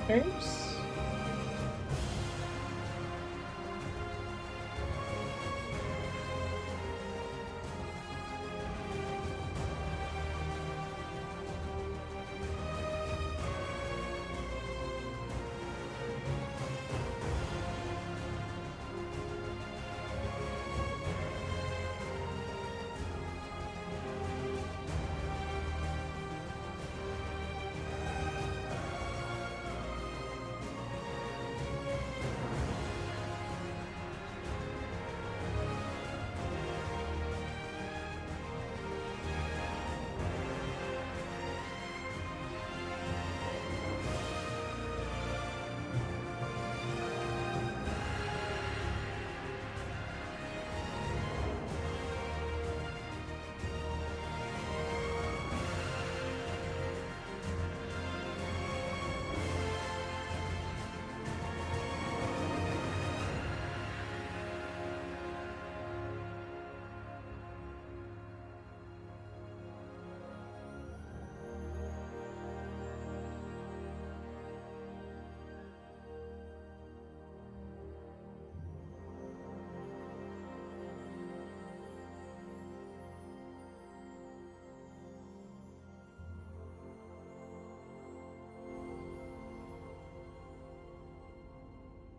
Oops.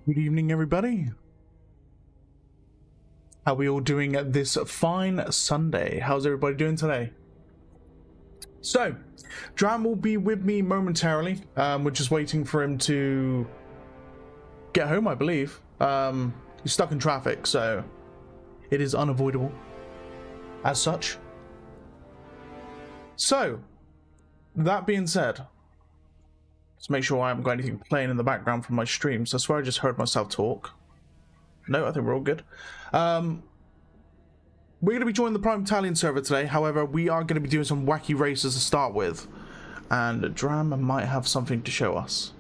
Good evening, everybody. How are we all doing at this fine Sunday? How's everybody doing today? So, Drram will be with me momentarily. We're just waiting for him to get home, I believe. He's stuck in traffic, so it is unavoidable as such. So, that being said, let's make sure I haven't got anything playing in the background from my streams. I swear I just heard myself talk. No, I think we're all good. We're going to be joining the Prime Italian server today. However, we are going to be doing some wacky races to start with. And Drram might have something to show us.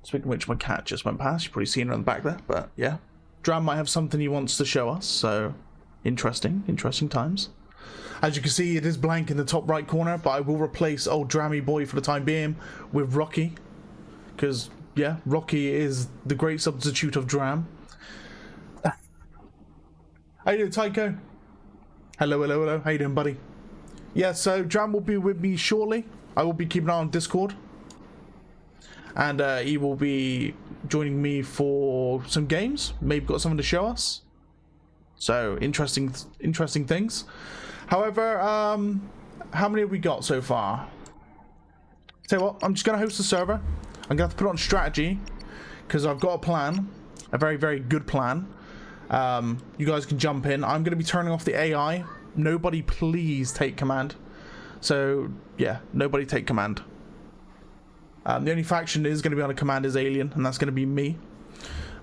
Speaking of which, my cat just went past. You've probably seen her in the back there. But yeah, Drram might have something he wants to show us. So, interesting times. As you can see, it is blank in the top right corner. But I will replace old Drammy boy for the time being with Rocky. Because, yeah, Rocky is the great substitute of Drram. How you doing, Tycho? Hello. How you doing, buddy? Yeah, so Drram will be with me shortly. I will be keeping an eye on Discord. And he will be joining me for some games. Maybe got something to show us. So, interesting things. However, how many have we got so far? Tell you what, I'm just going to host the server. I'm going to have to put it on strategy. Because I've got a plan. A very, very good plan. You guys can jump in. I'm going to be turning off the AI. Nobody please take command. So, yeah, nobody take command. The only faction that is going to be on a command is Alien, and that's going to be me.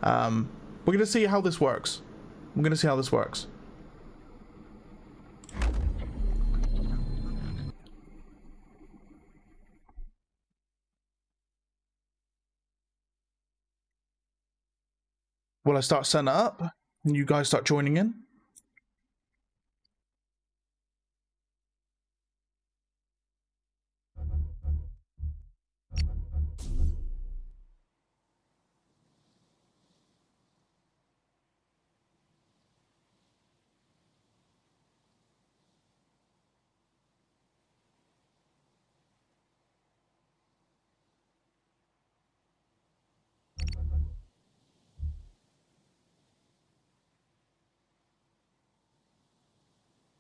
We're going to see how this works. We're going to see how this works. Will I start setting it up? And you guys start joining in?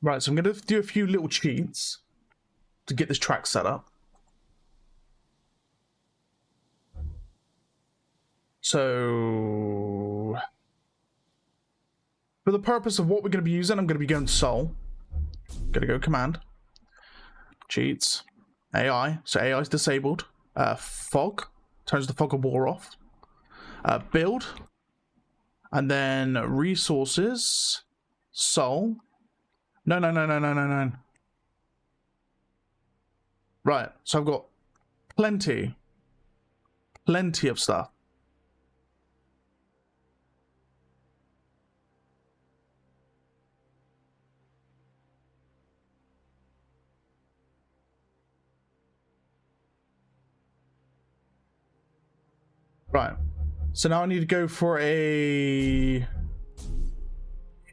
Right, so I'm going to do a few little cheats to get this track set up. So, for the purpose of what we're going to be using, I'm going to be going Soul. Going to go Command. Cheats. AI. So AI is disabled. Fog. Turns the fog of war off. Build. And then Resources. Soul. No. Right, so I've got plenty of stuff. Right. So now I need to go for a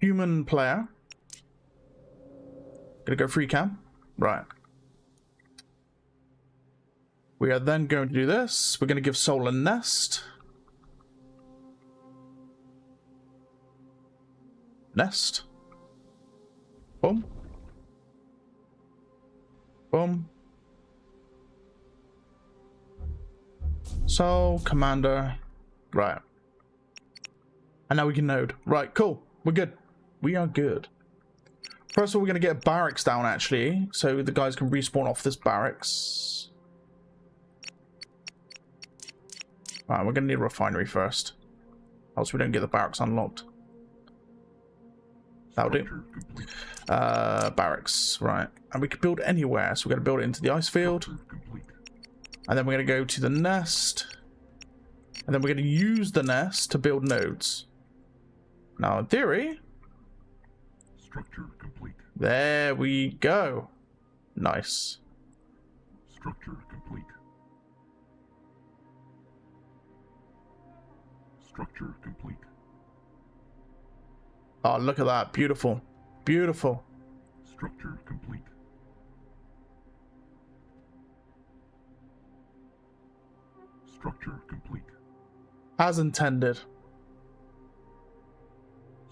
human player. Gonna go free cam. Right. We are then going to do this. We're going to give Soul a nest. Nest. Boom. Boom. Soul, commander. Right. And now we can node. Right, cool. We're good. We are good. First of all, we're going to get barracks down, actually, so the guys can respawn off this barracks. Right, we're going to need a refinery first. Else we don't get the barracks unlocked. That'll do. Barracks, right. And we can build anywhere, so we're going to build it into the ice field. And then we're going to go to the nest. And then we're going to use the nest to build nodes. Now, in theory... Structure complete. There we go. Nice. Structure complete. Structure complete. Oh, look at that. Beautiful. Beautiful. Structure complete. Structure complete. As intended.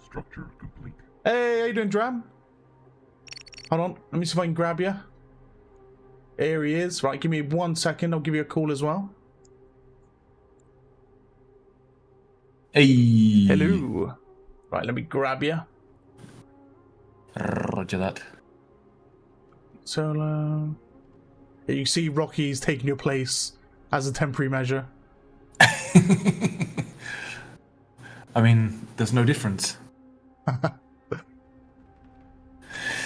Structure complete. Hey, how you doing, Drram? Hold on. Let me see if I can grab you. Here he is. Right, give me 1 second. I'll give you a call as well. Hey. Hello. Right, let me grab you. Roger that. Solo. Yeah, you see Rocky's taking your place as a temporary measure. I mean, there's no difference.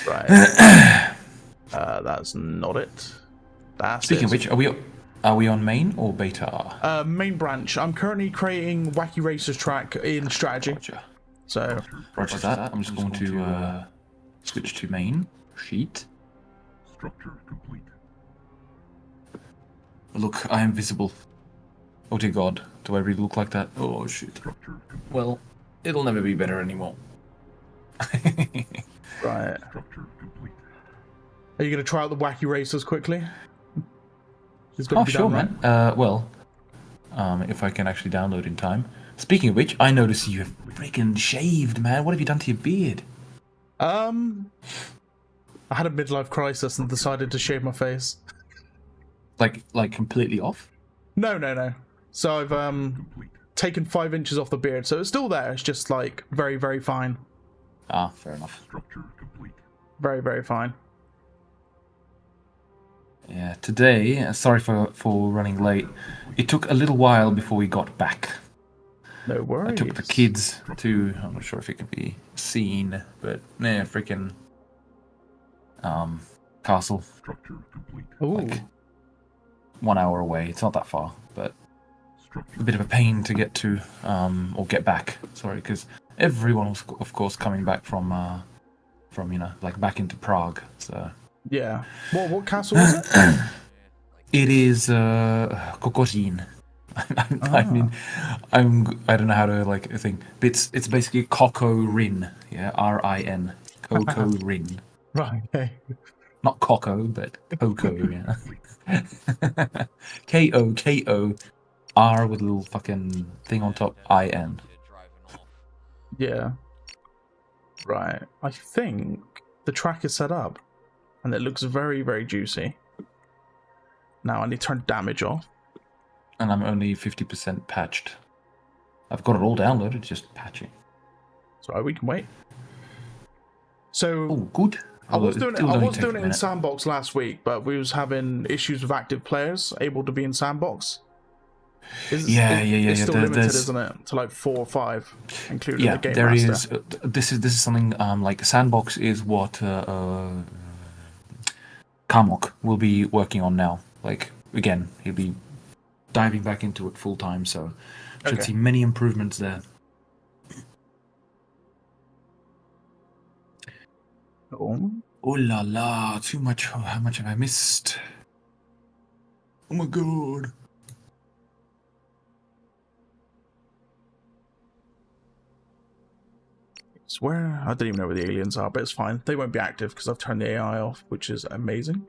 Right. That's not it. That's Speaking it. of which, are we on main or beta? Main branch. I'm currently creating Wacky Racers track in strategy. Roger. So Roger that. I'm just going to switch to main sheet. Structure complete. Look, I am visible. Oh dear God, do I really look like that? Oh shit. Structure complete. Well, it'll never be better anymore. right. Structure complete. Are you gonna try out the Wacky Racers quickly? Oh sure, man. If I can actually download in time. Speaking of which, I notice you have freaking shaved, man. What have you done to your beard? I had a midlife crisis and decided to shave my face. Like completely off? No. So I've taken 5 inches off the beard, so it's still there. It's just like very, very fine. Ah, fair enough. Structure complete. Very, very fine. Yeah, today, sorry for running late. It took a little while before we got back. No worries. I took the kids to, I'm not sure if it can be seen, but yeah, freaking castle. Structure complete. Ooh. Like 1 hour away. It's not that far, but Structure. a bit of a pain to get to, or get back. Sorry, because everyone was, of course, coming back from you know, like back into Prague. So Yeah. What castle is it? it is Kokorin. I mean, I don't know how to like think. But it's basically Kokorin. Yeah, R-I-N. Kokorin. Right. Okay. Not Coco, but Coco. Yeah. K-O-K-O-R with a little fucking thing on top. I-N. Yeah. Right. I think the track is set up, and it looks very, very juicy. Now I need to turn damage off. And I'm only 50% patched. I've got it all downloaded, just patching. Sorry, we can wait. So Oh, good. I was doing it. I was doing it in minute. Sandbox last week, but we was having issues with active players able to be in Sandbox. It's still limited, isn't it? To like 4 or 5, including the game there master. is. This is something like Sandbox is what Kamok will be working on now. Like again, he'll be diving back into it full time, so should see many improvements there. Oh. Oh la la! Too much. Oh, how much have I missed? Oh my god! aliens. Where? I don't even know where the aliens are, but it's fine. They won't be active because I've turned the AI off, which is amazing.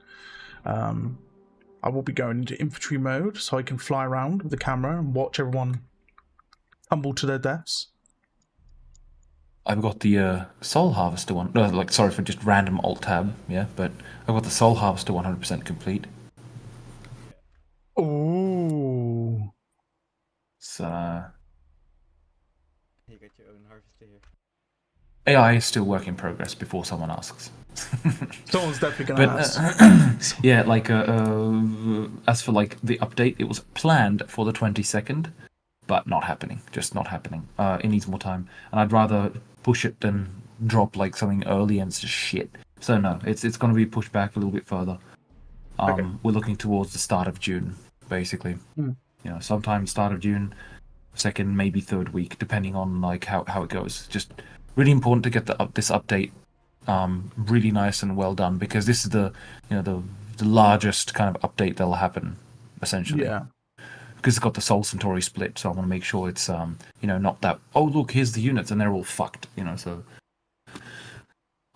I will be going into infantry mode so I can fly around with the camera and watch everyone tumble to their deaths. I've got the Soul Harvester one. No, like, sorry for just random alt tab, yeah, but I've got the Soul Harvester 100% complete. Ooh. So, You got your own harvester here. AI is still work in progress before someone asks. Someone's definitely gonna ask. Yeah, like, as for, like, the update, it was planned for the 22nd, but not happening. Just not happening. It needs more time. And I'd rather push it than drop, like, something early and it's just shit. So, no, it's going to be pushed back a little bit further. Okay. We're looking towards the start of June, basically. Hmm. You know, sometime start of June, second, maybe third week, depending on, like, how it goes. Just really important to get this update really nice and well done, because this is the largest kind of update that'll happen, essentially. Yeah. Because it's got the Soul Centauri split, so I want to make sure it's not that, oh look, here's the units and they're all fucked, so.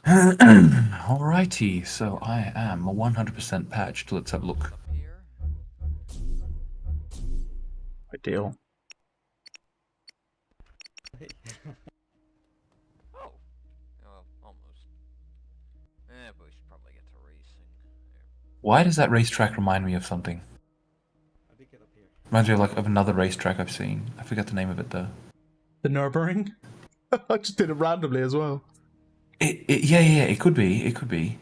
Alrighty, so I am 100% patched. Let's have a look. Up here. Ideal. Oh. Well, almost. But we should probably get to racing. Why does that racetrack remind me of something? How do you get up here? Reminds me of another racetrack I've seen. I forget the name of it though. The Nürburgring? I just did it randomly as well. Yeah, it could be. It could be.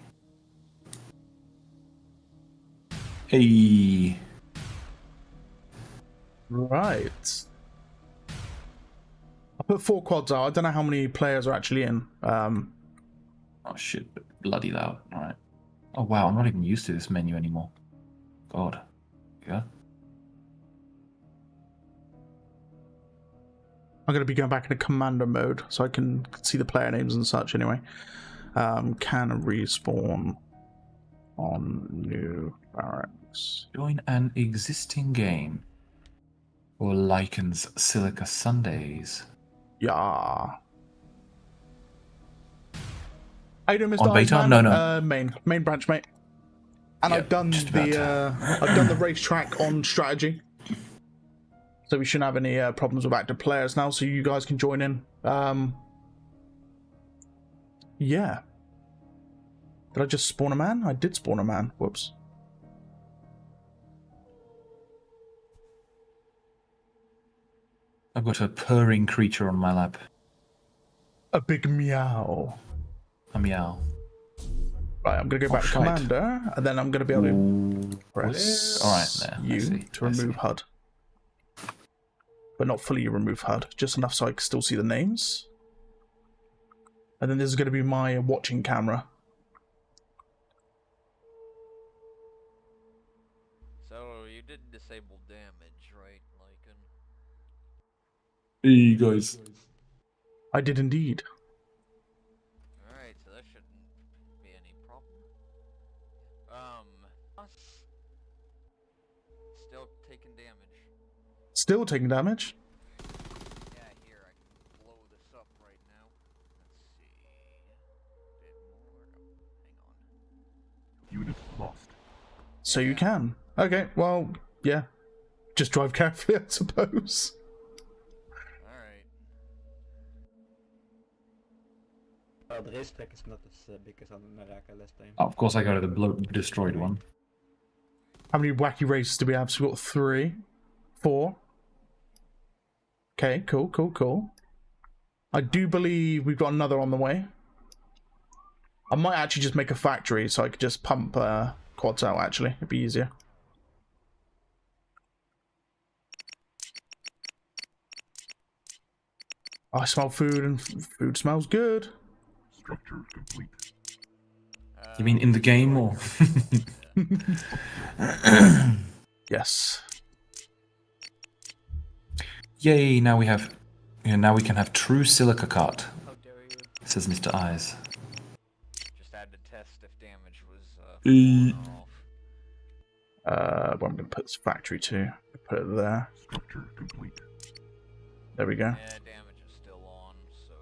Hey. Right. I put 4 quads out. I don't know how many players are actually in. Oh shit, bloody loud. Alright. Oh wow, I'm not even used to this menu anymore. God. Yeah. I'm going to be going back into commander mode so I can see the player names and such anyway. Can respawn on new barracks. Join an existing game. Or Lycan's Silica Sundays. Yeah. How you doing, Mr. On beta? Iceman? No. Main branch, mate. And Yeah, I've done just about I've done the racetrack on strategy. So we shouldn't have any problems with active players now, so you guys can join in. Yeah. Did I just spawn a man? I did spawn a man. Whoops. I've got a purring creature on my lap. A big meow. A meow. Right, I'm going to go back to shite. commander, and then I'm going to be able to press Alright, there. I U see, to I remove see. HUD. But not fully remove HUD, just enough so I can still see the names. And then this is going to be my watching camera. So you did disable damage, right, Lycan? Hey guys. I did indeed. Alright, so that shouldn't be any problem. Us still taking damage. Still taking damage. Yeah, here, I can blow this up right now. Let's see. Bit more. Hang on. Unit lost. So you can. Okay, well, yeah. Just drive carefully, I suppose. Alright. The racetrack is not as big as on Naraka last time. Oh, of course I go to the destroyed one. How many wacky races do we have? So we've got 3, 4. Okay, cool. I do believe we've got another on the way. I might actually just make a factory so I could just pump quads out, actually. It'd be easier. I smell food, and food smells good. Structure complete. You mean in the game or? Yes. Yay! Now we have. Yeah, now we can have true silica cart. How dare you? Says Mr. Eyes. Just had to test if damage was E- falling off. Well, I'm going to put this factory too. Put it there. Structure complete. There we go. Yeah, damage is still on, so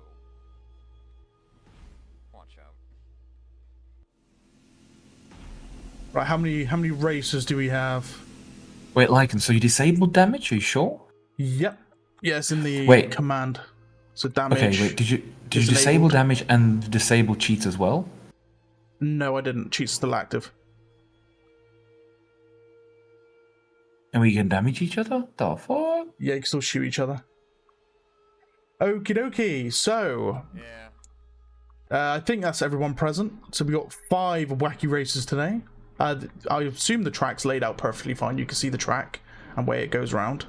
Right, how many races do we have? Wait, Lycan, so you disabled damage? Are you sure? Yep. Yes, in the Wait. command. So damage. Okay, wait, did you is disable enabled. damage and disable cheats as well? No, I didn't. Cheat's still active. And we can damage each other? The fuck? Yeah, you can still shoot each other. Okie dokie. So, Yeah. I think that's everyone present. So we got 5 wacky races today. I assume the track's laid out perfectly fine. You can see the track and where it goes around.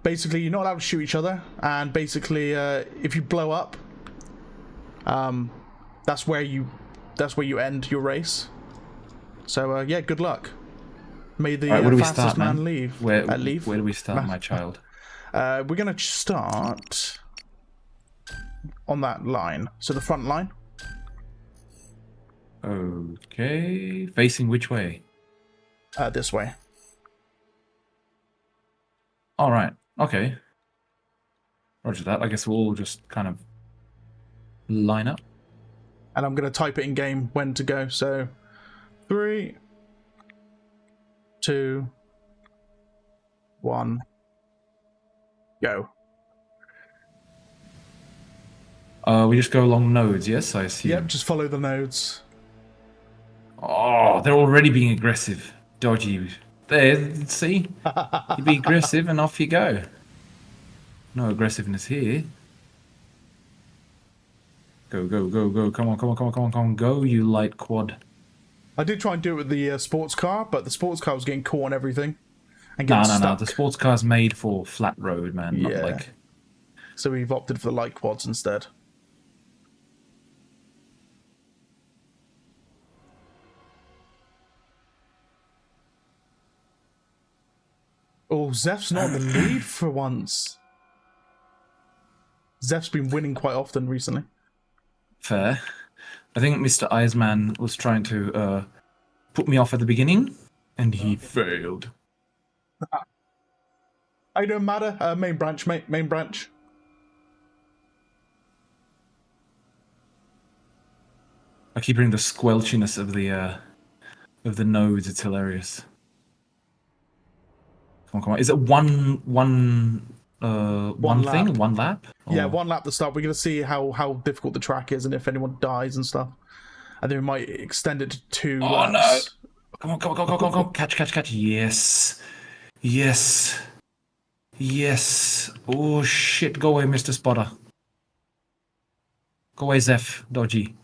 Basically, you're not allowed to shoot each other, and basically, if you blow up, that's where you end your race. So yeah, good luck. May the Right, where do we fastest start, man man? leave. Where leave. do we start, my child? We're gonna start on that line. So the front line. Okay. Facing which way? This way. Alright, okay. Roger that. I guess we'll all just kind of line up. And I'm gonna type it in game when to go. So 3, 2, 1, go. We just go along nodes, yes, I assume. Yep, just follow the nodes. Oh, they're already being aggressive. Dodgy. There, see? You be aggressive and off you go. No aggressiveness here. Go, go, go, go. Come on, come on, come on, come on, come on. Go, you light quad. I did try and do it with the sports car, but the sports car was getting caught on everything. And No, getting no, no. stuck. The sports car's made for flat road, man. Not Yeah. like... So we've opted for the light quads instead. Oh, Zeph's not in the lead for once. Zeph's been winning quite often recently. Fair. I think Mr. Eisman was trying to put me off at the beginning, and he failed. I don't matter. Main branch, mate. Main branch. I keep hearing the squelchiness of the nodes. It's hilarious. Come on, come on. Is it one thing, lap. one lap? Yeah, Or- one lap to start. We're going to see how difficult the track is and if anyone dies and stuff. And then we might extend it to 2 Oh laps. no! Come on, come on, come on, come on, come on! Catch, catch, catch! Yes, yes, yes! Oh shit! Go away, Mr. Spotter. Go away, Zeph. Dodgy.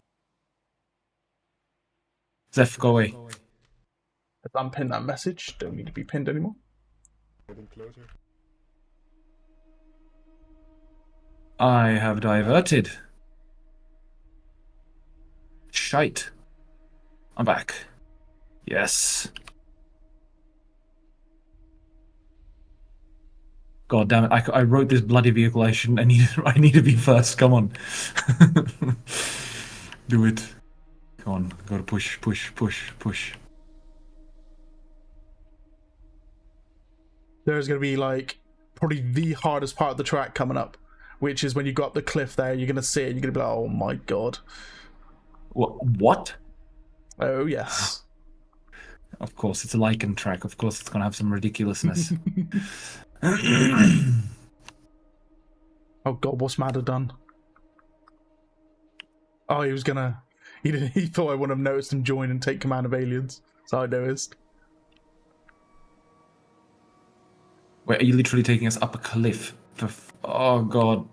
Zeph, go away. Let's unpin that message. Don't need to be pinned anymore. Getting closer. I have diverted. Shite. I'm back. Yes. God damn it! I wrote this bloody vehicle. I need to be first. Come on. Do it. Come on. Gotta push, push, push, push. There's going to be like probably the hardest part of the track coming up, which is when you go up the cliff there. You're going to see it and you're going to be like, oh my god. What? Oh yes. Of course, it's a Lycan track. Of course, it's gonna have some ridiculousness. Oh god, what's Madder done? Oh, he was gonna. He thought I wouldn't have noticed him join and take command of aliens. So I noticed. Wait, are you literally taking us up a cliff? Oh god.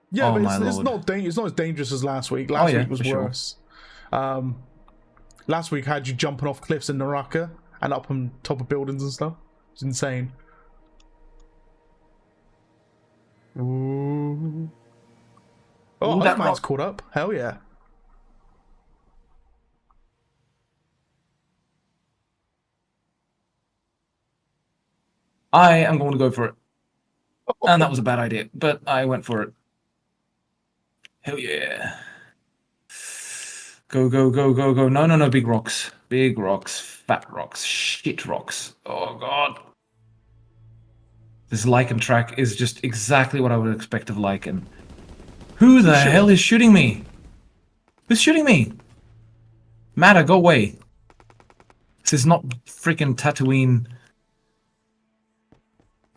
Yeah, Oh, but my it's lord. not it's not as dangerous as last week. Last yeah, week was for sure. worse. Last week I had you jumping off cliffs in Naraka and up on top of buildings and stuff. It's insane. Ooh. Oh, Ooh, that that man's rock. caught up. Hell yeah. I am going to go for it. And that was a bad idea, but I went for it. Hell yeah. Go, go, go, go, go. No, no, no, big rocks. Big rocks, fat rocks, shit rocks. Oh god. This Lycan track is just exactly what I would expect of Lycan. Who the hell is shooting me? Who's shooting me? Matter, go away. This is not freaking Tatooine.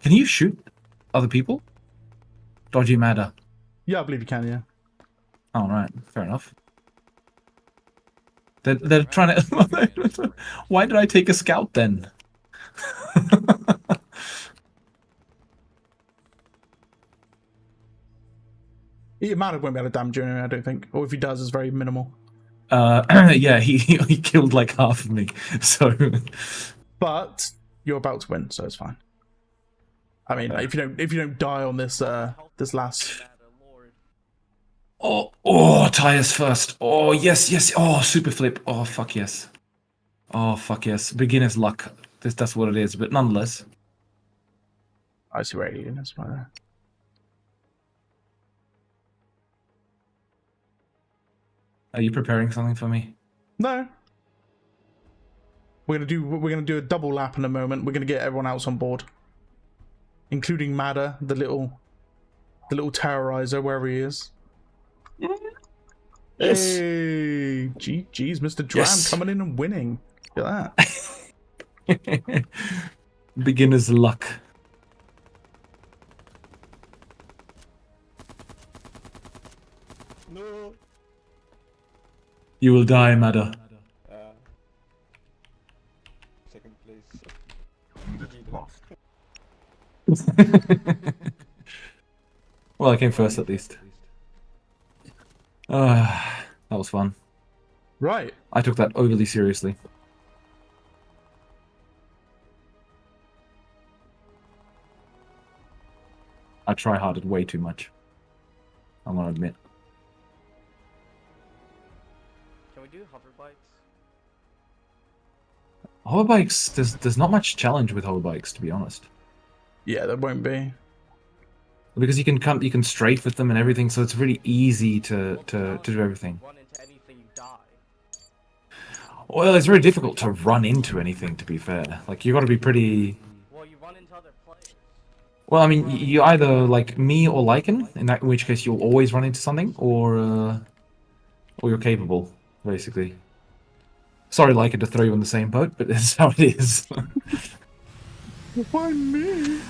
Can you shoot other people? Dodgy matter. Yeah, I believe you can, yeah. Oh, right. Fair enough. They're trying to... Why did I take a scout then? It might won't be able to damage you anyway, I don't think. Or if he does, it's very minimal. Yeah, he killed like half of me, so... But you're about to win, so it's fine. I mean, if you don't die on this this last... Oh, tires first. Oh, yes. Oh, super flip. Oh, fuck yes. Oh, fuck yes. Beginner's luck. That's what it is, but nonetheless. I see where you that's right there. Are you preparing something for me? No. We're gonna do a double lap in a moment. We're gonna get everyone else on board. Including Madder, the little terrorizer, wherever he is. Yes. Hey, geez, Mr. Drram Yes. coming in and winning. Look at that. Beginner's luck. No. You will die, Madder. Second place. Lost. Well, I came first at least. That was fun. Right. I took that overly seriously. I try-harded way too much. I'm gonna admit. Can we do hover bikes? Hover bikes, there's not much challenge with hover bikes, to be honest. Yeah, there won't be. Because you can strafe with them and everything, so it's really easy to do everything. Run into anything, you die. Well, it's very difficult to run into anything, to be fair. Like, you gotta be pretty... Well, you run into other players. Well, I mean, you either like me or Lycan, in which case you'll always run into something, or you're capable, basically. Sorry, Lycan, to throw you in the same boat, but that's how it is. Why me?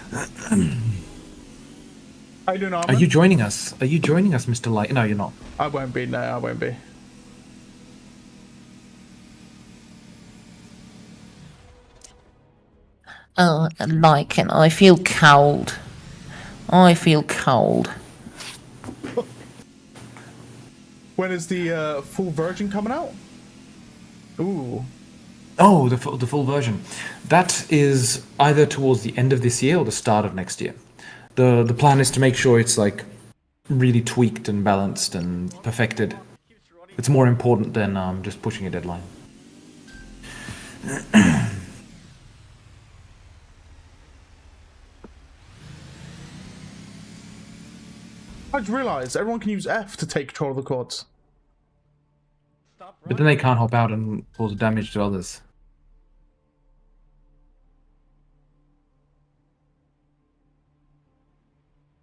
I don't know. Are you joining us? Are you joining us, Mr. Lycan? No, you're not. I won't be. No, I won't be. Like it. I feel cold. I feel cold. When is the full version coming out? Ooh. Oh, the full version. That is either towards the end of this year or the start of next year. The plan is to make sure it's like really tweaked and balanced and perfected. It's more important than just pushing a deadline. I just realised everyone can use F to take control of the quads. Stop But then they can't hop out and cause damage to others.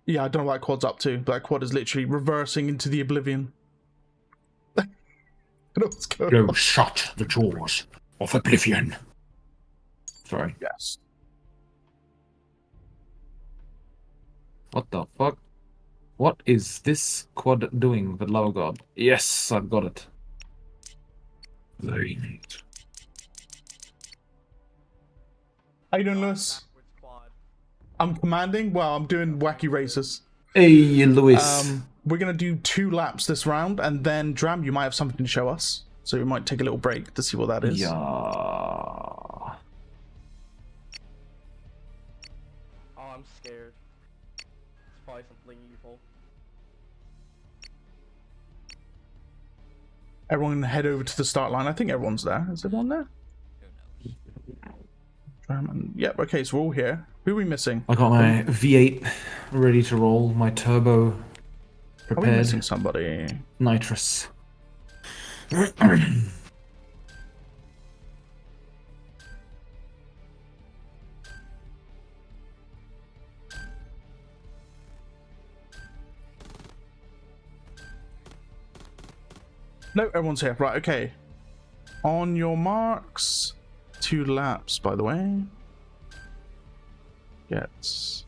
Yeah, I don't know what that quad's up to, but that quad is literally reversing into the oblivion. I don't know what's going on. Go shut the jaws of oblivion. Sorry. Yes. What the fuck? What is this quad doing with Lower God? Yes, I've got it. Very neat. How you doing, Lewis? backwards quad. I'm commanding. Well, I'm doing wacky races. Hey, Lewis. We're gonna do 2 laps this round, and then Drram, you might have something to show us. So we might take a little break to see what that is. Yeah. Oh, I'm scared. It's probably something evil. Everyone head over to the start line. I think everyone's there. Is everyone there? Who knows? Yep, okay, so we're all here. Who are we missing? I got my V8 ready to roll, my turbo Are we prepared, missing somebody? nitrous. No, everyone's here. Right, okay. On your marks, 2 laps, by the way. Yes.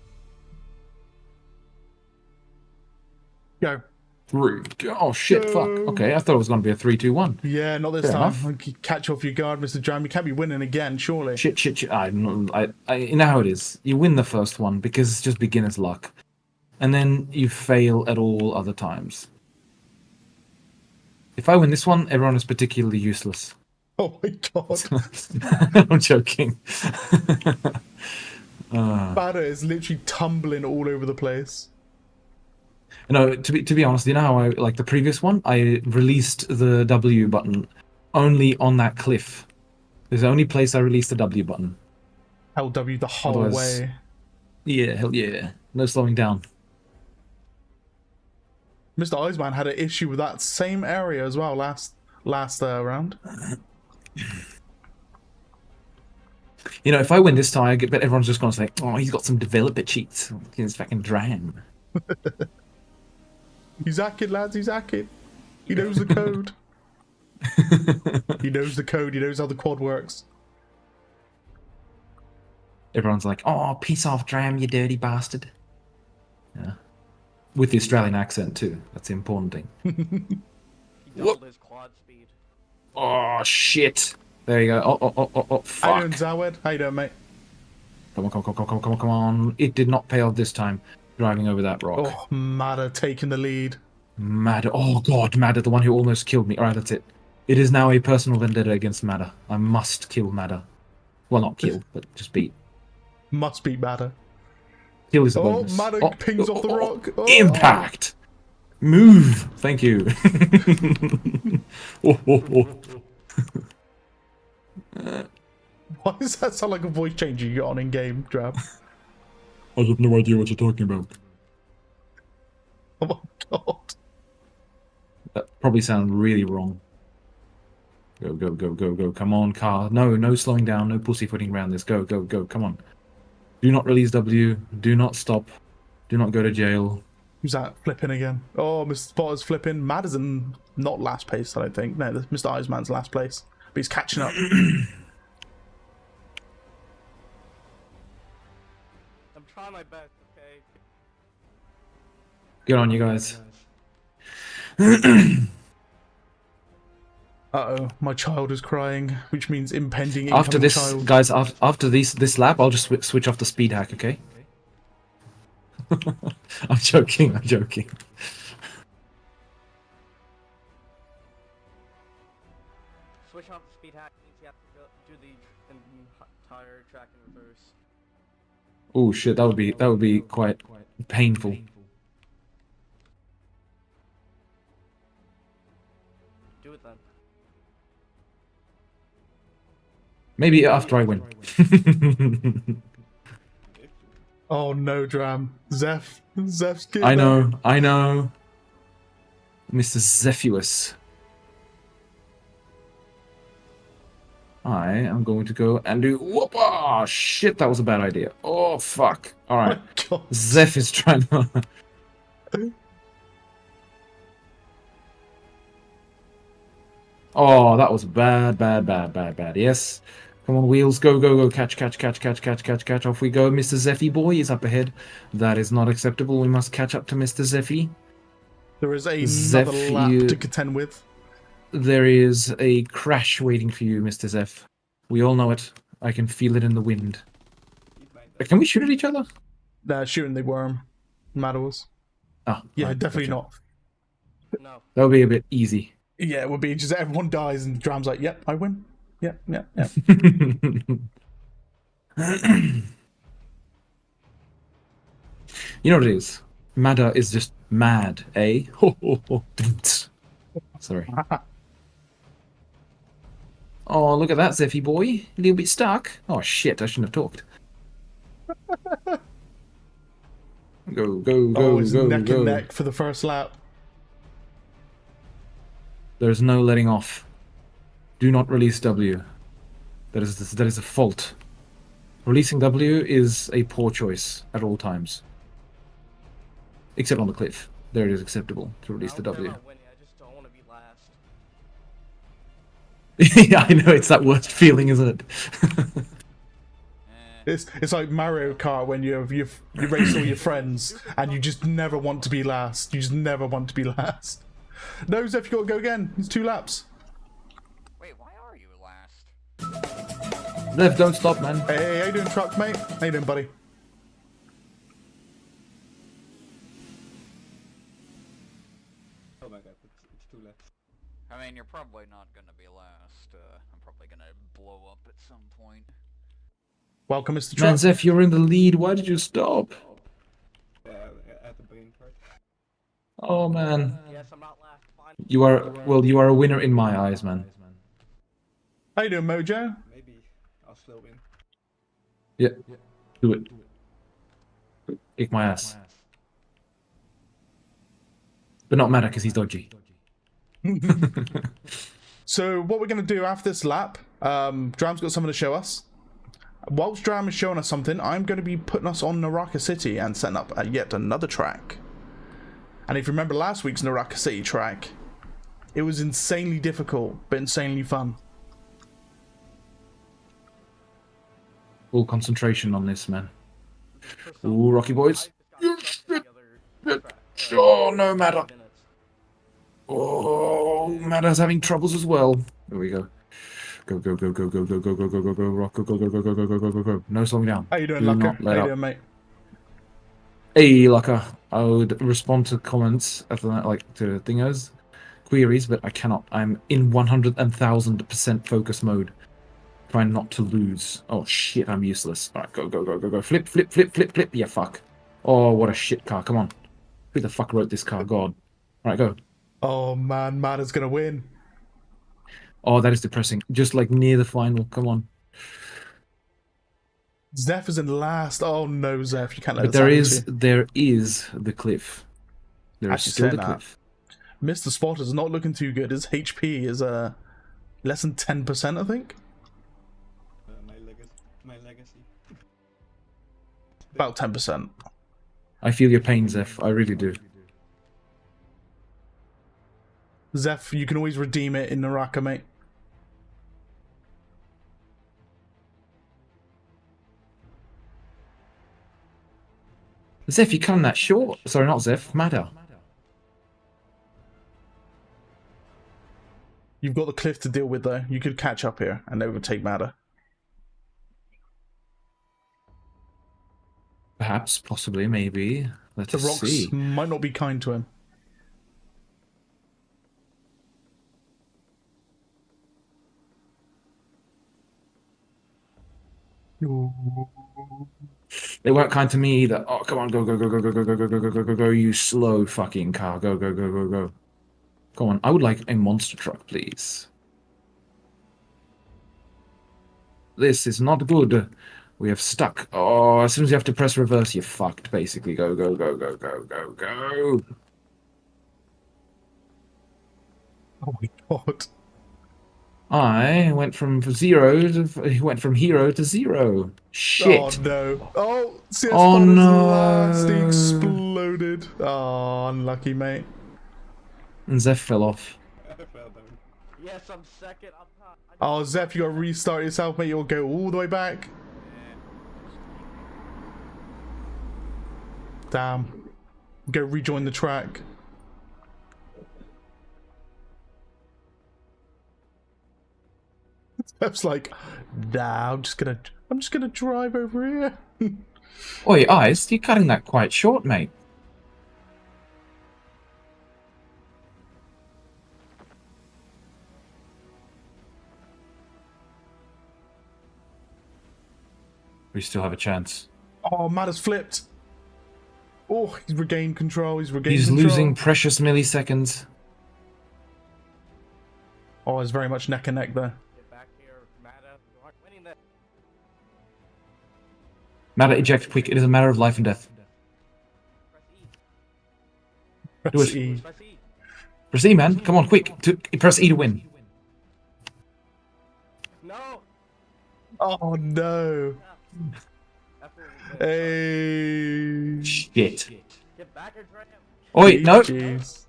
Go. 3. Oh shit! Go. Fuck. Okay, I thought it was gonna be a 3, 2, 1. Yeah, not this Fair time. enough. Catch off your guard, Mr. Drram. You can't be winning again, surely. Shit. You know how it is. You win the first one because it's just beginner's luck, and then you fail at all other times. If I win this one, everyone is particularly useless. Oh my god. I'm joking. Batter is literally tumbling all over the place. No, to be honest, you know how I like the previous one? I released the W button only on that cliff. There's the only place I released the W button. LW the whole Otherwise- way. Yeah, hell yeah. No slowing down. Mr. Iceman had an issue with that same area as well last round. You know, if I win this time, I bet everyone's just going to say, oh, he's got some developer cheats. He's fucking Drram. He's hacking, lads, he's hacking. He knows the code. He knows the code, he knows how the quad works. Everyone's like, oh, piss off, Drram, you dirty bastard. Yeah. With the Australian accent, too. That's the important thing. He doubled his quad speed. Oh, shit. There you go. Oh, fuck. How you doing, Zawed? How you doing, mate? Come on. It did not pay off this time, driving over that rock. Oh, Madder taking the lead. Madder. Oh, God, Madder, the one who almost killed me. All right, that's it. It is now a personal vendetta against Madder. I must kill Madder. Well, not kill, but just beat. Must beat Madder. Kill is a Oh, bonus. Madder pings off the rock. Oh. Impact! Move! Thank you. Why does that sound like a voice changer you got on in-game, Drab? I have no idea what you're talking about. Oh my god. That probably sounds really wrong. Go. Come on, car. No slowing down. No pussyfooting around this. Go. Come on. Do not release W. Do not stop. Do not go to jail. Who's that flipping again? Oh, Mr. Spotter's flipping. Madison not last place, I don't think. No, Mr. Iceman's last place. But he's catching up. I'm trying my best, okay? Get on, you guys. Uh-oh, my child is crying, which means impending After incoming this, child. guys, after this lap, I'll just switch off the speed hack, okay? I'm joking. Switch off the speed hack means you have to do the entire track in reverse. Oh shit, that would be quite painful. Do it then. Maybe after I win. Oh no, Dram. Zeph's getting I know. Mr. Zephyus. I am going to go and do whoop! Oh, shit, that was a bad idea. Oh fuck. Alright. God. Zeph is trying to Oh, that was bad. Yes. Come on, wheels, go. Catch. Off we go. Mr. Zeffy boy is up ahead. That is not acceptable. We must catch up to Mr. Zeffy. There is another Zeph, lap you- to contend with. There is a crash waiting for you, Mr. Zeff. We all know it. I can feel it in the wind. Can we shoot at each other? Shooting the worm. Matters. Oh, Yeah, right, definitely gotcha. not. No. That would be a bit easy. Yeah, it would be just everyone dies and Dram's like, yep, I win. Yep. You know what it is? Madder is just mad, eh? Sorry. Oh, look at that, Zeffy boy. A little bit stuck. Oh, shit, I shouldn't have talked. Go, It's neck and neck for the first lap. There's no letting off. Do not release W. That is a fault. Releasing W is a poor choice at all times. Except on the cliff. There it is acceptable to release the W. I just don't want to be last. Yeah, I know, it's that worst feeling, isn't it? It's like Mario Kart when you race all your friends and you just never want to be last. You just never want to be last. No, Zeph, you gotta go again. It's 2 laps. Wait, why are you last? Lev, don't stop, man. Hey, how you doing, truck mate? How you doing, buddy? Oh my god, it's too late. I mean, you're probably not gonna be last. I'm probably gonna blow up at some point. Welcome, Mr. Man, Truck. Zeph, you're in the lead. Why did you stop? At the brain part. Oh, man. Yes, I'm not last. Fine. You are, well, you are a winner in my eyes, man. How you doing, Mojo? Maybe I'll slow in. Yeah, do it. Kick my ass. But not matter, because he's dodgy. So what we're going to do after this lap, Dram's got something to show us. Whilst Drram is showing us something, I'm going to be putting us on Naraka City and setting up yet another track. And if you remember last week's Naraka City track, it was insanely difficult, but insanely fun. Full concentration on this, man. Ooh, Rocky boys. Oh, no matter. Oh, Matter's having troubles as well. There we go. Go, go, go, go, go, go, go, go, go, go, go, rock, go, go, go, go, go, go, go, go, go, go. No slowing down. How you doing, Do Lucka? not How let you up. doing, mate? Hey, Lucka. I would respond to comments after that, like to thingos, queries, but I cannot. I'm in 100,000% focus mode, trying not to lose. Oh shit, I'm useless. All right, go, go, go, go, go. Flip, flip, flip, flip, flip. Yeah, fuck. Oh, what a shit car. Come on. Who the fuck wrote this car? God. All right, go. Oh man, Matter's going to win. Oh, that is depressing. Just like near the final. Come on. Zeph is in last. Oh no, Zeph, you can't let But there is the cliff. There is Actually still the saying that, cliff. Mr. Spotter's not looking too good. His HP is less than 10%, I think. My legacy. About 10%. I feel your pain, Zeph. I really do. Zeph, you can always redeem it in Naraka, mate. Zeph, you come that short. Sorry, not Zeph. Matter. You've got the cliff to deal with, though. You could catch up here and overtake Matter. Perhaps, possibly, maybe. Let The us rocks see. might not be kind to him. They weren't kind to me either. Oh, come on, go, go, go, go, go, go, go, go, go, go, go, go, go, you slow fucking car. Go, go, go, go, go. Come on, I would like a monster truck, please. This is not good. We have stuck. Oh, as soon as you have to press reverse, you're fucked, basically. Go, go, go, go, go, go, go. Oh my god. I went from hero to zero. Shit. Oh no. Oh, CS Oh, Spotter's no. last. He exploded. Oh, unlucky, mate. And Zeph fell off. I fell down. Yes, I'm second. I'm not. Oh, Zeph, you gotta restart yourself, mate. You'll go all the way back. Damn. Go rejoin the track. Zeph's like, nah, I'm just gonna drive over here. Oi, Ice, you're cutting that quite short, mate. We still have a chance. Oh, Matt has flipped. Oh, he's regained control. He's regained He's control. losing precious milliseconds. Oh, it's very much neck and neck there. Get back here, Mata. You aren't winning that. Matter, eject quick. It is a matter of life and death. Press E. Do it. Press E. Press E. Press E, man. Come on, quick. Press E to win. No. Oh no. Hey. Shit. Get back here, Drram. Oi, no. Jeez.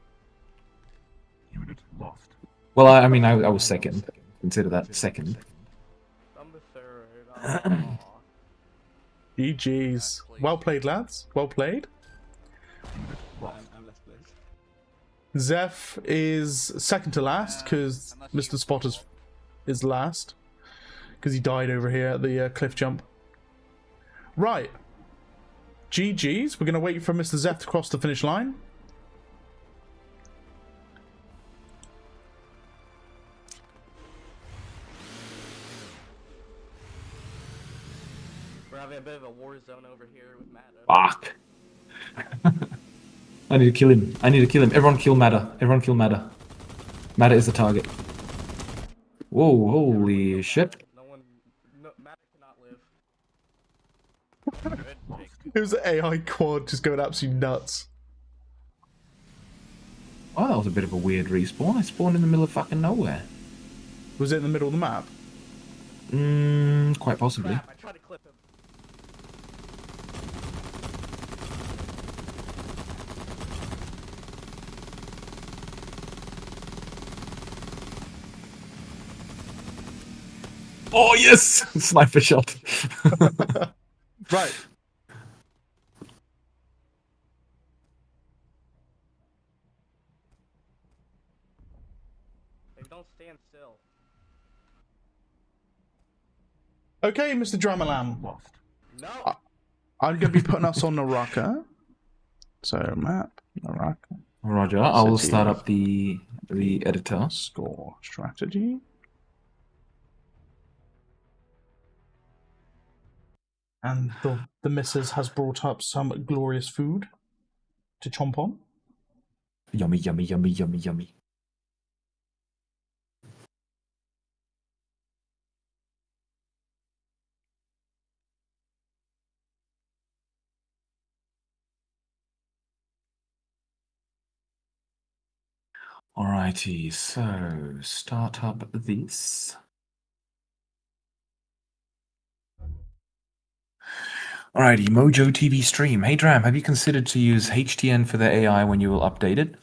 Unit lost. Well, I mean, I was second. consider that second. Number third. GG's. Well played, lads. Well played. I'm less pleased. Zeph is second to last because Mr. Spotters is last because he died over here at the cliff jump. Right. GG's. We're going to wait for Mr. Zeph to cross the finish line. We're having a bit of a war zone over here with Matt. Fuck. I need to kill him. I need to kill him. Everyone kill Matter. Everyone kill Matter. Matter is the target. Whoa, holy shit. Matt cannot live. Good pick. It was an AI quad just going absolutely nuts. Oh, that was a bit of a weird respawn. I spawned in the middle of fucking nowhere. Was it in the middle of the map? Quite possibly. Crap, I tried to clip him. Oh, yes! Sniper shot. Right. They don't stand still. Okay, Mr. Dramalam. Lost. No! I'm going to be putting us on Naraka. So, map, Naraka, Roger. I will City. start up the editor. score, strategy. And the missus has brought up some glorious food to chomp on. Yummy, yummy, yummy, yummy, yummy. Alrighty, so start up this. Alrighty, Mojo TV stream. Hey Drram, have you considered to use HTN for the AI when you will update it?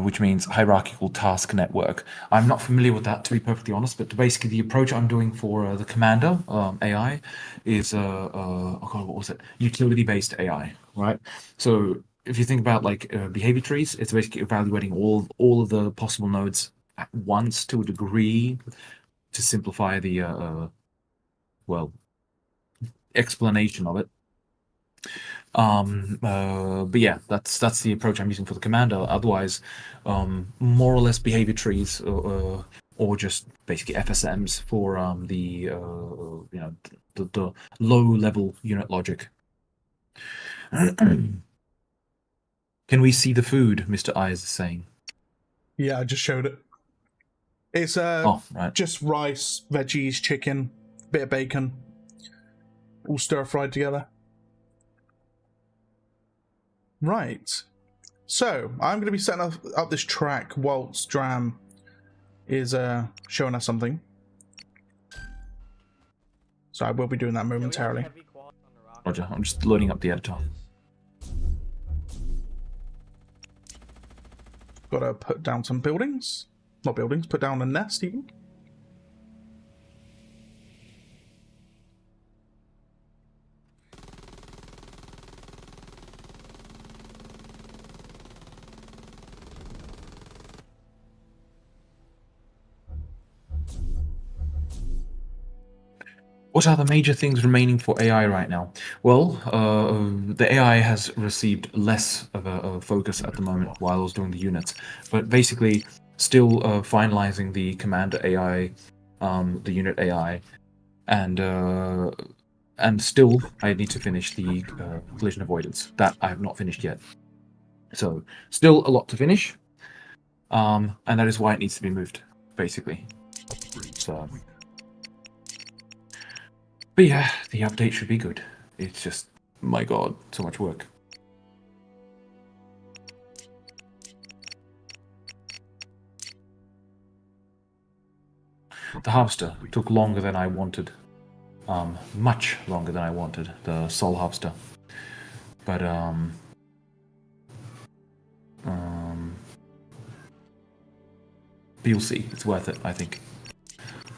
Which means hierarchical task network. I'm not familiar with that, to be perfectly honest, but basically the approach I'm doing for the Commander AI is, oh god, what was it? Utility-based AI, right? So if you think about like behavior trees, it's basically evaluating all of the possible nodes at once to a degree to simplify the, well, explanation of it. But yeah, that's the approach I'm using for the Commander. Otherwise, more or less behavior trees or just basically FSMs for the the low level unit logic. Can we see the food? Mr. Eyes is saying. Yeah, I just showed it. It's Oh, right. just rice, veggies, chicken, bit of bacon, all stir fried together. Right. So I'm going to be setting up this track whilst Drram is showing us something. So I will be doing that momentarily. Roger, I'm just loading up the editor. Got to put down some buildings. Not buildings, put down a nest even. What are the major things remaining for AI right now? Well, the AI has received less of a focus at the moment while I was doing the units, but basically still finalizing the Commander AI, the unit AI, and still I need to finish the collision avoidance. That I have not finished yet. So still a lot to finish, and that is why it needs to be moved, basically. So. But yeah, the update should be good. It's just, my god, so much work. The harvester took longer than I wanted. Much longer than I wanted, the soul harvester. But, you'll see, it's worth it, I think.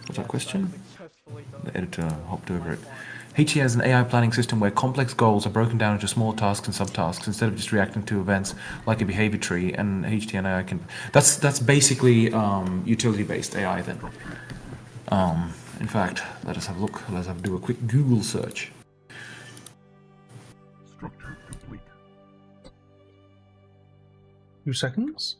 What's that question? Successfully done. The editor hopped over it. HTN is an AI planning system where complex goals are broken down into small tasks and subtasks instead of just reacting to events like a behavior tree. And HTN AI can. That's basically utility-based AI then. In fact, let us have a look. Let's do a quick Google search. Structure complete. 2 seconds.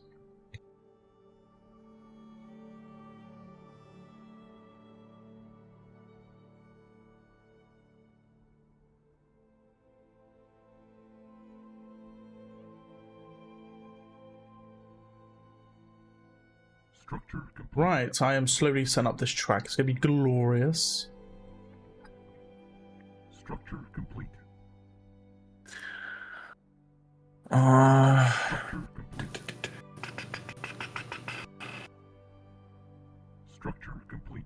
Structure complete. Right, I am slowly setting up this track. It's going to be glorious. Structure complete. Uh, Structure complete. Structure complete.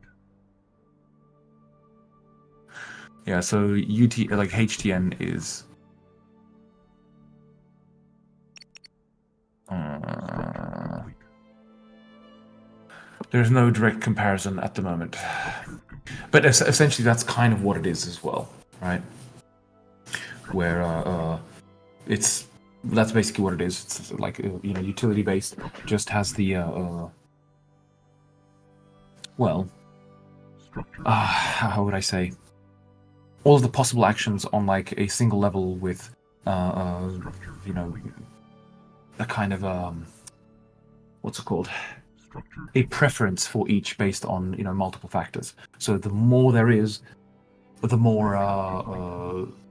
yeah, so like HTN is. Complete. There's no direct comparison at the moment. But essentially, that's kind of what it is as well, right? Where that's basically what it is. It's like utility based. Just has the Structure. how would I say? All of the possible actions on like a single level with a kind of what's it called? Structure. A preference for each based on multiple factors. So the more there is, the more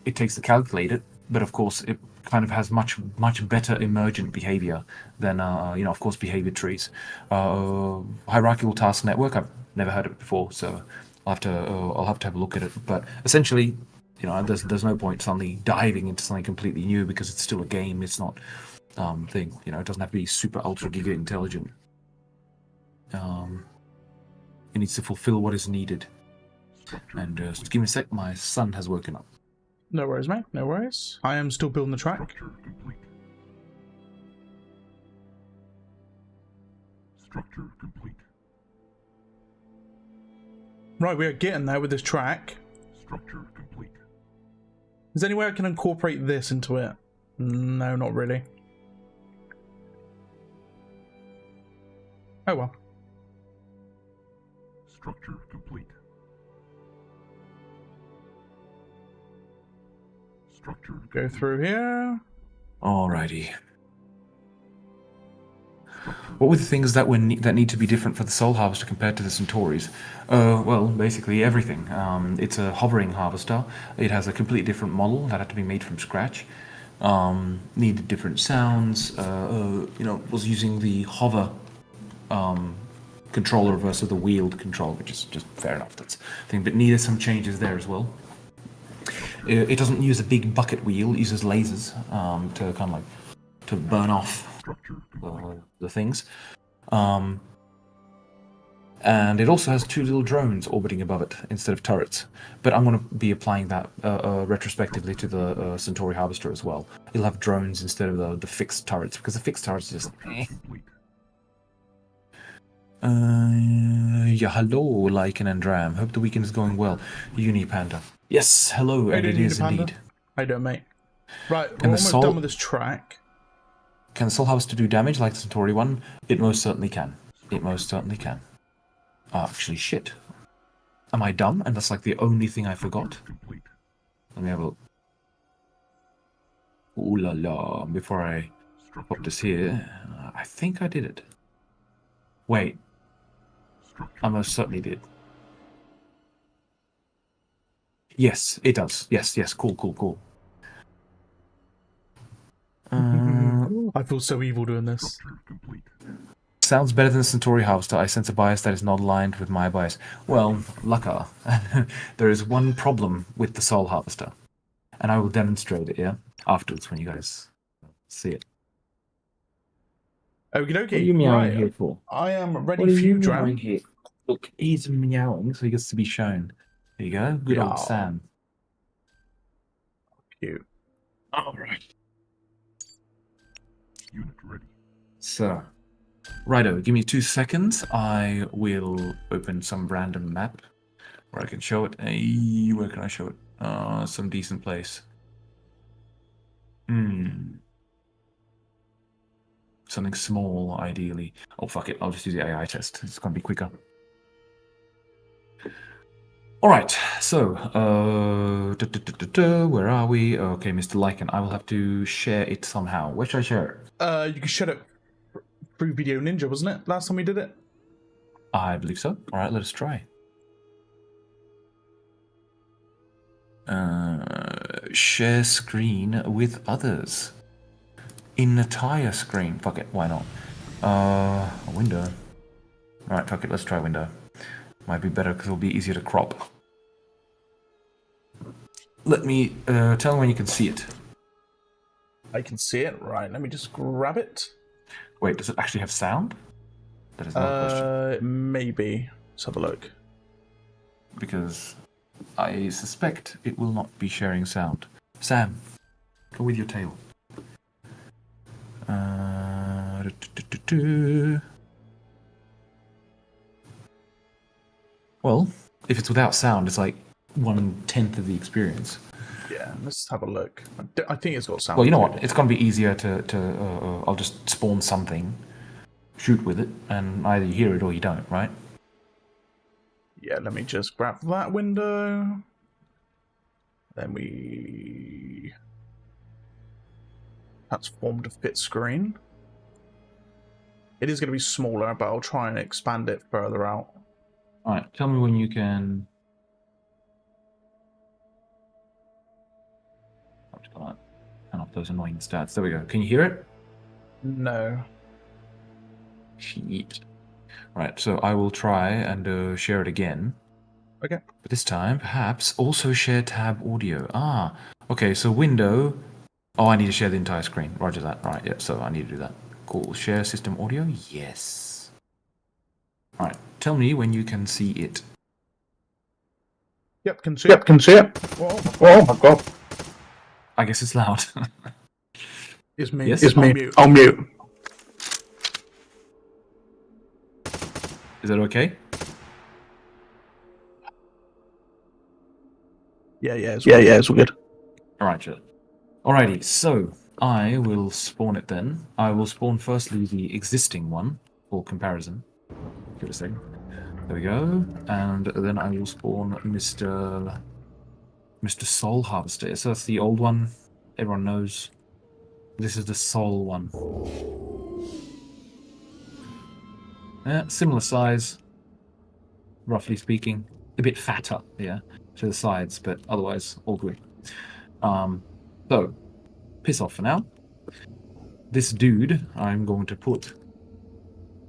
it takes to calculate it. But of course, it kind of has much better emergent behavior than of course behavior trees. Hierarchical task network. I've never heard of it before, so I'll have to have a look at it. But essentially, there's no point suddenly diving into something completely new because it's still a game. It's not thing. It doesn't have to be super ultra giga intelligent. It needs to fulfill what is needed. And just give me a sec, my son has woken up. No worries, mate. No worries. I am still building the track. Structure complete. Structure complete. Right, we are getting there with this track. Structure complete. Is there any way I can incorporate this into it? No, not really. Oh well. Structure complete. Structure Go through here. Alrighty. What were the things that need to be different for the Soul Harvester compared to the Centauri's? Well, basically everything. It's a hovering harvester. It has a completely different model that had to be made from scratch. Needed different sounds. Was using the hover controller versus the wheeled control, which is just fair enough. That's the thing, but needed some changes there as well. It doesn't use a big bucket wheel. It uses lasers to kind of like to burn off the things. And it also has 2 little drones orbiting above it instead of turrets. But I'm going to be applying that retrospectively to the Centauri Harvester as well. It'll have drones instead of the fixed turrets, because the fixed turrets are just yeah, hello, Lycan and Drram. Hope the weekend is going well. Unipanda. Yes, hello, and it is indeed. How you doing, mate? Right, Can we're the almost Soul- done with this track. Can the Soul Harvester do damage like the Centauri one? It most certainly can. It most certainly can. Actually, shit. Am I dumb? And that's like the only thing I forgot? Let me have a look. Ooh la la. Before I pop this here, I think I did it. Wait. I most certainly did. Yes, it does. Yes, cool. I feel so evil doing this. Sounds better than Centauri Harvester. I sense a bias that is not aligned with my bias. Well, Lucka, there is one problem with the Soul Harvester. And I will demonstrate it, yeah? Afterwards, when you guys see it. Okie dokie. What are you meowing Right. here for? I am ready What are for you you, meowing Drram. here? Look, he's meowing, so he gets to be shown. There you go. Good Yeah. old Sam. Cute. All right. Unit ready. So, Righto, give me 2 seconds. I will open some random map where I can show it. Hey, where can I show it? Some decent place. Something small, ideally. Oh, fuck it. I'll just use the AI test. It's going to be quicker. Alright, so, where are we? Okay, Mr. Lycan, I will have to share it somehow. Where should I share it? You can share it through Video Ninja, wasn't it? Last time we did it? I believe so. Alright, let us try. Share screen with others. In entire screen. Fuck it, why not? A window. Alright, fuck it, let's try window. Might be better because it'll be easier to crop. Let me tell me when you can see it. I can see it. Right, let me just grab it. Wait, does it actually have sound? That is another question. Maybe. Let's have a look. Because I suspect it will not be sharing sound. Sam, go with your tail. Well, if it's without sound, it's like 1/10 of the experience. Yeah, let's have a look. I think it's got sound. Well, you know what? It's going to be easier to I'll just spawn something, shoot with it, and either you hear it or you don't, right? Yeah, let me just grab that window. Then we... That's formed to fit screen. It is going to be smaller, but I'll try and expand it further out. Alright, tell me when you can... I'm just going to turn off those annoying stats. There we go. Can you hear it? No. Shit. Right, so I will try and share it again. Okay. But this time, perhaps, also share tab audio. Ah, okay, so window... Oh, I need to share the entire screen. Roger that. Right, yeah, so I need to do that. Cool. Share system audio? Yes. Alright, tell me when you can see it. Yep, can see it. Can see it. Oh my god. I guess it's loud. It's me. Yes? It's me. I'll mute. Is that okay? Yeah, it's all good. Alright, sure. Alrighty, so I will spawn it then. I will spawn firstly the existing one for comparison. Give it a second. There we go. And then I will spawn Mr. Soul Harvester. So that's the old one. Everyone knows. This is the Soul one. Yeah, similar size, roughly speaking. A bit fatter, yeah, to the sides, but otherwise all good. So, piss off for now. This dude, I'm going to put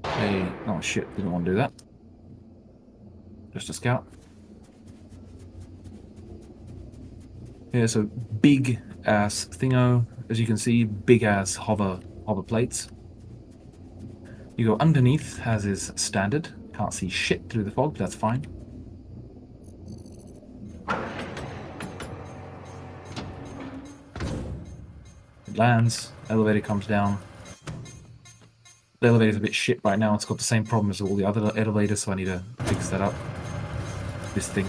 a... Oh shit, didn't want to do that. Just a scout. Here's a big ass thingo. As you can see, big ass hover plates. You go underneath, as is standard. Can't see shit through the fog, but that's fine. It lands, elevator comes down. The elevator's a bit shit right now, it's got the same problem as all the other elevators, so I need to fix that up. This thing.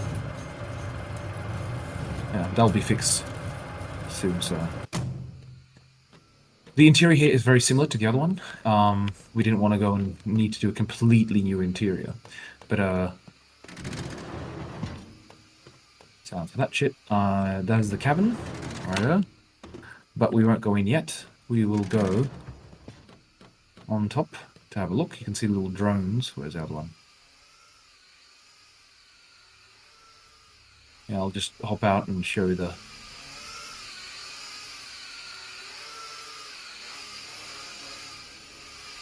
Yeah, that'll be fixed soon, so... The interior here is very similar to the other one. We didn't want to go and need to do a completely new interior. But, sounds for that shit. That is the cabin. Right. But we won't go in yet. We will go on top to have a look. You can see the little drones. Where's the other one? Yeah, I'll just hop out and show you the...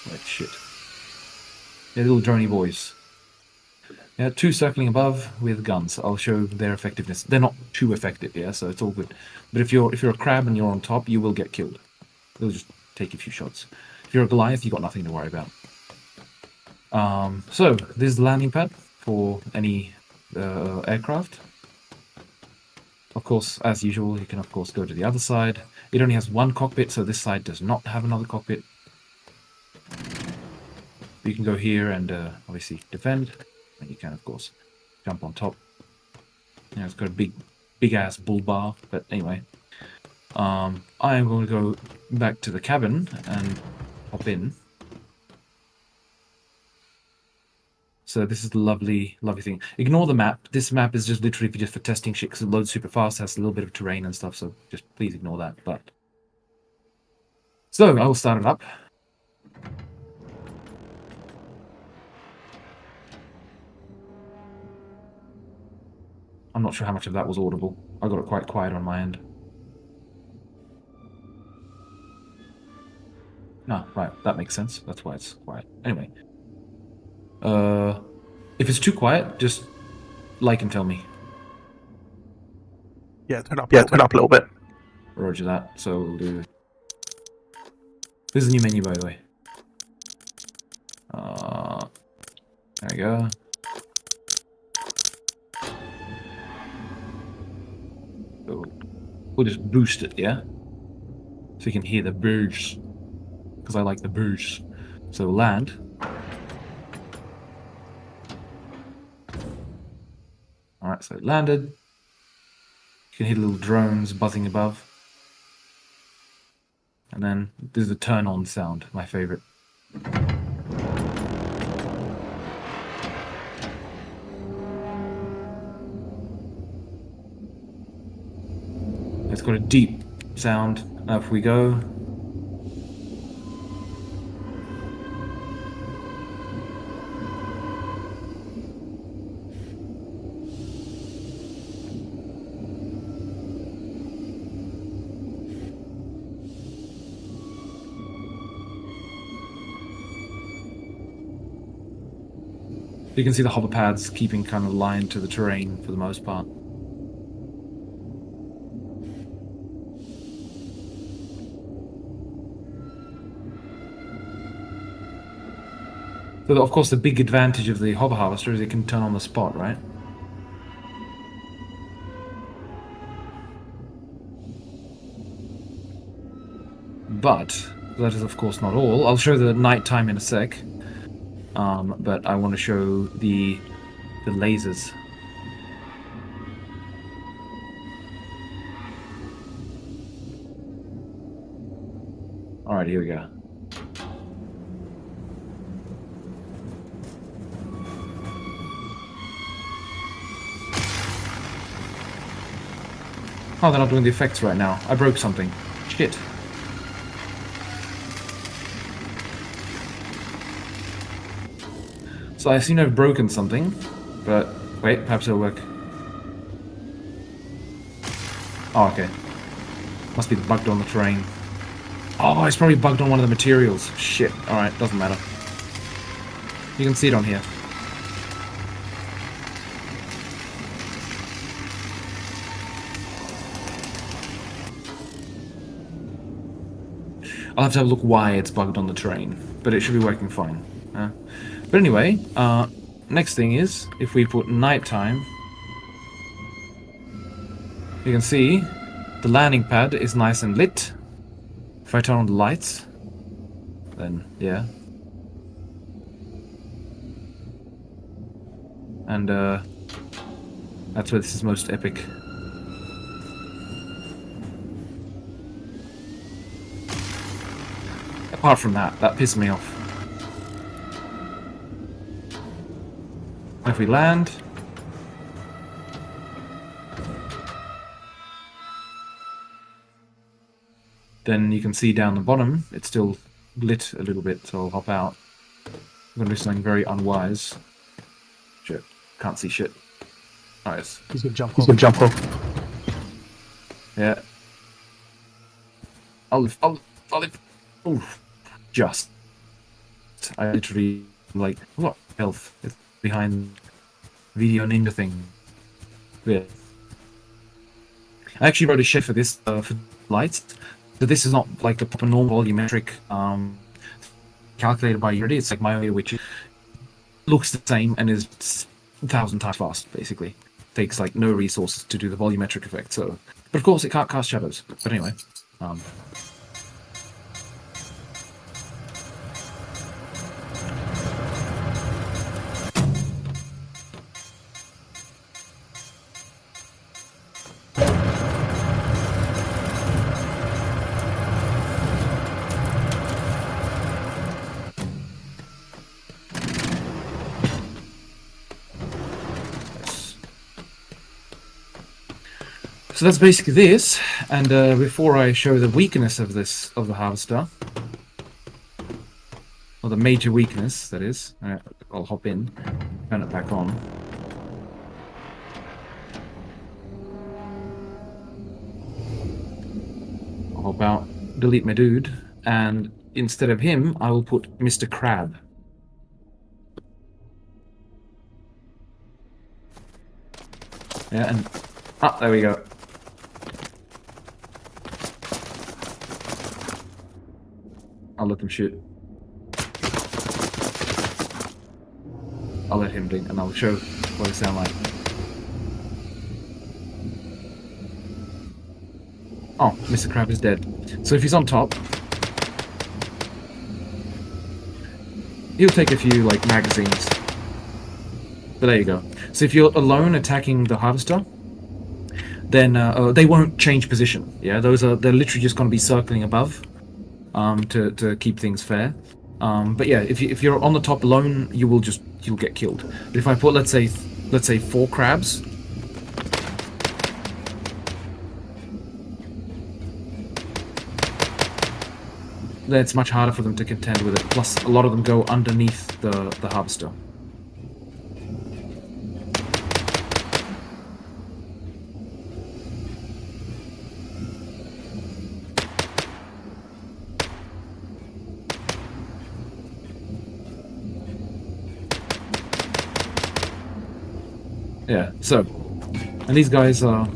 Right, shit. They're little droney boys. Yeah, 2 circling above with guns. I'll show their effectiveness. They're not too effective, yeah, so it's all good. But if you're a crab and you're on top, you will get killed. They'll just take a few shots. If you're a Goliath, you've got nothing to worry about. So, this is the landing pad for any aircraft. Of course, as usual, you can of course go to the other side. It only has one cockpit, so this side does not have another cockpit. You can go here and obviously defend, and you can of course jump on top. You know, it's got a big ass bull bar, but anyway. I am going to go back to the cabin and hop in. So this is the lovely thing. Ignore the map. This map is just literally just for testing shit because it loads super fast, has a little bit of terrain and stuff, so just please ignore that. But so I will start it up. I'm not sure how much of that was audible. I got it quite quiet on my end. No, right, that makes sense. That's why it's quiet. Anyway. If it's too quiet, just like and tell me. Yeah, turn up a little bit. Roger that. So we'll do... This is a new menu, by the way. There we go. So we'll just boost it, yeah? So you can hear the birds. Because I like the birds. So land. Alright, so it landed. You can hear little drones buzzing above. And then there's the turn on sound, my favorite. It's got a deep sound. Now if we go. You can see the hover pads keeping kind of aligned to the terrain for the most part. So of course the big advantage of the hover harvester is it can turn on the spot, right? But that is of course not all. I'll show the nighttime in a sec. But I want to show the lasers. Alright, here we go. Oh, they're not doing the effects right now. I broke something. Shit. So I seem to have broken something, but wait, perhaps it'll work. Oh, okay. Must be bugged on the terrain. Oh, it's probably bugged on one of the materials. Shit. Alright, doesn't matter. You can see it on here. I'll have to have a look why it's bugged on the terrain, but it should be working fine. But anyway, next thing is, if we put nighttime, you can see the landing pad is nice and lit. If I turn on the lights, then yeah. And that's where this is most epic. Apart from that, that pissed me off. If we land, then you can see down the bottom, it's still lit a little bit, so I'll hop out. I'm going to do something very unwise. Shit, can't see shit. Alright. He's going to jump off. Yeah. I'll live. Oof. Just. I literally, like, what health? It's behind video ninja thing. Yeah. I actually wrote a shit for this, for lights. So this is not like a proper normal volumetric calculated by Unity. It's like my which looks the same and is 1,000 times fast, basically. Takes like no resources to do the volumetric effect. So, but of course it can't cast shadows. But anyway, So that's basically this. And before I show the weakness of the harvester, or the major weakness, that is, I'll hop in, turn it back on. I'll hop out, delete my dude, and instead of him, I will put Mr. Crab. Yeah, and there we go. I'll let them shoot. I'll let him blink, and I'll show what it sounds like. Oh, Mr. Crab is dead. So if he's on top, he'll take a few, like, magazines. But there you go. So if you're alone attacking the harvester, then they won't change position. Yeah, they're literally just going to be circling above to keep things fair. But yeah, if you're on the top alone, you'll get killed. But if I put let's say 4 crabs, then it's much harder for them to contend with it. Plus, a lot of them go underneath the harvester. Yeah, so, and these guys are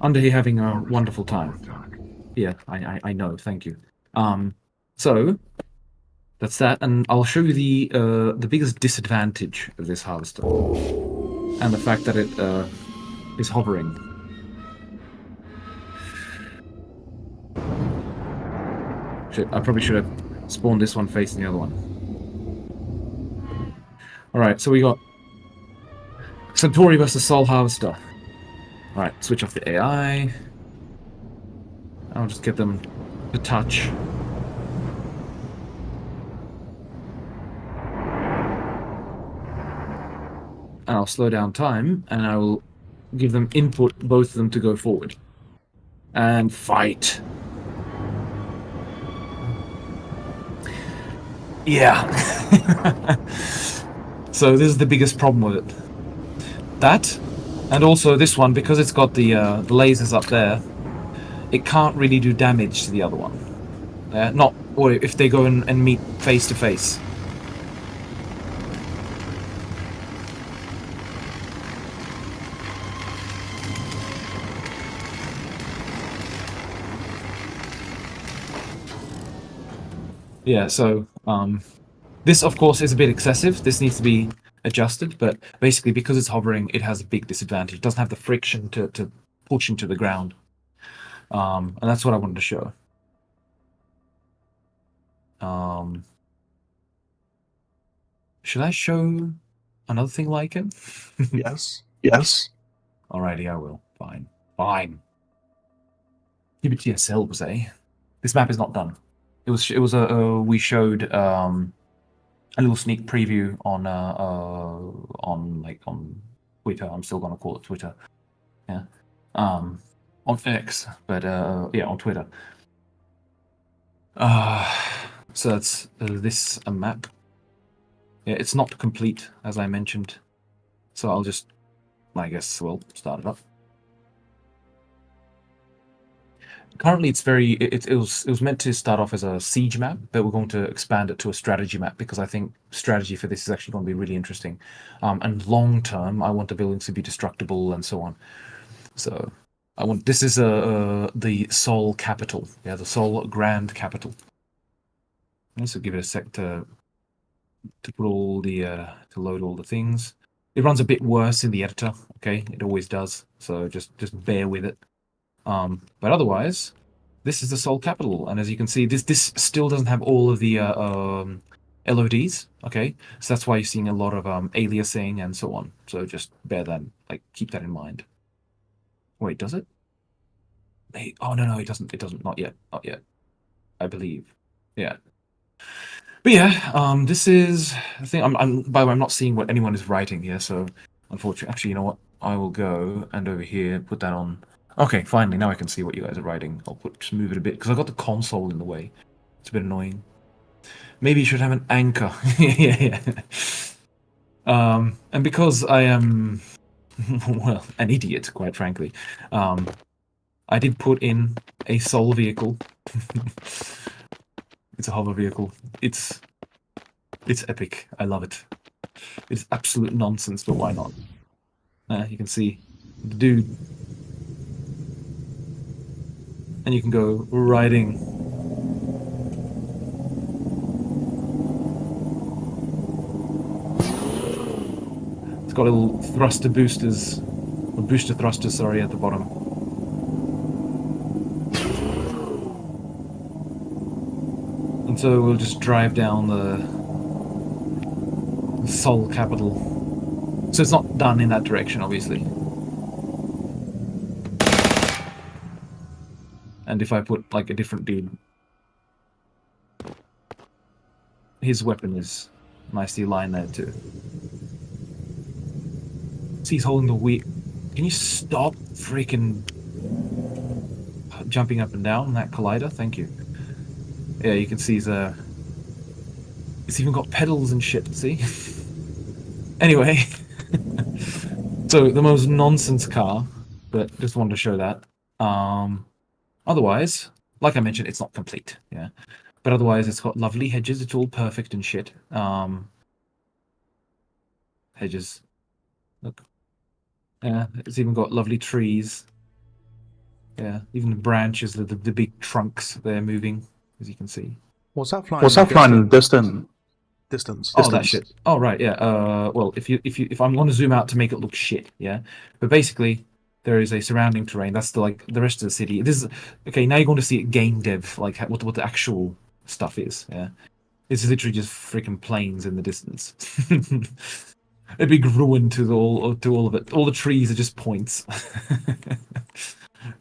under here having a wonderful time. Yeah, I know, thank you. So, that's that, and I'll show you the biggest disadvantage of this harvester, and the fact that it is hovering. Shit, I probably should have spawned this one facing the other one. Alright, so we got Centauri versus Soul Harvester. Alright, switch off the AI. I'll just get them to touch. And I'll slow down time, and I will give them input, both of them, to go forward. And fight. Yeah. So this is the biggest problem with it. That, and also this one, because it's got the lasers up there, it can't really do damage to the other one. Not, or if they go and meet face to face. Yeah, so this of course is a bit excessive. This needs to be adjusted, but basically because it's hovering, it has a big disadvantage. It doesn't have the friction to push into the ground. And that's what I wanted to show. Should I show another thing like it? Yes. Yes. Alrighty, I will. Fine. Fine. Keep it to yourselves, eh? This map is not done. It was we showed a little sneak preview on Twitter. I'm still gonna call it Twitter. Yeah. On X, but yeah, on Twitter. So that's this a map. Yeah, it's not complete, as I mentioned. So I'll just, I guess, well, start it up. Currently, it's it was meant to start off as a siege map, but we're going to expand it to a strategy map because I think strategy for this is actually going to be really interesting. And long term, I want the buildings to be destructible and so on. So this is the Sol capital, yeah, the Sol Grand capital. So give it a sec to put all the to load all the things. It runs a bit worse in the editor, okay? It always does. So just bear with it. But otherwise, this is the Sol capital, and as you can see, this still doesn't have all of the LODs, okay? So that's why you're seeing a lot of aliasing and so on. So just bear that, like, keep that in mind. Wait, does it? Hey, oh no, it doesn't. It doesn't. Not yet. Not yet. I believe. Yeah. But yeah, this is the thing. By the way, I'm not seeing what anyone is writing here, so unfortunately, actually, you know what? I will go and over here put that on Okay, finally, now I can see what you guys are writing. I'll just move it a bit, because I've got the console in the way. It's a bit annoying. Maybe you should have an anchor. Yeah. And because I am, well, an idiot, quite frankly, I did put in a Sol vehicle. It's a hover vehicle. It's epic. I love it. It's absolute nonsense, but why not? You can see the dude. And you can go riding. It's got little thruster boosters, or booster thrusters, sorry, at the bottom. And so we'll just drive down the Sol capital. So it's not done in that direction, obviously. And if I put, like, a different dude, his weapon is nicely aligned there, too. See, he's holding the wheel. Can you stop freaking jumping up and down on that collider? Thank you. Yeah, you can see it's even got pedals and shit, see? Anyway. So, the most nonsense car, but just wanted to show that. Otherwise, like I mentioned, it's not complete, yeah. But otherwise, it's got lovely hedges. It's all perfect and shit. Hedges. Look. Yeah, it's even got lovely trees. Yeah, even the branches, the big trunks, they're moving, as you can see. What's that flying? What's that flying in the distance? Distance. Oh, that shit. Oh, right, yeah. Well, if I'm going to zoom out to make it look shit, yeah. But basically, there is a surrounding terrain. That's the rest of the city. This is okay. Now you're going to see it game dev, like what the actual stuff is. Yeah, it's literally just freaking plains in the distance. A big ruin to all of it. All the trees are just points,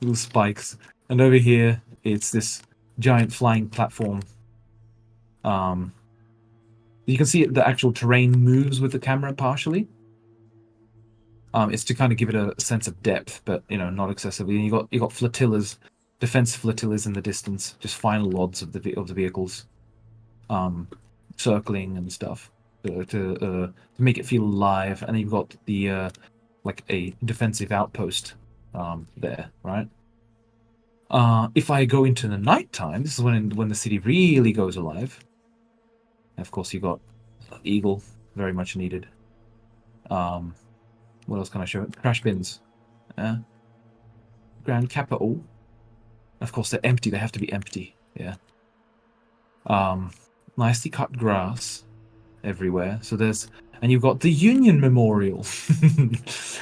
little spikes. And over here, it's this giant flying platform. You can see the actual terrain moves with the camera partially. It's to kind of give it a sense of depth, but not excessively. And you got flotillas, defense flotillas in the distance, just final odds of the vehicles, circling and stuff to make it feel alive. And you've got the like a defensive outpost there, right? If I go into the nighttime, this is when the city really goes alive. And of course, you got Eagle, very much needed. What else can I show? Crash bins. Grand Capital. Of course, they're empty. They have to be empty. Yeah. Nicely cut grass everywhere. So and you've got the Union Memorial.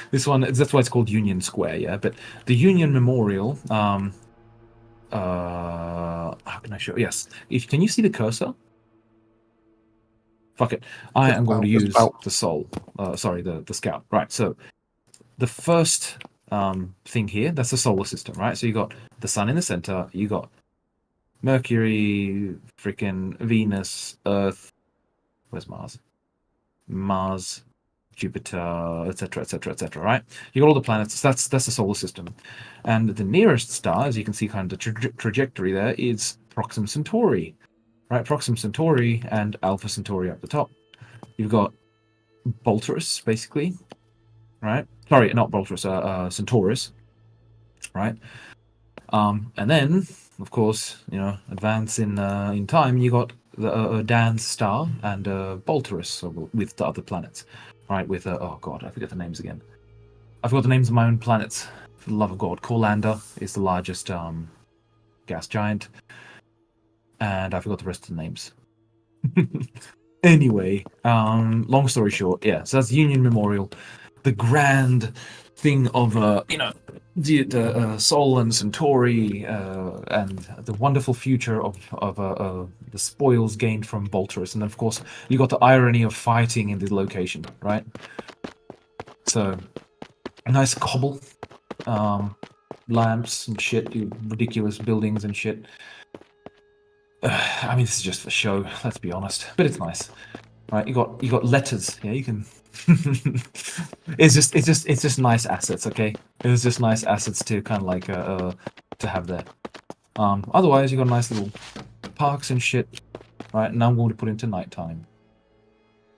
This one, that's why it's called Union Square, yeah. But the Union Memorial, how can I show? Yes. Can you see the cursor? Fuck it. I am going to use the Sol. Sorry, the Scout. Right, so the first thing here, that's the solar system, right? So you got the sun in the center, you got Mercury, freaking Venus, Earth, where's Mars? Mars, Jupiter, etc., etc., etc., right? You got all the planets. That's the solar system. And the nearest star, as you can see kind of the trajectory there, is Proxima Centauri. Right, Proxima Centauri and Alpha Centauri up the top. You've got Bolterus, basically. Right? Sorry, not Bolterus, Centaurus. Right? And then, of course, advance in time, you got the Dan's star and Bolterus with the other planets. Right, with, oh god, I forget the names again. I forgot the names of my own planets. For the love of god. Corlander is the largest gas giant. And I forgot the rest of the names. Anyway, long story short, yeah. So that's Union Memorial, the grand thing of the Sol and Centauri, and the wonderful future of the spoils gained from Bolterus, and then of course you got the irony of fighting in the location, right? So a nice cobble, lamps and shit, ridiculous buildings and shit. I mean, this is just for show, let's be honest, but it's nice, Right, you got letters. Yeah, you can. It's just nice assets. Okay, it's just nice assets to kind of like to have there. Otherwise you got nice little parks and shit. Right, now I'm going to put into nighttime.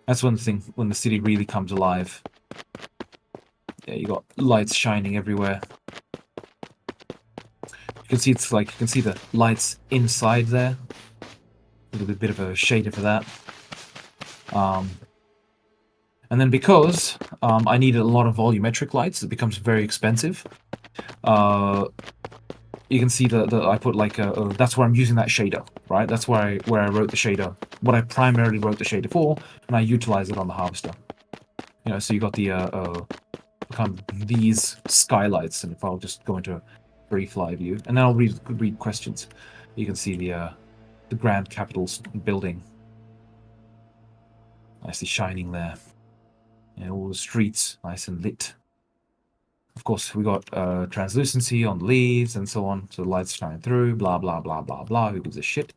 That's one thing when the city really comes alive. Yeah, you got lights shining everywhere. You can see you can see the lights inside there. A little bit of a shader for that. And then because I needed a lot of volumetric lights, it becomes very expensive. You can see I put like that's where I'm using that shader, right? That's where I wrote the shader. What I primarily wrote the shader for, and I utilize it on the harvester. You know, so you got the kind of these skylights, and if I'll just go into a brief fly view, and then I'll read questions. You can see the Grand Capitol's building, nicely shining there. And all the streets nice and lit. Of course, we got translucency on the leaves and so on, so the lights shine through, blah, blah, blah, blah, blah, who gives a shit.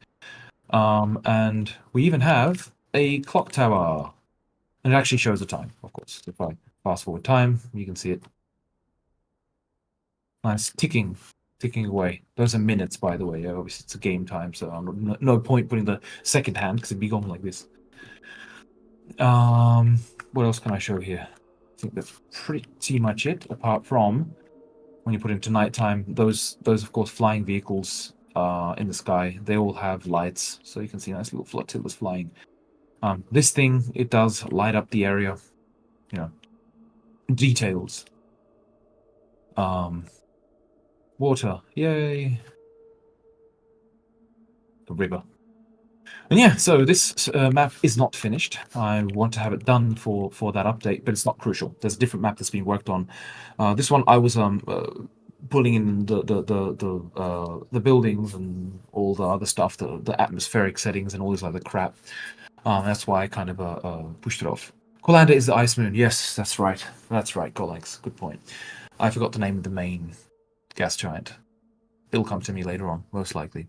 And we even have a clock tower. And it actually shows the time, of course. If I fast forward time, you can see it. Nice, ticking away. Those are minutes, by the way. Obviously, it's a game time, so no point putting the second hand, because it'd be going like this. What else can I show here? I think that's pretty much it, apart from when you put into nighttime, those of course flying vehicles in the sky, they all have lights, so you can see nice little flotillas flying. This thing, it does light up the area, you know, details. Water, yay. The river. And yeah, so this map is not finished. I want to have it done for that update, but it's not crucial. There's a different map that's being worked on. This one I was pulling in the buildings and all the other stuff, the atmospheric settings and all this other crap. That's why I kind of pushed it off. Colander is the ice moon. Yes, that's right. That's right, Golax. Good point. I forgot the name of the main gas giant. It'll come to me later on, most likely.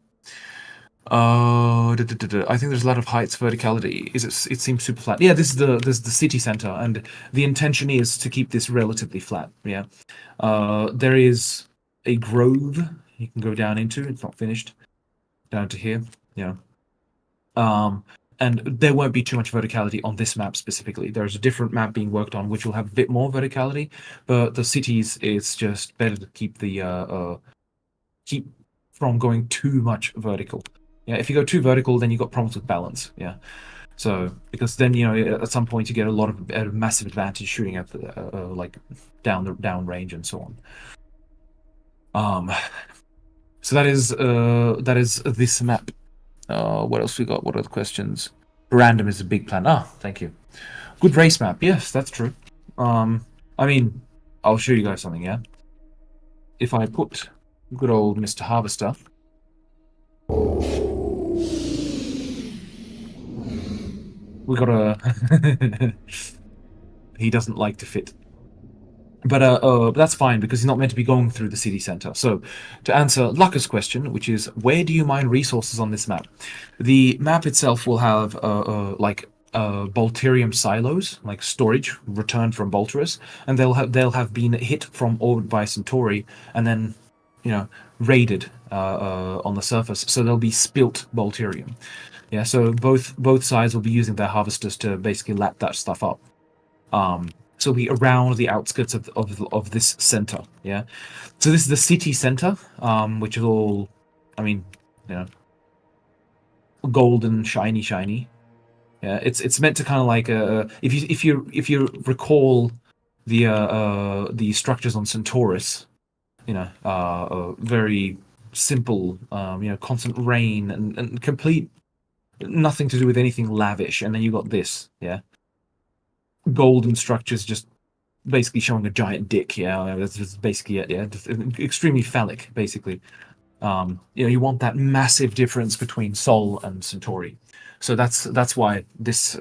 I think there's a lot of heights verticality. It seems super flat. Yeah, this is the city center, and the intention is to keep this relatively flat. Yeah, there is a grove you can go down into. It's not finished. Down to here. Yeah. And there won't be too much verticality on this map specifically. There's a different map being worked on which will have a bit more verticality, but the cities, it's just better to keep keep from going too much vertical. Yeah, if you go too vertical, then you've got problems with balance. Yeah, so because then at some point you get a massive advantage shooting at the like down range and so on. So that is this map. What else we got? What are the questions? Random is a big plan. Thank you. Good race map. Yes, that's true. I mean, I'll show you guys something. Yeah, if I put good old Mr. Harvester. We got a... He doesn't like to fit. But that's fine, because he's not meant to be going through the city center. So, to answer Lucker's question, which is, where do you mine resources on this map? The map itself will have, Bolterium silos, like storage, returned from Bolterus, and they'll have been hit from orbit by Centauri, and then, raided on the surface. So there'll be spilt Bolterium. Yeah, so both sides will be using their harvesters to basically lap that stuff up. So it'll be around the outskirts of this center. Yeah, so this is the city center, which is all, golden, shiny. Yeah, it's meant to kind of like if you recall the structures on Centaurus, very simple, constant rain and complete nothing to do with anything lavish, and then you got this, golden structures just basically showing a giant dick. That's just basically it. Just extremely phallic, basically. You want that massive difference between Sol and Centauri. So that's why this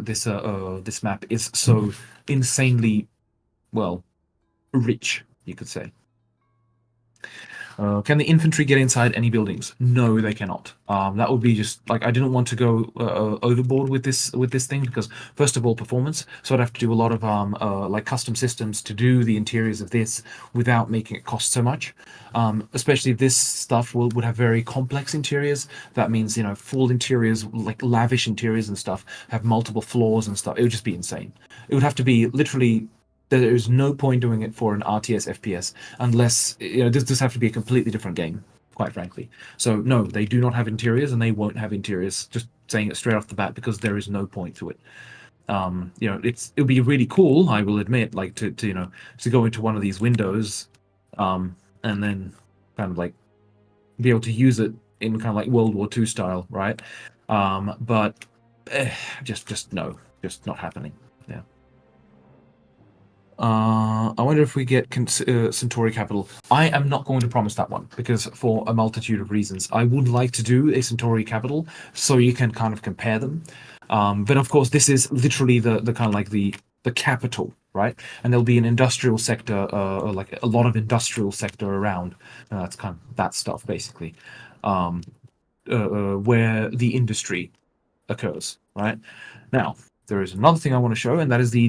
map is so insanely, rich, you could say. Can the infantry get inside any buildings? No, they cannot. That would be just like I didn't want to go overboard with this thing because first of all performance. So I'd have to do a lot of like custom systems to do the interiors of this without making it cost so much. Especially this stuff would have very complex interiors. That means full interiors, like lavish interiors and stuff, have multiple floors and stuff. It would just be insane. It would have to be literally. There is no point doing it for an RTS FPS unless this have to be a completely different game, quite frankly. So no, they do not have interiors, and they won't have interiors. Just saying it straight off the bat because there is no point to it. It'll be really cool, I will admit, like to go into one of these windows, and then kind of like be able to use it in kind of like World War II style, right? But just no, just not happening. Yeah. I wonder if we get Centauri Capital. I am not going to promise that one because for a multitude of reasons. I would like to do a Centauri Capital so you can kind of compare them. But of course, this is literally the kind of like the capital, right? And there'll be an industrial sector, like a lot of industrial sector around. That's kind of that stuff, basically, where the industry occurs, right? Now, there is another thing I want to show, and that is the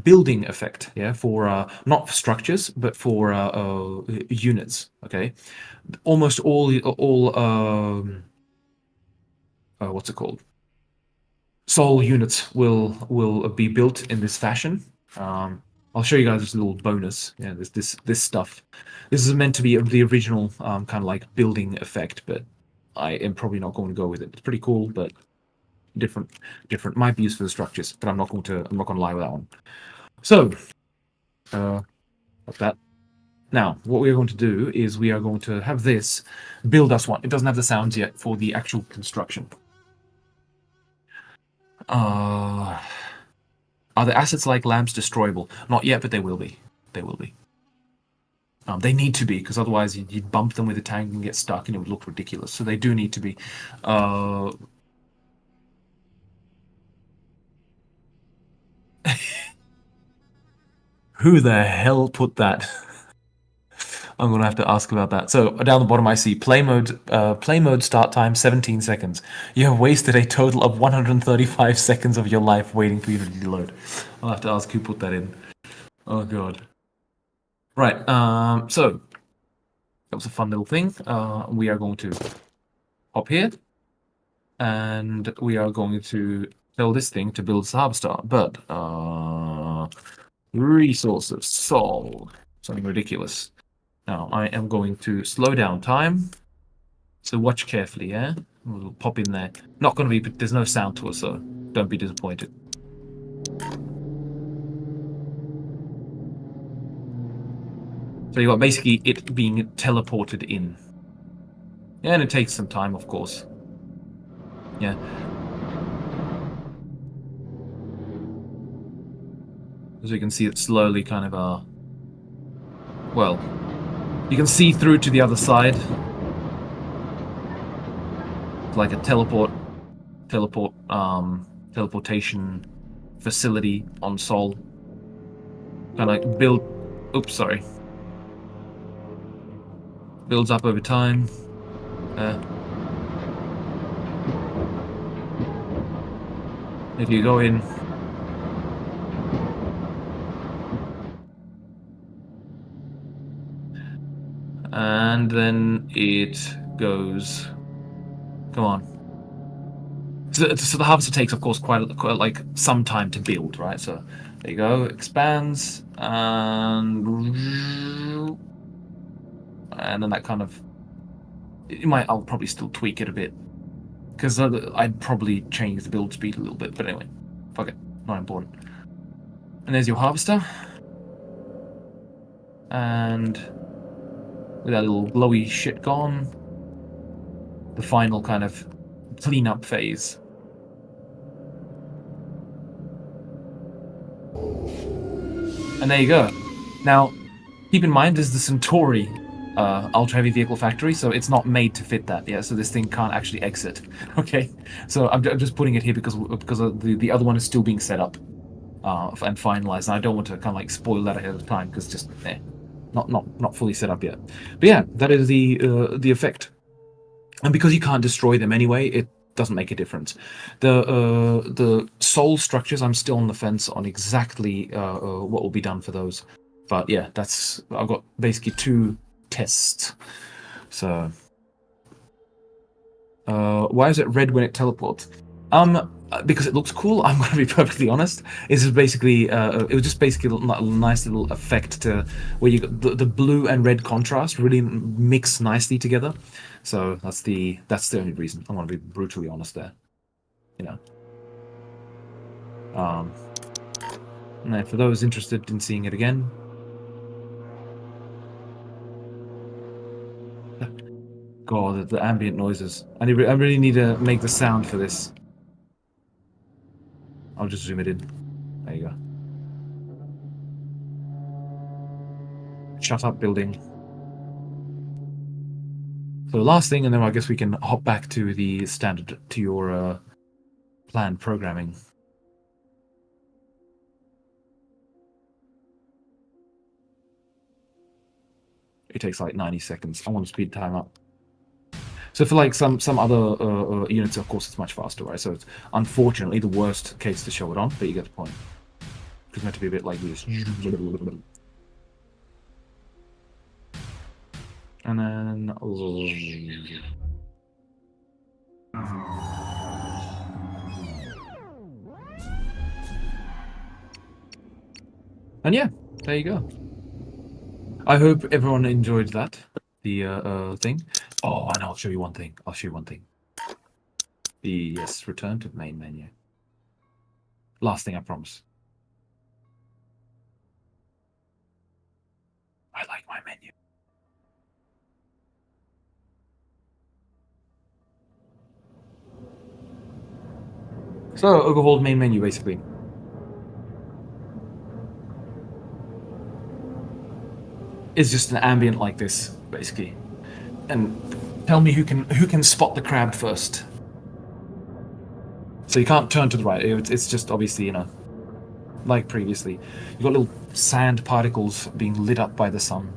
building effect, yeah, for not for structures, but for units. Okay, almost all what's it called? Sol units will be built in this fashion. I'll show you guys this little bonus. Yeah, this stuff. This is meant to be the original kind of like building effect, but I am probably not going to go with it. It's pretty cool, but different might be used for the structures, but I'm not going to lie with that one. So like that. Now what we are going to do is we are going to have this build us one. It doesn't have the sounds yet for the actual construction. Are the assets like lamps destroyable? Not yet, but they will be. They need to be, because otherwise you'd bump them with a tank and get stuck and it would look ridiculous. So they do need to be. Who the hell put that? I'm gonna have to ask about that. So down the bottom I see play mode start time 17 seconds. You have wasted a total of 135 seconds of your life waiting for you to reload. I'll have to ask who put that in. Oh god. Right, so that was a fun little thing. We are going to hop here, and we are going to tell this thing to build harvester, but resources, something ridiculous. Now I am going to slow down time, so watch carefully, yeah? We'll pop in there. Not going to be, but there's no sound to it, so don't be disappointed. So you got basically it being teleported in. Yeah, and it takes some time, of course. Yeah. As you can see, it slowly kind of, well, you can see through to the other side. It's like a teleportation facility on Sol. Kind of build, oops, sorry. Builds up over time. If you go in, and then it goes. Come on. So the harvester takes, of course, quite like some time to build, right? So there you go, expands, and then that kind of. I'll probably still tweak it a bit, because I'd probably change the build speed a little bit. But anyway, fuck it, not important. And there's your harvester, and with that little glowy shit gone, the final kind of cleanup phase. And there you go. Now, keep in mind, this is the Centauri ultra heavy vehicle factory, so it's not made to fit that. Yeah, so this thing can't actually exit. Okay, so I'm just putting it here because the other one is still being set up and finalized. And I don't want to kind of like spoil that ahead of time because just not fully set up yet. But yeah, that is the effect. And because you can't destroy them anyway, it doesn't make a difference. The soul structures, I'm still on the fence on exactly what will be done for those. But yeah, I've got basically 2 tests. So why is it red when it teleports? Because it looks cool. I'm going to be perfectly honest. It's just basically it was just basically a nice little effect to where you got the blue and red contrast really mix nicely together. So that's the only reason. I'm going to be brutally honest there. You know. And for those interested in seeing it again. God, the ambient noises. I really need to make the sound for this. I'll just zoom it in. There you go. Shut up, building. So the last thing, and then I guess we can hop back to the standard, to your planned programming. It takes like 90 seconds. I want to speed time up. So for like some other units, of course, it's much faster, right? So it's unfortunately the worst case to show it on, but you get the point. It's meant to be a bit like this. And then... And yeah, there you go. I hope everyone enjoyed that. The thing. Oh, and I'll show you one thing. Yes, return to main menu. Last thing, I promise. I like my menu. So, overhauled main menu, basically. It's just an ambient like this, basically. And tell me who can spot the crab first. So you can't turn to the right. It's just obviously, you know, like previously. You've got little sand particles being lit up by the sun.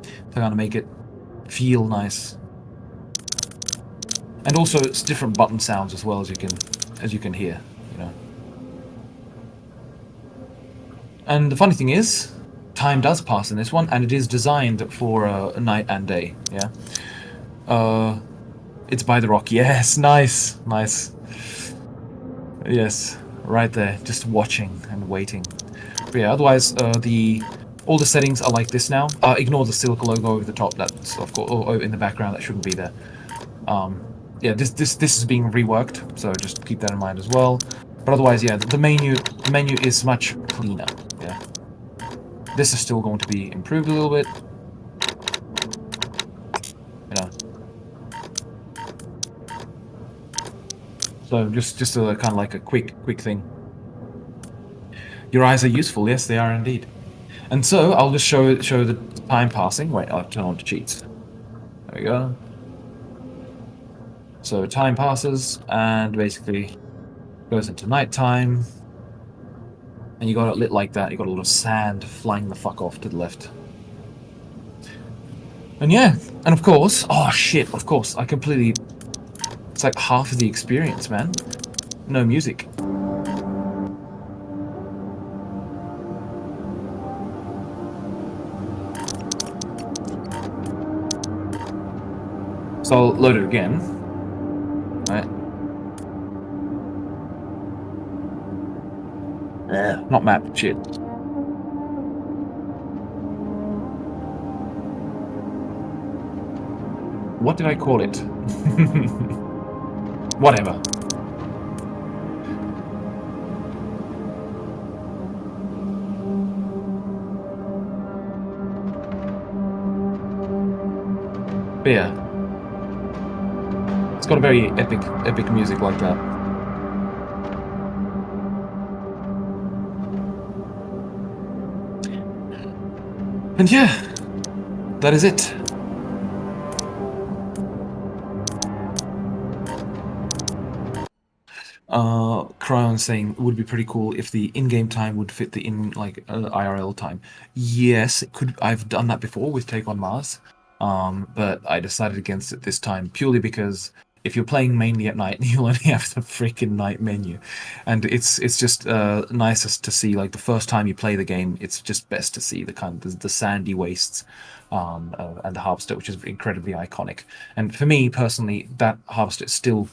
To kind of make it feel nice. And also it's different button sounds as well as you can hear, you know. And the funny thing is, time does pass in this one, and it is designed for night and day. Yeah. It's by the rock. Yes, nice. Yes, right there, just watching and waiting. But yeah, otherwise, all the settings are like this now. Ignore the Silica logo over the top. That's of course, or in the background. That shouldn't be there. Yeah, this is being reworked, so just keep that in mind as well. But otherwise, yeah, the menu is much cleaner. Yeah. This is still going to be improved a little bit. You know. So just a kind of like a quick thing. Your eyes are useful, yes, they are indeed. And so I'll just show the time passing. Wait, I'll turn on to cheats. There we go. So time passes and basically goes into nighttime. And you got it lit like that. You got a lot of sand flying the fuck off to the left. And yeah, and of course, oh shit, of course, I completely. It's like half of the experience, man. No music. So I'll load it again. Right. Not map, shit. What did I call it? Whatever. But yeah. It's got a very epic music like that. And yeah, that is it. Cryon saying it would be pretty cool if the in-game time would fit the IRL time. Yes, it could. I've done that before with Take on Mars, but I decided against it this time purely because if you're playing mainly at night, you'll only have the freaking night menu, and it's just nicest to see. Like the first time you play the game, it's just best to see the sandy wastes. And the harvester, which is incredibly iconic. And for me personally, that harvester is still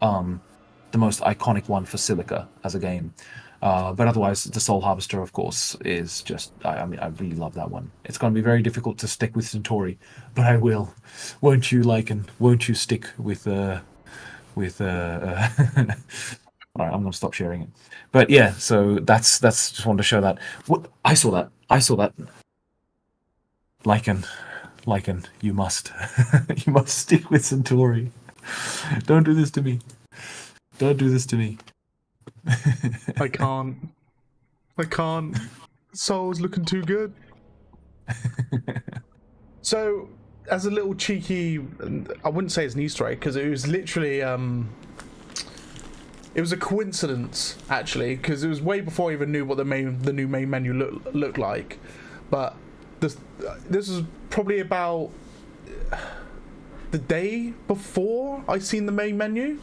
the most iconic one for Silica as a game. But otherwise, the Soul Harvester, of course, is just... I mean, I really love that one. It's going to be very difficult to stick with Centauri, but I will. Won't you, Lycan? Won't you stick with... Alright, I'm going to stop sharing it. But yeah, so that's just wanted to show that. What I saw that. Lycan, you must. You must stick with Centauri. Don't do this to me. Don't do this to me. I can't. Soul's looking too good. So, as a little cheeky, I wouldn't say it's an Easter egg because it was literally, it was a coincidence actually because it was way before I even knew what the new main menu looked like. But this was probably about the day before I seen the main menu.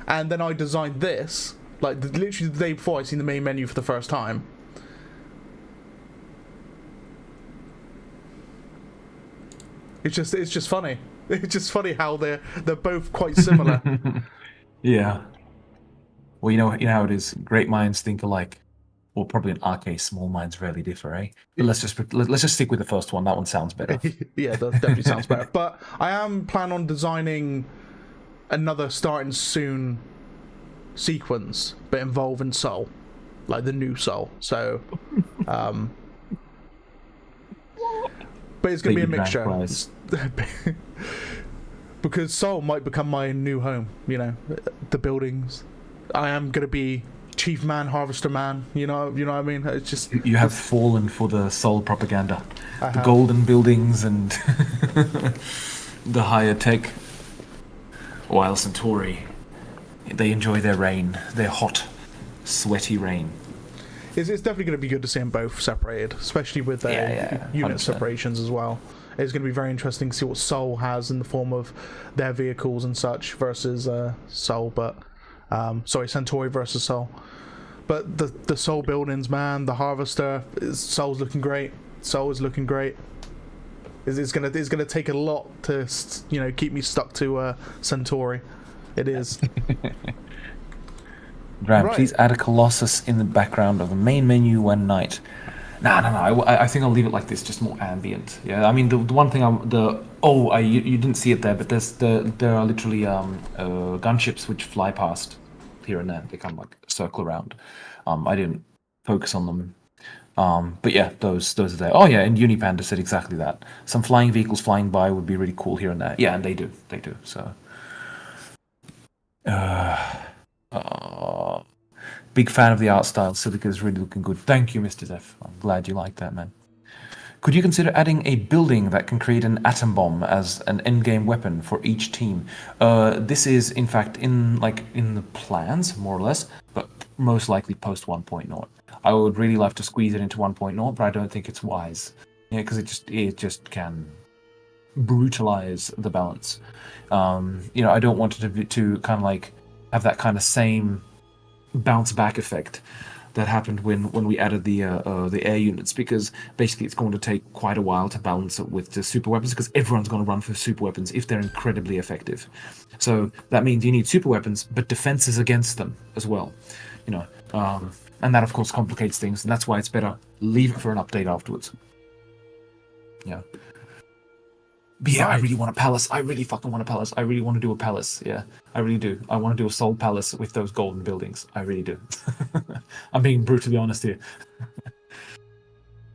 And then I designed this, like literally the day before I seen the main menu for the first time. It's just funny. It's just funny how they're both quite similar. Yeah. Well, you know how it is. Great minds think alike. Well, probably in our case, small minds rarely differ, eh? But let's just stick with the first one. That one sounds better. Yeah, that definitely sounds better. But I am planning on designing another starting soon sequence, but involving Soul, like the new Soul. So, but it's gonna be a mixture because Soul might become my new home. You know, the buildings. I am gonna be Chief Man, Harvester Man. You know what I mean. It's just you have fallen for the Soul propaganda, the golden buildings and the higher tech. While Centauri, they enjoy their rain, their hot, sweaty rain. It's definitely going to be good to see them both separated, especially with their unit 100%. separations as well. It's going to be very interesting to see what Soul has in the form of their vehicles and such versus Soul, but Centauri versus Soul. But the Soul buildings, man, the Harvester, Soul's looking great. Soul is looking great. It's gonna take a lot to keep me stuck to Centauri. It is. Drram, Right. please add a Colossus in the background of the main menu one night. No. I think I'll leave it like this, just more ambient. Yeah, I mean the one thing you didn't see it there, but there are literally gunships which fly past here and there. They kind of like circle around. I didn't focus on them. But yeah, those are there. Oh yeah, and Unipanda said exactly that. Some flying vehicles flying by would be really cool here and there. Yeah, and they do. So, big fan of the art style. Silica is really looking good. Thank you, Mr. Zeph. I'm glad you like that, man. Could you consider adding a building that can create an atom bomb as an endgame weapon for each team? This is in fact in the plans, more or less, but most likely post 1.0. I would really love to squeeze it into 1.0, but I don't think it's wise. Yeah, because it just can brutalize the balance. I don't want it to kind of like have that kind of same bounce back effect that happened when we added the air units, because basically it's going to take quite a while to balance it with the super weapons, because everyone's going to run for super weapons if they're incredibly effective. So that means you need super weapons, but defenses against them as well. And that of course complicates things, and that's why it's better leave it for an update afterwards. Yeah. But yeah, I really want a palace. I really fucking want a palace. I really want to do a palace. Yeah, I really do. I want to do a Soul Palace with those golden buildings. I really do. I'm being brutally honest here.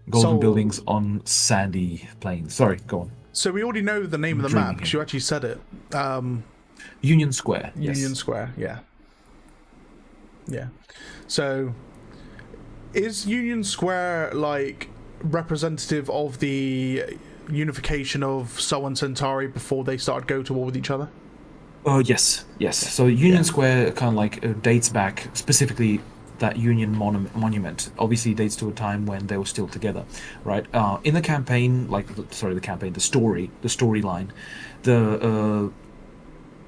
Golden buildings on sandy plains. Sorry, go on. So we already know the name of the map because you actually said it. Union Square. Union Square. Yeah. Yeah. So is Union Square like representative of the unification of Soul and Centauri before they started go to war with each other? Yes, yes. So Union Square kind of like dates back specifically that Union monument. Obviously, dates to a time when they were still together, right? In the campaign, the storyline, the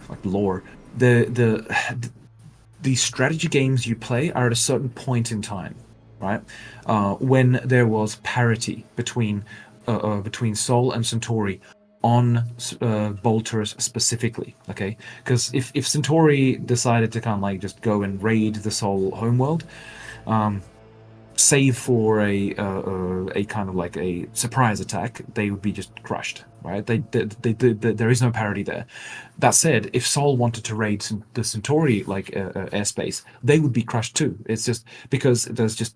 like lore, the strategy games you play are at a certain point in time, right? When there was parity between Sol and Centauri on Bolterus specifically, okay? Because if Centauri decided to kind of like just go and raid the Sol homeworld, save for a kind of like a surprise attack, they would be just crushed, right? There is no parity there. That said, if Sol wanted to raid the Centauri like airspace, they would be crushed too. It's just because there's just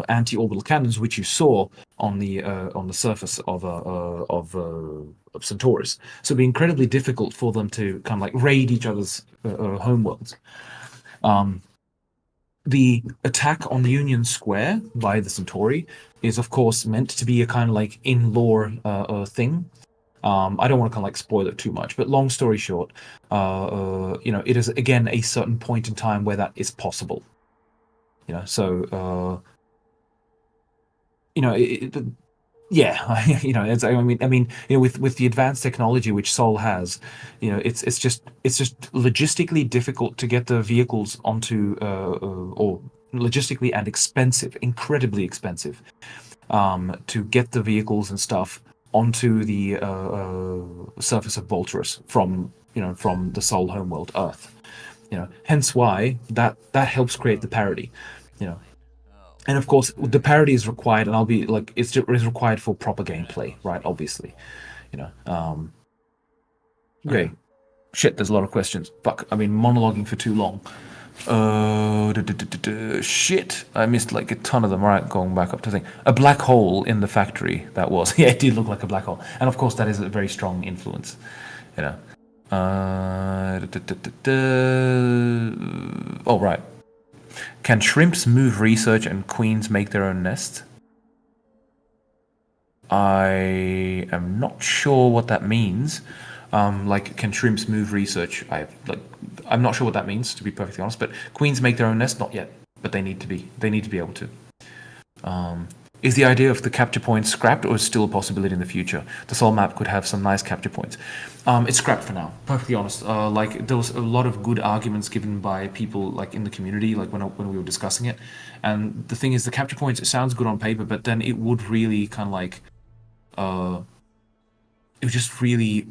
anti-orbital cannons which you saw on the surface of Centaurus. So it'd be incredibly difficult for them to kind of like raid each other's homeworlds. The attack on Union Square by the Centauri is, of course, meant to be a kind of like in-lore thing. I don't want to kind of like spoil it too much, but long story short, it is again a certain point in time where that is possible. Yeah, it's, with the advanced technology which Sol has, it's just logistically difficult to get the vehicles onto, or logistically and expensive, incredibly expensive, to get the vehicles and stuff onto the surface of Volturus from the Sol homeworld Earth. Hence why that helps create the parity. And of course, the parity is required, and I'll be like, it is required for proper gameplay, right? Obviously, Okay, shit. There's a lot of questions. Fuck. I've been monologuing for too long. Shit. I missed like a ton of them. All right, going back up to the thing. A black hole in the factory. That was. Yeah, it did look like a black hole, and of course, that is a very strong influence. Oh right. Can shrimps move research and queens make their own nest? I am not sure what that means. Can shrimps move research? I'm not sure what that means, to be perfectly honest. But queens make their own nest? Not yet, but they need to be. They need to be able to. Is the idea of the capture points scrapped, or is still a possibility in the future? The Sol map could have some nice capture points. It's scrapped for now, perfectly honest. There was a lot of good arguments given by people like in the community, like when we were discussing it. And the thing is, the capture points, it sounds good on paper, but then it would really kind of like, it would just really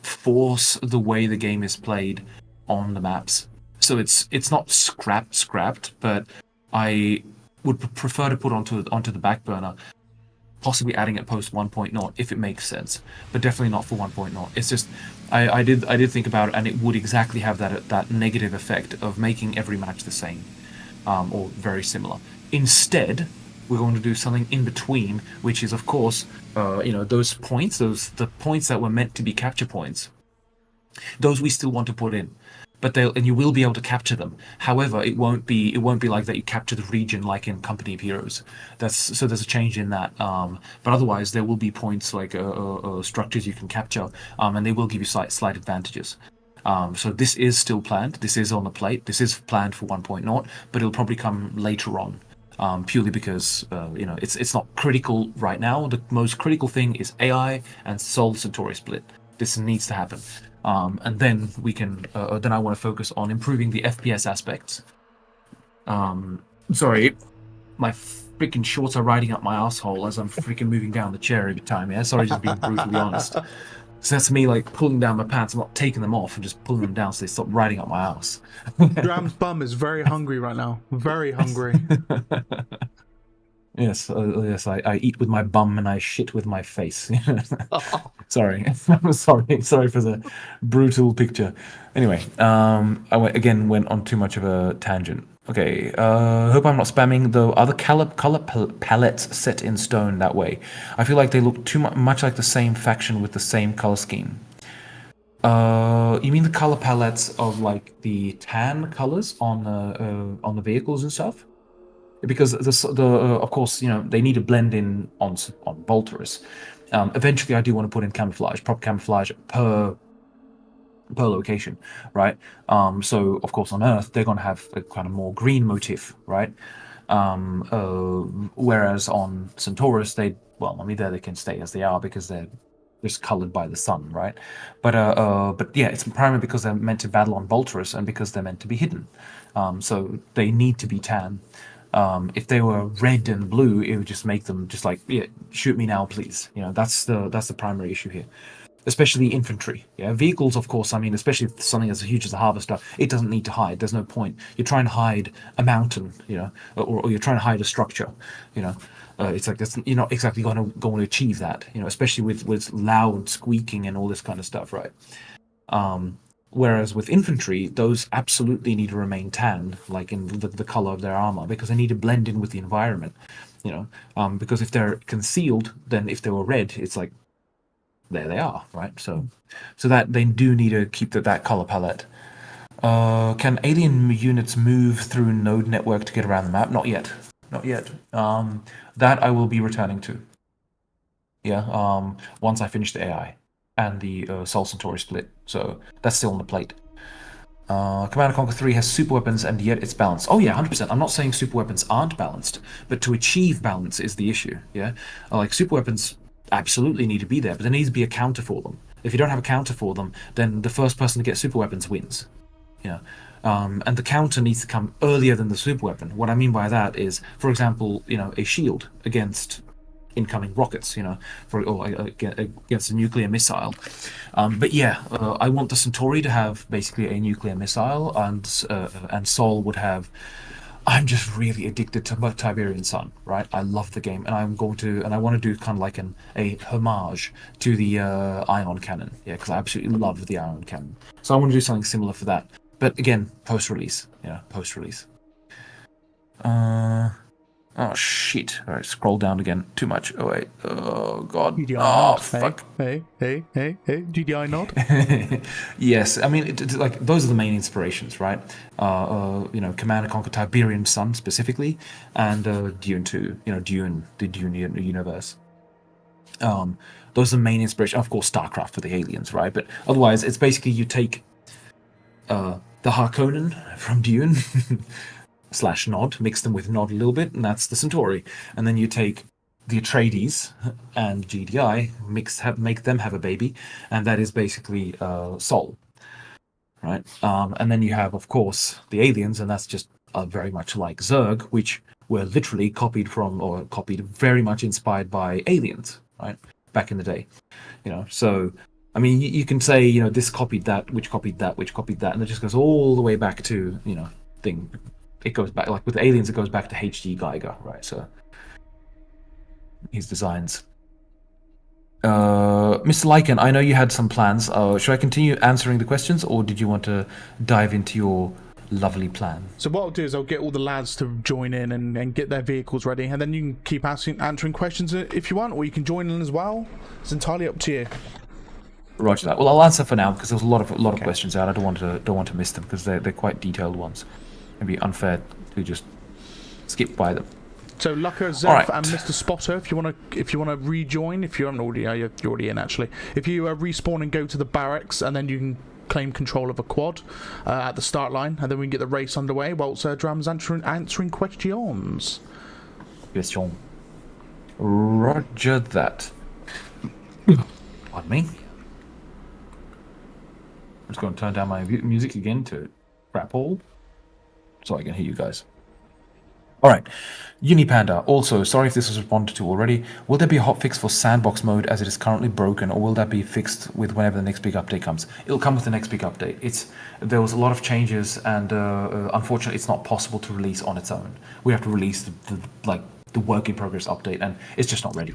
force the way the game is played on the maps. So it's not scrapped, but I would prefer to put onto the back burner, possibly adding it post 1.0 if it makes sense, but definitely not for 1.0. It's just I did think about it, and it would exactly have that negative effect of making every match the same, or very similar. Instead, we're going to do something in between, which is of course those points, the points that were meant to be capture points. Those we still want to put in. But you will be able to capture them. However, it won't be like that you capture the region like in Company of Heroes. So there's a change in that. But otherwise, there will be points like structures you can capture, and they will give you slight advantages. So this is still planned. This is on the plate. This is planned for 1.0, but it'll probably come later on, purely because it's not critical right now. The most critical thing is AI and Sol Centauri split. This needs to happen. And then we can. Then I want to focus on improving the FPS aspects. Sorry, my freaking shorts are riding up my asshole as I'm freaking moving down the chair every time. Yeah, sorry, just being brutally honest. So that's me like pulling down my pants. I'm not taking them off and just pulling them down so they stop riding up my ass. Dram's bum is very hungry right now. Very hungry. Yes, I eat with my bum and I shit with my face. Sorry, sorry for the brutal picture. Anyway, I went on too much of a tangent. Okay, hope I'm not spamming, though. Are the color palettes set in stone that way? I feel like they look too much like the same faction with the same color scheme. You mean the color palettes of like the tan colors on the vehicles and stuff? Because of course, they need to blend in on Volturus. Eventually, I do want to put in camouflage, proper camouflage per per location, right? So of course on Earth they're gonna have a kind of more green motif, right? Whereas on Centaurus there they can stay as they are because they're just colored by the sun, right? But yeah, it's primarily because they're meant to battle on Volturus and because they're meant to be hidden. So they need to be tan. If they were red and blue, it would just make them just like, yeah, shoot me now, please. That's the primary issue here. Especially infantry. Yeah, vehicles, of course. I mean, especially if something as huge as a harvester, it doesn't need to hide. There's no point. You're trying to hide a mountain, or you're trying to hide a structure, It's like you're not exactly going to achieve that, especially with loud squeaking and all this kind of stuff, right? Whereas with infantry, those absolutely need to remain tan, like in the color of their armor, because they need to blend in with the environment, because if they're concealed, then if they were red, it's like, there they are, right? So that they do need to keep that color palette. Can alien units move through node network to get around the map? Not yet. That I will be returning to. Yeah, once I finish the AI and the Sol Centauri split. So that's still on the plate. Command & Conquer 3 has super weapons and yet it's balanced. Oh yeah, 100%. I'm not saying super weapons aren't balanced, but to achieve balance is the issue. Yeah, like super weapons absolutely need to be there, but there needs to be a counter for them. If you don't have a counter for them, then the first person to get super weapons wins. And the counter needs to come earlier than the super weapon. What I mean by that is, for example, a shield against incoming rockets, or against a nuclear missile. But yeah, I want the Centauri to have basically a nuclear missile, and Sol would have. I'm just really addicted to Tiberian Sun, right? I love the game, and I want to do kind of like a homage to the ion cannon, yeah, because I absolutely love the ion cannon. So I want to do something similar for that, but again, post-release. Oh shit! All right, scroll down again. Too much. Oh wait. Oh god. GDI oh nod. fuck. Hey. GDI nod. Yes, I mean, like those are the main inspirations, right? Command & Conquer Tiberian Sun specifically, and Dune 2. Dune, the Dune universe. Those are the main inspiration. Of course, StarCraft for the aliens, right? But otherwise, it's basically you take the Harkonnen from Dune. / Nod, mix them with Nod a little bit, and that's the Centauri. And then you take the Atreides and GDI, make them have a baby, and that is basically Sol, right? And then you have, of course, the aliens, and that's just very much like Zerg, which were literally copied very much inspired by aliens, right? Back in the day, So, I mean, you can say, this copied that, which copied that, which copied that, and it just goes all the way back to, thing. It goes back, like with aliens, it goes back to H.G. Geiger, right? So his designs. Mr. Lycan, I know you had some plans. Should I continue answering the questions, or did you want to dive into your lovely plan? So what I'll do is I'll get all the lads to join in and get their vehicles ready, and then you can keep answering questions if you want, or you can join in as well. It's entirely up to you. Roger that. Well, I'll answer for now because there's a lot of questions out. I don't want to miss them because they're quite detailed ones. It'd be unfair to just skip by them. So Lucka, Zeph, right. And Mr. Spotter, if you wanna rejoin, if you haven't already, you're already in actually. If you respawn and go to the barracks, and then you can claim control of a quad at the start line, and then we can get the race underway whilst Dram's answering questions. Question. Roger that. Pardon me. I'm just going to turn down my music again to crap all, so I can hear you guys. All right, Unipanda. Also, sorry if this was responded to already. Will there be a hotfix for sandbox mode as it is currently broken, or will that be fixed with whenever the next big update comes? It'll come with the next big update. There was a lot of changes, and unfortunately, it's not possible to release on its own. We have to release the work in progress update, and it's just not ready.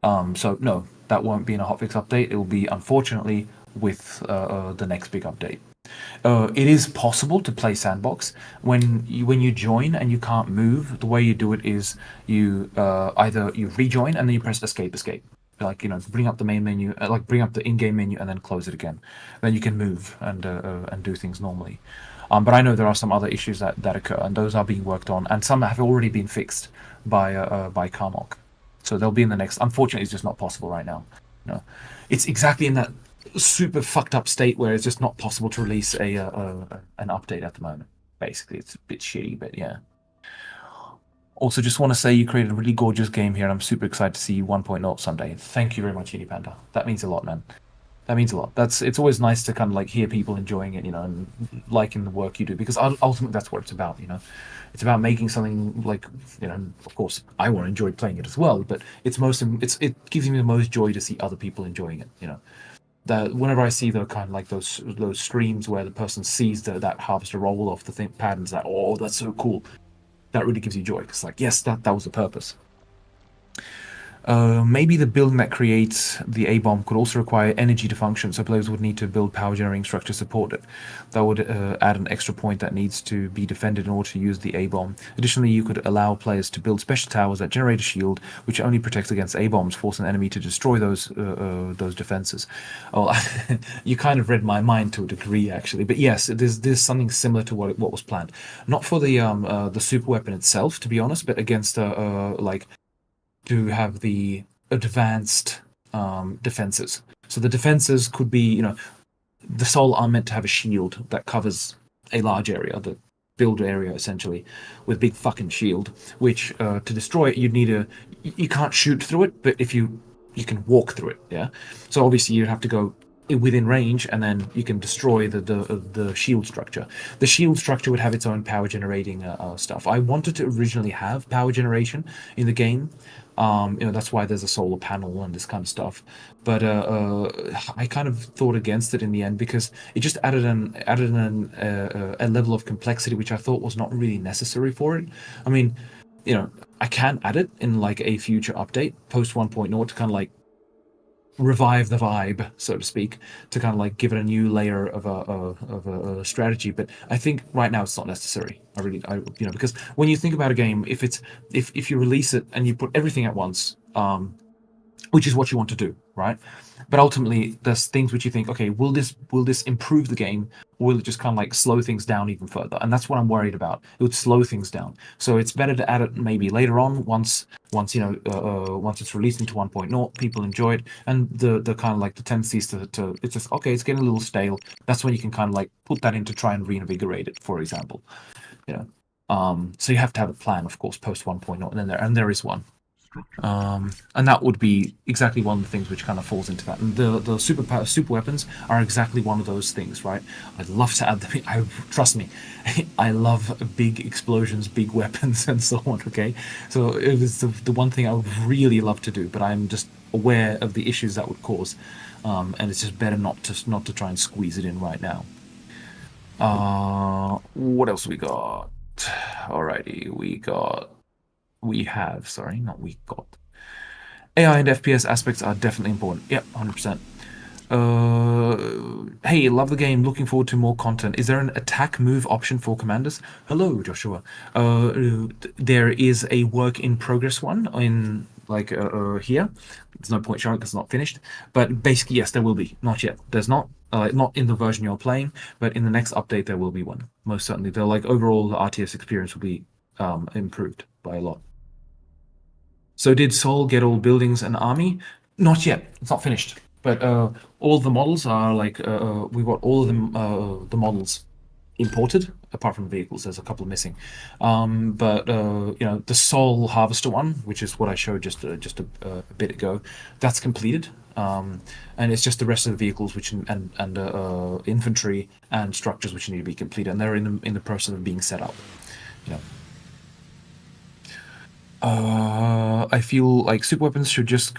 So no, that won't be in a hotfix update. It will be, unfortunately, with the next big update. It is possible to play sandbox when you join and you can't move. The way you do it is you either you rejoin and then you press escape, bring up the main menu, bring up the in-game menu and then close it again. Then you can move and do things normally. But I know there are some other issues that occur, and those are being worked on, and some have already been fixed by Carmok. So they'll be in the next. Unfortunately, it's just not possible right now. It's exactly in that super fucked up state where it's just not possible to release an update at the moment. Basically, it's a bit shitty, but yeah. Also, just want to say you created a really gorgeous game here, and I'm super excited to see you 1.0 someday. Thank you very much, Edie Panda. That means a lot, man. That means a lot. It's always nice to kind of like hear people enjoying it, and liking the work you do, because ultimately that's what it's about, It's about making something like, of course I want to enjoy playing it as well, but it gives me the most joy to see other people enjoying it, That whenever I see the kind of like those streams where the person sees that harvester roll off the patterns, that, oh, that's so cool. That really gives you joy. It's like, yes, that was the purpose. Maybe the building that creates the A-bomb could also require energy to function, so players would need to build power generating structure to support it. That would add an extra point that needs to be defended in order to use the A-bomb. Additionally, you could allow players to build special towers that generate a shield, which only protects against A-bombs, force an enemy to destroy those defenses. Oh, you kind of read my mind to a degree, actually. But yes, there's something similar to what was planned. Not for the super weapon itself, to be honest, but against to have the advanced defenses. So the defenses could be, the soul are meant to have a shield that covers a large area, the build area essentially, with a big fucking shield, which to destroy it you'd need you can't shoot through it, but if you can walk through it, yeah? So obviously you'd have to go within range, and then you can destroy the shield structure. The shield structure would have its own power generating stuff. I wanted to originally have power generation in the game. That's why there's a solar panel and this kind of stuff. But I kind of thought against it in the end, because it just added a level of complexity which I thought was not really necessary for it. I mean, I can add it in like a future update post 1.0 to kind of like revive the vibe, so to speak, to kind of like give it a new layer of a strategy. But I think right now it's not necessary. Because when you think about a game, if you release it and you put everything at once, which is what you want to do, right? But ultimately, there's things which you think, okay, will this improve the game, or will it just kind of like slow things down even further? And that's what I'm worried about. It would slow things down. So it's better to add it maybe later on, once it's released into 1.0, people enjoy it, and the kind of like the tendencies to it's just, okay, it's getting a little stale. That's when you can kind of like put that in to try and reinvigorate it, for example. So you have to have a plan, of course, post 1.0, and there is one. And that would be exactly one of the things which kind of falls into that. And the super weapons are exactly one of those things, right? I'd love to add them. Trust me, I love big explosions, big weapons, and so on. Okay, so it is the one thing I would really love to do, but I'm just aware of the issues that would cause, and it's just better not to try and squeeze it in right now. What else we got? Alrighty, AI and FPS aspects are definitely important. Yep, 100%. Hey, love the game. Looking forward to more content. Is there an attack move option for commanders? Hello, Joshua. There is a work in progress one in here. There's no point showing because it's not finished. But basically, yes, there will be. Not yet. There's not. Not in the version you're playing, but in the next update there will be one. Most certainly. Overall, the RTS experience will be improved by a lot. So did Sol get all buildings and army? Not yet. It's not finished. But all the models are we've got all of them, the models imported, apart from vehicles. There's a couple missing. But the Sol Harvester one, which is what I showed just a bit ago, that's completed. And it's just the rest of the vehicles and infantry and structures which need to be completed, and they're in the process of being set up. I feel like super weapons should just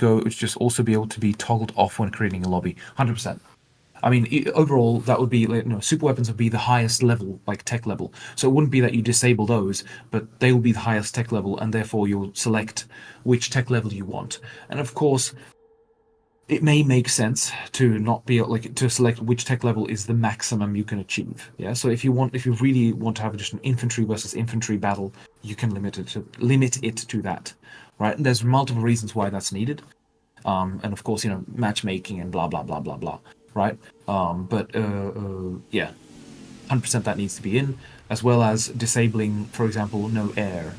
also be able to be toggled off when creating a lobby. 100%. I mean, overall, that would be super weapons would be the highest level, tech level. So it wouldn't be that you disable those, but they will be the highest tech level, and therefore you'll select which tech level you want. And of course, it may make sense to not be to select which tech level is the maximum you can achieve. Yeah. So if you really want to have just an infantry versus infantry battle, you can limit it to that, right? And there's multiple reasons why that's needed, and of course, matchmaking and blah blah blah blah blah, right? Yeah, 100% that needs to be in, as well as disabling, for example, no air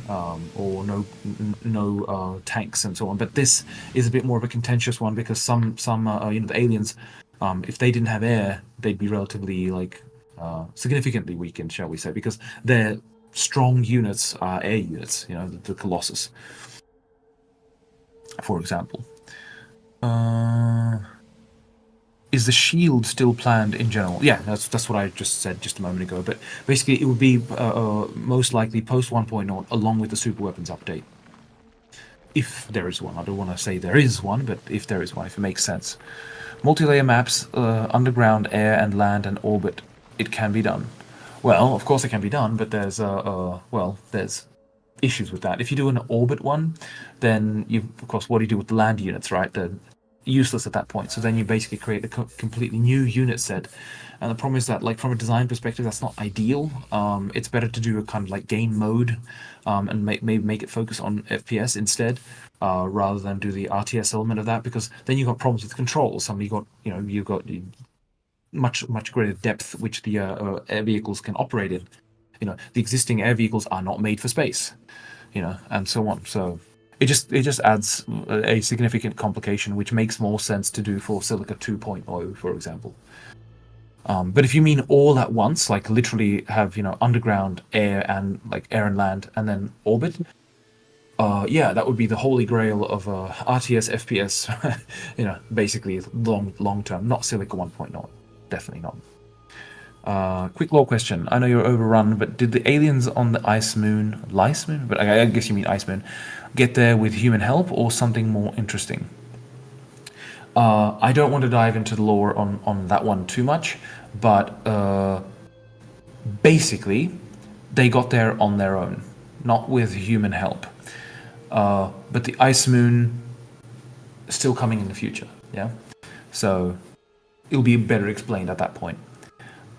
or no tanks and so on. But this is a bit more of a contentious one because some the aliens If they didn't have air, they'd be relatively like significantly weakened, shall we say, because their strong units are air units. You know, the Colossus, for example. Is the shield still planned in general? Yeah, that's what I just said just a moment ago. But basically, it would be most likely post 1.0 along with the super weapons update. If there is one. I don't want to say there is one, but if there is one, if it makes sense. Multi-layer maps, underground, air and land and orbit, it can be done. Well, of course it can be done, but there's there's issues with that. If you do an orbit one, then you, of course, what do you do with the land units, right? They're useless at that point. So then you basically create a completely new unit set. And the problem is that, like, from a design perspective, that's not ideal. It's better to do a kind of like game mode, and maybe make it focus on FPS instead, rather than do the RTS element of that, because then you've got problems with controls. You've got much greater depth which the air vehicles can operate in. You know, the existing air vehicles are not made for space, you know, and so on. So it just adds a significant complication, which makes more sense to do for Silica 2.0, for example. But if you mean all at once, like literally have, you know, underground, air and land, and then orbit, yeah, that would be the holy grail of RTS FPS. You know, basically long term, not Silica 1.0, definitely not. Quick lore question. I know you're overrun, but did the aliens on the Lice Moon, but I guess you mean Ice Moon, get there with human help or something more interesting? I don't want to dive into the lore on that one too much, but basically, they got there on their own, not with human help. But the Ice Moon is still coming in the future, yeah? So it'll be better explained at that point.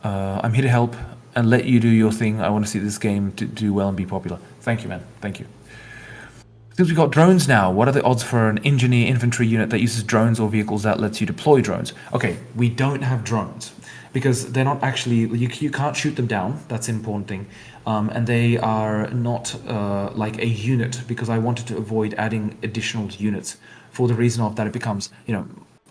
I'm here to help and let you do your thing. I want to see this game to do well and be popular. Thank you, man. Thank you. Since we've got drones now, what are the odds for an engineer infantry unit that uses drones or vehicles that lets you deploy drones? Okay, we don't have drones because they're not actually, you can't shoot them down. That's an important thing. And they are not like a unit, because I wanted to avoid adding additional units for the reason of that it becomes, you know,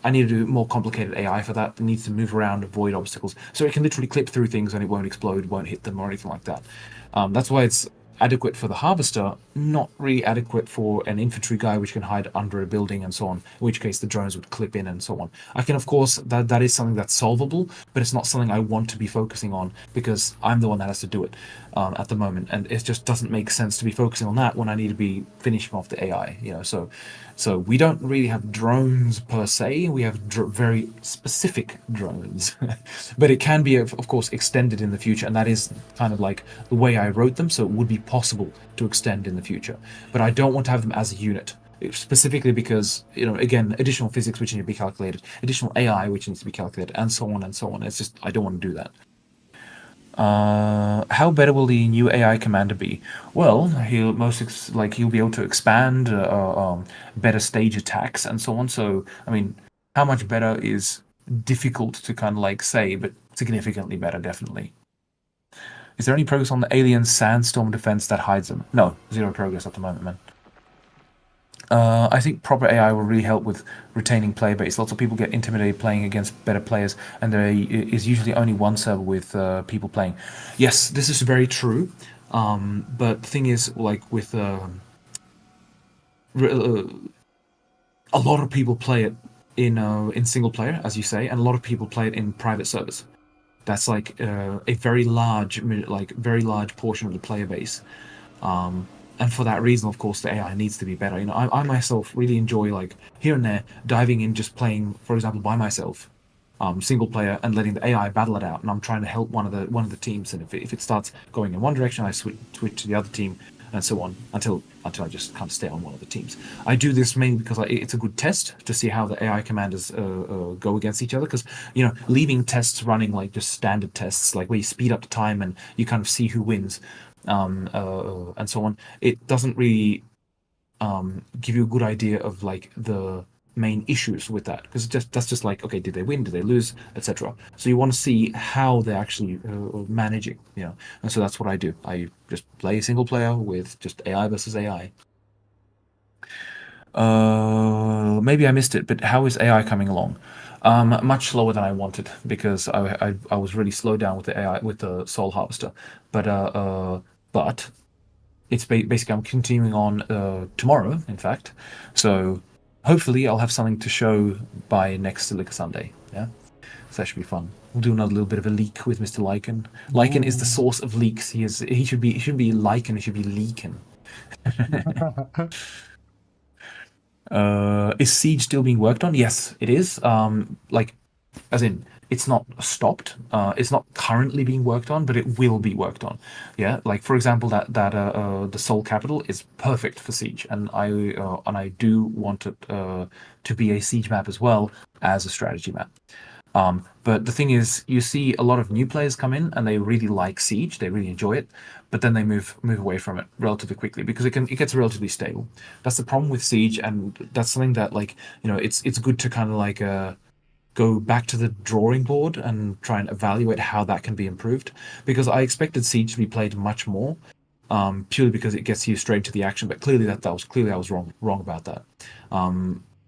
I need to do more complicated AI for that. It needs to move around, avoid obstacles. So it can literally clip through things and it won't explode, won't hit them or anything like that. That's why it's adequate for the harvester, not really adequate for an infantry guy which can hide under a building and so on, in which case the drones would clip in and so on. I can, of course, that is something that's solvable, but it's not something I want to be focusing on because I'm the one that has to do it at the moment, and it just doesn't make sense to be focusing on that when I need to be finishing off the AI, you know. So we don't really have drones per se. We have very specific drones, but it can be, of course, extended in the future, and that is kind of like the way I wrote them. So it would be possible to extend in the future, but I don't want to have them as a unit, specifically because, you know, again, additional physics which need to be calculated, additional AI which needs to be calculated, and so on and so on. It's just, I don't want to do that. How better will the new AI commander be? Well, he'll be able to expand, better stage attacks and so on. So, I mean, how much better is difficult to kind of like say, but significantly better, definitely. Is there any progress on the alien sandstorm defense that hides them? No, zero progress at the moment, man. I think proper AI will really help with retaining player base. Lots of people get intimidated playing against better players, and there is usually only one server with people playing. Yes, this is very true. But the thing is, like with a lot of people play it in single player, as you say, and a lot of people play it in private servers. That's like a very large portion of the player base. And for that reason, of course, the AI needs to be better. You know, I myself really enjoy, like, here and there diving in, just playing, for example, by myself, single player, and letting the AI battle it out. And I'm trying to help one of the teams. And if it starts going in one direction, I switch to the other team, and so on until I just can't stay on one of the teams. I do this mainly because it's a good test to see how the AI commanders go against each other. Because, you know, leaving tests running like just standard tests, like where you speed up the time and you kind of see who wins. And so on, it doesn't really give you a good idea of like the main issues with that, because that's just like, okay, did they win, did they lose, etc. So you want to see how they're actually managing, you know. And so that's what I do. I just play single player with just AI versus AI. Maybe I missed it, but how is AI coming along? Much slower than I wanted because I was really slowed down with the AI with the Soul Harvester, but it's basically I'm continuing on tomorrow, in fact. So hopefully I'll have something to show by next Silica Sunday. Yeah, so that should be fun. We'll do another little bit of a leak with Mr. Lycan. Lycan is the source of leaks. He shouldn't be Lycan. He should be Leakin. Is Siege still being worked on? Yes, it is. As in, it's not stopped. It's not currently being worked on, but it will be worked on. Yeah, like for example, the Soul Capital is perfect for Siege, and I do want it to be a Siege map as well as a strategy map. But the thing is, you see a lot of new players come in and they really like Siege, they really enjoy it, but then they move away from it relatively quickly because it gets relatively stable. That's the problem with Siege, and that's something that it's good to kind of go back to the drawing board and try and evaluate how that can be improved. Because I expected Siege to be played much more, purely because it gets you straight to the action. But clearly I was wrong about that.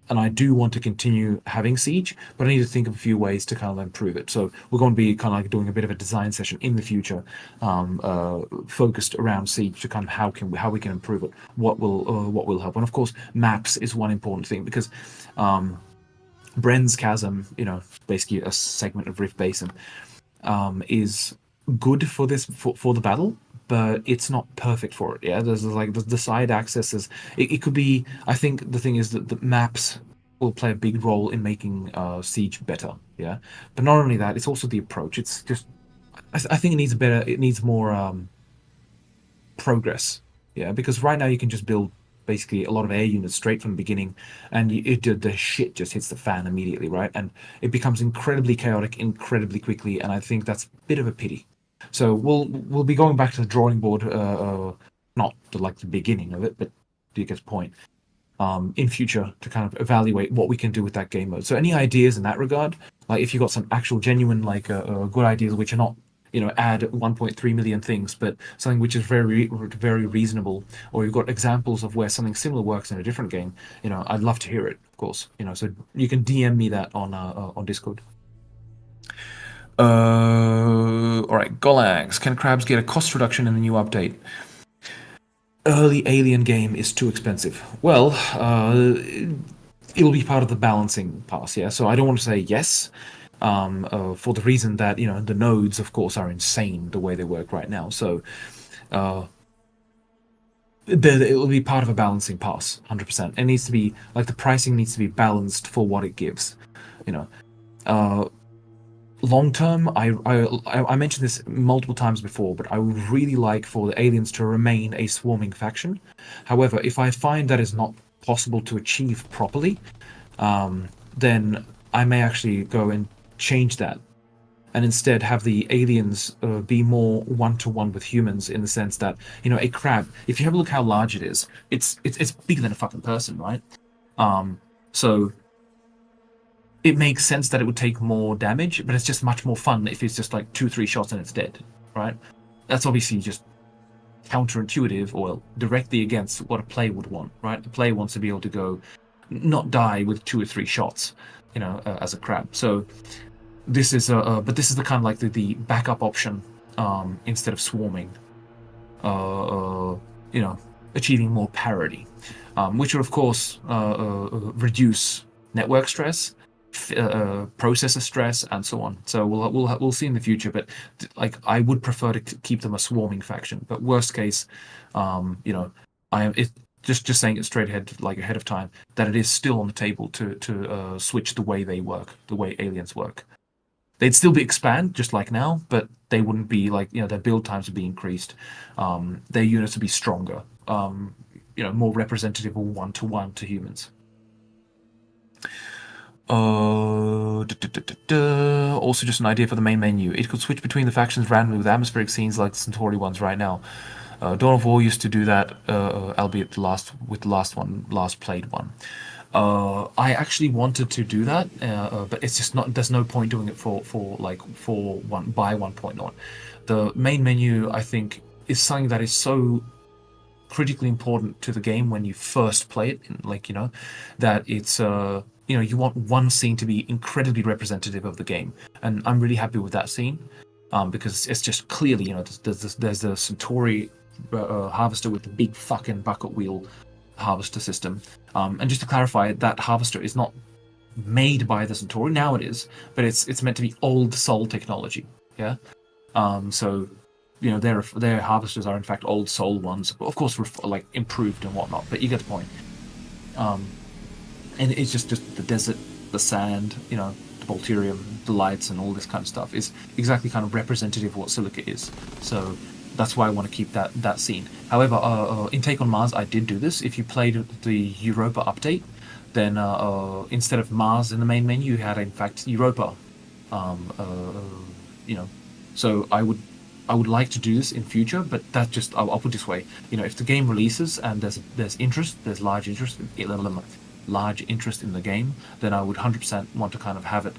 And I do want to continue having Siege, but I need to think of a few ways to kind of improve it. So we're going to be kind of like doing a bit of a design session in the future, focused around Siege to kind of how we can improve it, what will help. And of course, maps is one important thing because Bren's Chasm, basically a segment of Rift Basin, is good for for the battle, but it's not perfect for it. Yeah, there's like the side accesses. It could be. I think the thing is that the maps will play a big role in making Siege better. Yeah, but not only that, it's also the approach. It's just, I think it needs more progress. Yeah, because right now you can just build basically a lot of air units straight from the beginning, and the shit just hits the fan immediately, right? And it becomes incredibly chaotic incredibly quickly, and I think that's a bit of a pity. So we'll be going back to the drawing board, not the beginning of it, but do you get the point? In future to kind of evaluate what we can do with that game mode. So any ideas in that regard, like if you've got some actual genuine good ideas which are not add 1.3 million things, but something which is very very reasonable, or you've got examples of where something similar works in a different game, I'd love to hear it, of course. So you can DM me that on Discord. All right, Golags. Can crabs get a cost reduction in the new update? Early Alien game is too expensive. Well, it'll be part of the balancing pass, yeah? So I don't want to say yes, for the reason that, the nodes, of course, are insane the way they work right now. So it will be part of a balancing pass, 100%. It needs to be, the pricing needs to be balanced for what it gives, long term, I mentioned this multiple times before, but I would really like for the aliens to remain a swarming faction. However, if I find that is not possible to achieve properly, then I may actually go and change that, and instead have the aliens be more one-to-one with humans, in the sense that, a crab, if you have a look how large it is, it's bigger than a fucking person, right? So it makes sense that it would take more damage, but it's just much more fun if it's just 2-3 shots and it's dead, right? That's obviously just counterintuitive, or directly against what a player would want, right? The player wants to be able to not die with 2 or 3 shots, as a crab. So this is but this is the kind of the backup option, instead of swarming, achieving more parity, which would of course reduce network stress, processor stress, and so on. So we'll see in the future, but I would prefer to keep them a swarming faction. But worst case, I am just saying it straight ahead, ahead of time, that it is still on the table to switch the way they work, the way aliens work. They'd still be expand just like now, but they wouldn't be their build times would be increased, their units would be stronger, more representative or one-to-one to humans. Also, just an idea for the main menu. It could switch between the factions randomly with atmospheric scenes like the Centauri ones right now. Dawn of War used to do that, albeit the last played one. I actually wanted to do that, but it's just not. There's no point doing it for 1.0. The main menu, I think, is something that is so critically important to the game when you first play it. That it's you want one scene to be incredibly representative of the game, and I'm really happy with that scene, because it's just clearly, there's the Centauri harvester with the big fucking bucket wheel harvester system, and just to clarify, that harvester is not made by the Centauri. Now it is, but it's meant to be old Sol technology. Yeah. So, their harvesters are in fact old Sol ones, of course, like improved and whatnot. But you get the point. And it's just the desert, the sand, the Volterium, the lights, and all this kind of stuff is exactly kind of representative of what Silica is. So that's why I want to keep that scene. However, in Take on Mars, I did do this. If you played the Europa update, then instead of Mars in the main menu, you had in fact Europa. So I would like to do this in future, but that just I'll put it this way. If the game releases and there's interest, there's large interest in the game, then I would 100% want to kind of have it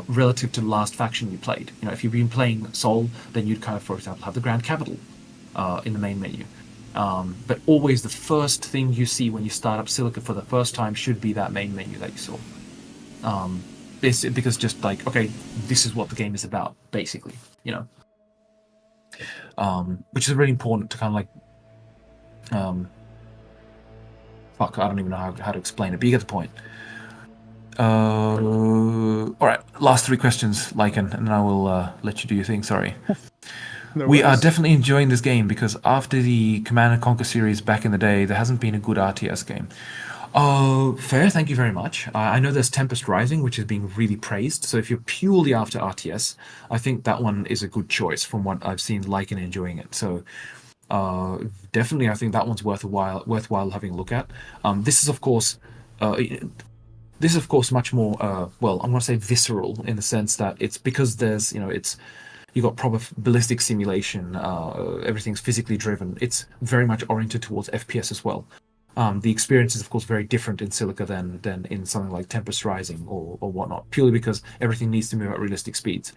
relative to the last faction you played. If you've been playing Sol, then you'd kind of, for example, have the Grand Capital in the main menu. But always the first thing you see when you start up Silica for the first time should be that main menu that you saw. Because just like, okay, this is what the game is about, basically, which is really important to kind of like, I don't even know how to explain it, but you get the point. All right, last 3 questions, Lycan, and I will let you do your thing. Sorry. We are definitely enjoying this game because after the Command & Conquer series back in the day, there hasn't been a good RTS game. Fair, thank you very much. I know there's Tempest Rising, which is being really praised, so if you're purely after RTS, I think that one is a good choice from what I've seen Lycan enjoying it. So definitely I think that one's worthwhile having a look at. This is of course much more, I'm going to say visceral in the sense that it's because there's, you got proper ballistic simulation, everything's physically driven. It's very much oriented towards FPS as well. The experience is, of course, very different in Silica than in something like Tempest Rising or whatnot, purely because everything needs to move at realistic speeds.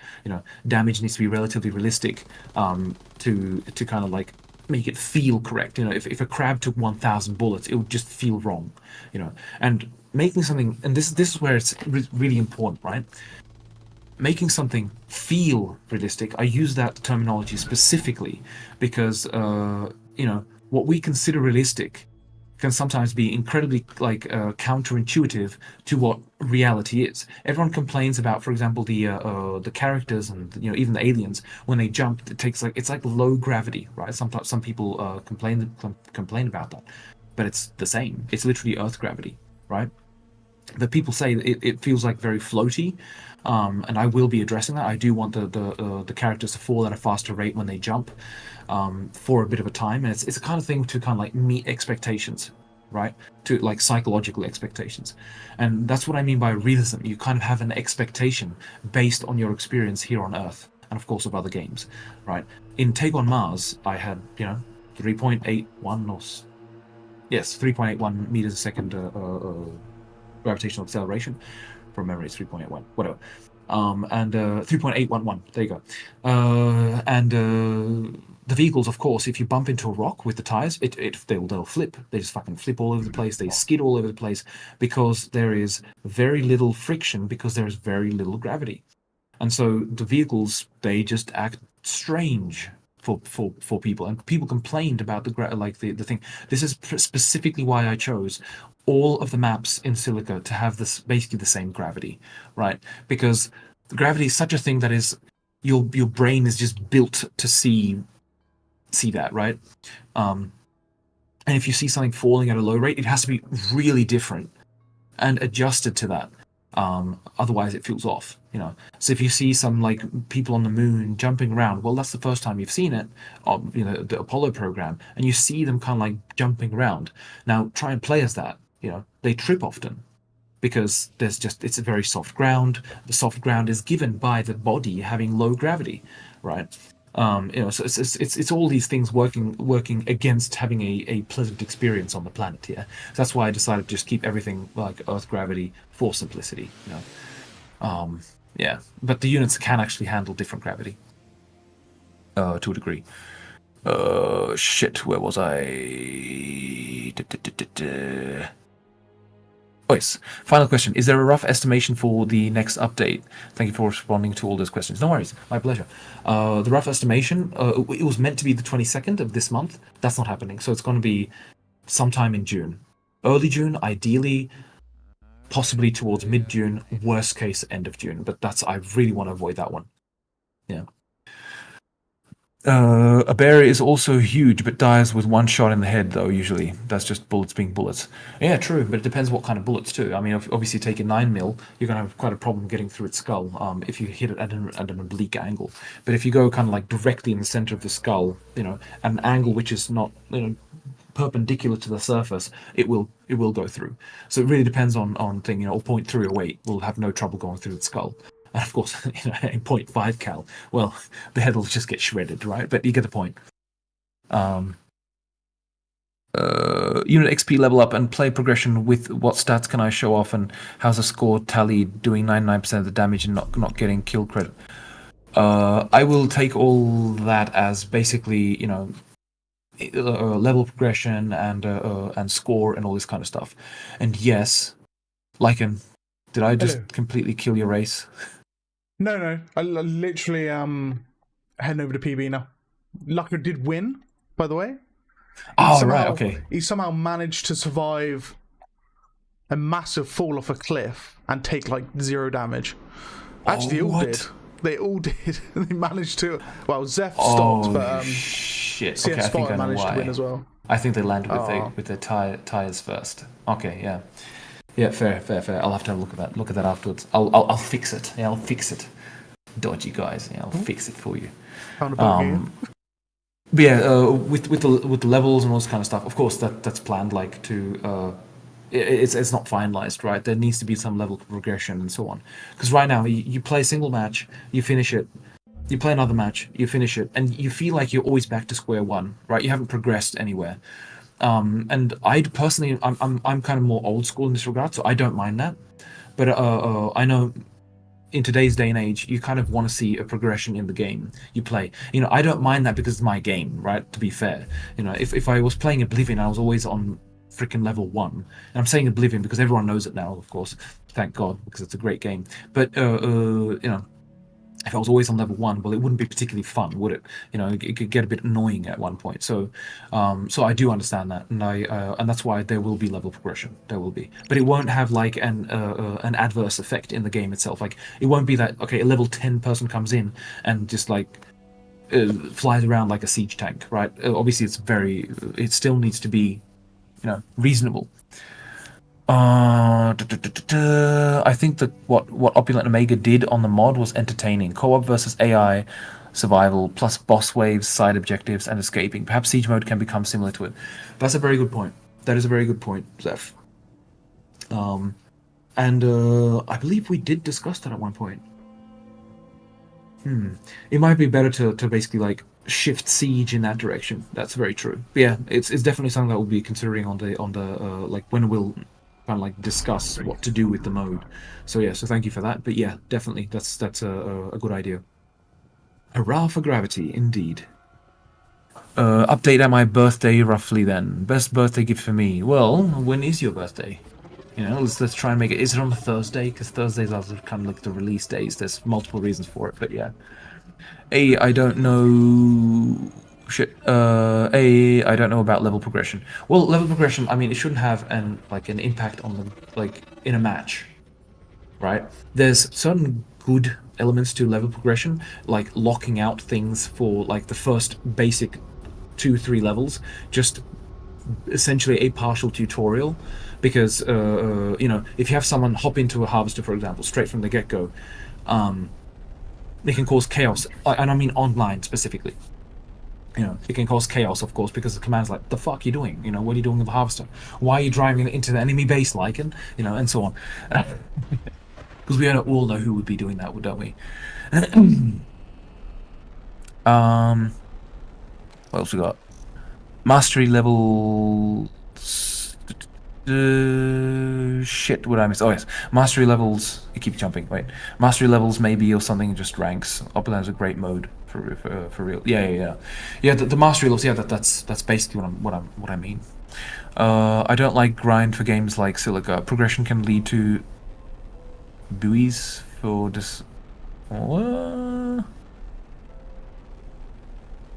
Damage needs to be relatively realistic to kind of like make it feel correct. If a crab took 1,000 bullets, it would just feel wrong. And making something, and this is where it's really important, right? Making something feel realistic. I use that terminology specifically because what we consider realistic can sometimes be incredibly counterintuitive to what reality is. Everyone complains about, for example, the characters and even the aliens when they jump. It's like low gravity, right? Sometimes some people complain about that, but it's the same. It's literally Earth gravity, right? But people say it feels like very floaty, and I will be addressing that. I do want the characters to fall at a faster rate when they jump for a bit of a time, and it's a kind of thing to kind of like meet expectations, right? To like psychological expectations, and that's what I mean by realism. You kind of have an expectation based on your experience here on Earth, and of course of other games, right? In Take on Mars, I had 3.81 meters a second gravitational acceleration. From memory, it's 3.81, whatever. And 3.811, there you go. And the vehicles, of course, if you bump into a rock with the tires, they'll flip. They just fucking flip all over the place. They skid all over the place because there is very little friction, because there is very little gravity. And so the vehicles, they just act strange for people, and people complained about the thing. This is specifically why I chose all of the maps in Silica to have this basically the same gravity, right? Because the gravity is such a thing that is your brain is just built to see that, right? And if you see something falling at a low rate, it has to be really different and adjusted to that. Otherwise it feels off, So if you see some like people on the moon jumping around, well, that's the first time you've seen it, the Apollo program, and you see them kind of like jumping around. Now try and play as that, they trip often because it's a very soft ground. The soft ground is given by the body having low gravity, right? So it's all these things working against having a pleasant experience on the planet here. So that's why I decided to just keep everything like Earth gravity for simplicity. Yeah, but the units can actually handle different gravity to a degree. Shit, where was I? Oh, yes. Final question. Is there a rough estimation for the next update? Thank you for responding to all those questions. No worries. My pleasure. The rough estimation, it was meant to be the 22nd of this month. That's not happening. So it's going to be sometime in June. Early June, ideally, possibly towards mid-June, worst case, end of June. But I really want to avoid that one. Yeah. A bear is also huge, but dies with one shot in the head, though, usually. That's just bullets being bullets. Yeah, true, but it depends what kind of bullets, too. I mean, obviously, take a 9mm, you're going to have quite a problem getting through its skull if you hit it at an oblique angle. But if you go kind of like directly in the center of the skull, at an angle which is not, perpendicular to the surface, it will go through. So it really depends on thing, or 0.308 will have no trouble going through the skull. And of course, a 0.5 cal, well, the head will just get shredded, right? But you get the point. Unit XP level up and play progression with what stats can I show off, and how's the score tally doing 99% of the damage and not getting kill credit? I will take all that as basically, level progression and score and all this kind of stuff. And yes, Lycan, did I just completely kill your race? No. I literally heading over to PB now. Lucker did win, by the way. Right, okay. He somehow managed to survive a massive fall off a cliff and take like 0 damage. Actually, they all did. They managed to. Well, Zeph stopped, but shit. CS Okay, I think I know managed why. to win as well. I think they landed with their tires first. Okay, yeah. Yeah, fair. I'll have to have a look at that afterwards. I'll fix it. Yeah, I'll fix it. Dodgy guys. Yeah, I'll fix it for you. But yeah, with the levels and all this kind of stuff. Of course, that's planned. Like to, it's not finalized, right? There needs to be some level of progression and so on. Because right now, you play a single match, you finish it. You play another match, you finish it, and you feel like you're always back to square one, right? You haven't progressed anywhere. And I personally, I'm kind of more old school in this regard, so I don't mind that. But I know in today's day and age, you kind of want to see a progression in the game you play. I don't mind that because it's my game, right? To be fair, if I was playing Oblivion, I was always on freaking level 1, and I'm saying Oblivion because everyone knows it now, of course. Thank God, because it's a great game. But if I was always on level 1, well, it wouldn't be particularly fun, would it? It could get a bit annoying at one point. So I do understand that, and that's why there will be level progression. There will be, but it won't have like an adverse effect in the game itself. Like it won't be that a level 10 person comes in and just like flies around like a siege tank, right? Obviously, it still needs to be, reasonable. I think that what Opulent Omega did on the mod was entertaining. Co-op versus AI, survival, plus boss waves, side objectives, and escaping. Perhaps siege mode can become similar to it. That's a very good point. That is a very good point, Zeph. And I believe we did discuss that at one point. It might be better to basically like shift siege in that direction. That's very true. But yeah, it's definitely something that we'll be considering on the like when we'll kind of like discuss what to do with the mode. So yeah, so thank you for that. But yeah, definitely that's a good idea. Hurrah for gravity, indeed. Update at my birthday roughly then. Best birthday gift for me. Well, when is your birthday? Let's try and make it. Is it on a Thursday? Because Thursdays are kind of like the release days. There's multiple reasons for it, but yeah. I don't know. I don't know about level progression. Well, level progression, I mean, it shouldn't have an impact on in a match, right? There's certain good elements to level progression, like locking out things for like the first basic 2-3 levels, just essentially a partial tutorial, because if you have someone hop into a harvester, for example, straight from the get-go, it can cause chaos, and I mean online specifically. It can cause chaos, of course, because the command's like, the fuck are you doing? What are you doing with the harvester? Why are you driving into the enemy base, Lycan? And so on. Because we all know who would be doing that, don't we? What else we got? Mastery level... shit, what did I miss? Oh yes, mastery levels. It keeps jumping. Wait, mastery levels maybe, or something. Just ranks. Opulent is a great mode for real. Yeah. The mastery levels. Yeah, that's basically what I mean. I don't like grind for games like Silica. Progression can lead to buoys for this.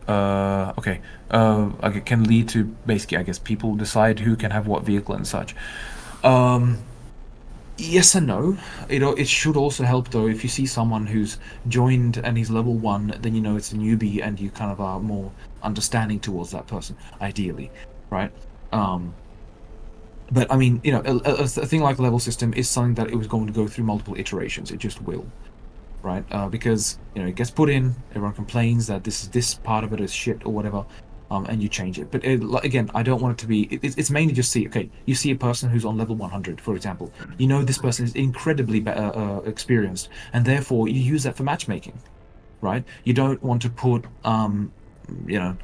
Okay. Okay, can lead to basically, I guess, people decide who can have what vehicle and such. Yes and no. It should also help though if you see someone who's joined and he's level 1, then you know it's a newbie and you kind of are more understanding towards that person, ideally, right? But I mean, you know, a thing like a level system is something that it was going to go through multiple iterations. It just will, right? Because you know it gets put in, everyone complains that this part of it is shit or whatever. And you change it. But again, I don't want it to be... It's mainly just okay, you see a person who's on level 100, for example. You know this person is incredibly experienced, and therefore you use that for matchmaking, right? You don't want to put, you know,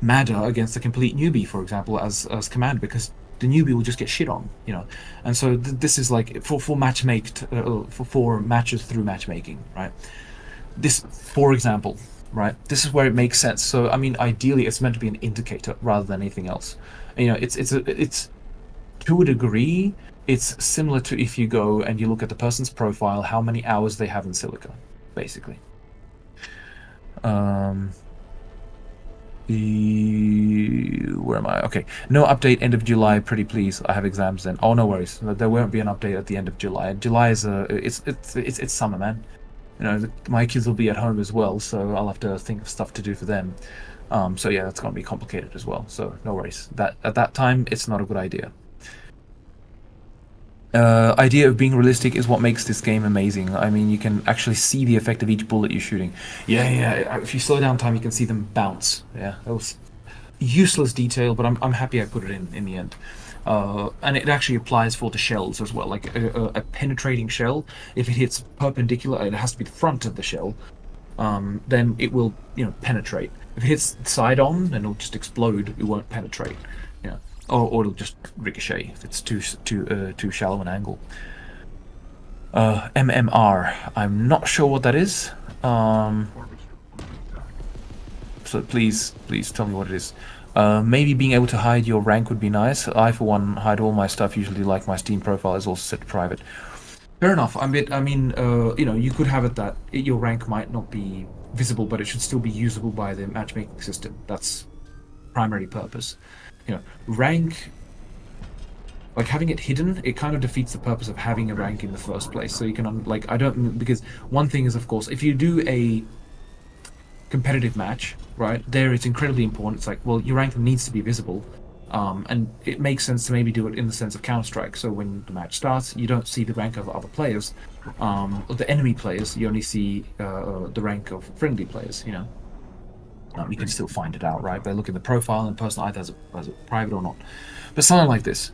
Madder against a complete newbie, for example, as commander, because the newbie will just get shit on, you know. And so this is like for matches through matchmaking, right? This, for example... Right, this is where it makes sense. So I mean, ideally, it's meant to be an indicator rather than anything else. You know, it's to a degree, it's similar to if you go and you look at the person's profile, how many hours they have in Silica, basically. Where am I? Okay, no update end of July. Pretty please. I have exams then. Oh, no worries. There won't be an update at the end of July. July is it's summer, man. You know, my kids will be at home as well, so I'll have to think of stuff to do for them. So yeah, that's going to be complicated as well. So no worries. That at that time, it's not a good idea. Idea of being realistic is what makes this game amazing. I mean, you can actually see the effect of each bullet you're shooting. Yeah. If you slow down time, you can see them bounce. Yeah, that was useless detail, but I'm happy I put it in the end. And it actually applies for the shells as well. Like a penetrating shell, if it hits perpendicular, it has to be the front of the shell. Then it will, you know, penetrate. If it hits side on, then it'll just explode. It won't penetrate. Yeah, or it'll just ricochet if it's too shallow an angle. MMR. I'm not sure what that is. So please tell me what it is. Maybe being able to hide your rank would be nice. I, for one, hide all my stuff. Usually, like my Steam profile is also set to private. Fair enough. I mean, you know, you could have it that your rank might not be visible, but it should still be usable by the matchmaking system. That's primary purpose. You know, rank, like having it hidden, it kind of defeats the purpose of having a rank in the first place. So you can, because one thing is, of course, if you do a competitive match, right, there it's incredibly important. It's like, well, your rank needs to be visible, and it makes sense to maybe do it in the sense of Counter-Strike. So when the match starts, you don't see the rank of other players, or the enemy players. You only see the rank of friendly players. You know, you can still find it out, right, by looking at the profile and the person either has a private or not. But something like this.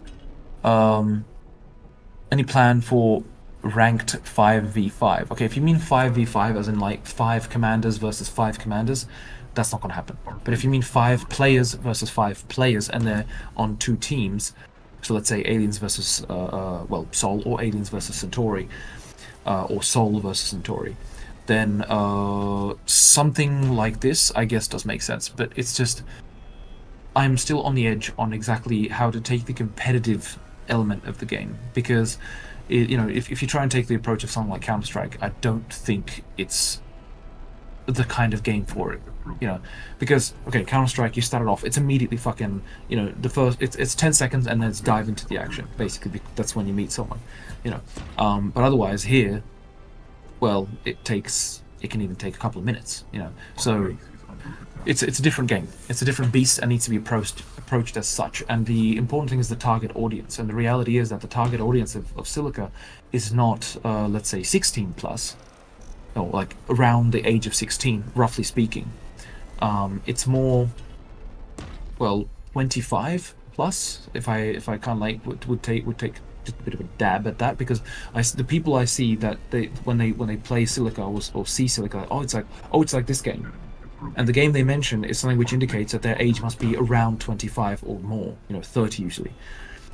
Any plan for ranked 5v5? Okay, if you mean 5v5 as in like 5 commanders versus 5 commanders, that's not going to happen. But if you mean 5 players versus 5 players and they're on 2 teams, so let's say aliens versus well, Sol, or aliens versus Centauri, or Sol versus Centauri, then something like this, I guess, does make sense. But it's just, I'm still on the edge on exactly how to take the competitive element of the game, because you know, if you try and take the approach of something like Counter-Strike, I don't think it's the kind of game for it, you know, because okay, Counter-Strike, you start it off, it's immediately fucking, you know, the first, it's 10 seconds and then it's dive into the action, basically. That's when you meet someone, you know. But otherwise here, well, it can even take a couple of minutes, you know. So it's a different game, it's a different beast, and needs to be approached as such. And the important thing is the target audience, and the reality is that the target audience of Silica is not let's say 16 plus, or like around the age of 16, roughly speaking. It's more, well, 25 plus, if I kind of like would take just a bit of a dab at that, because the people I see that when they play Silica or see Silica, like, it's like this game. And the game they mention is something which indicates that their age must be around 25 or more, you know, 30 usually,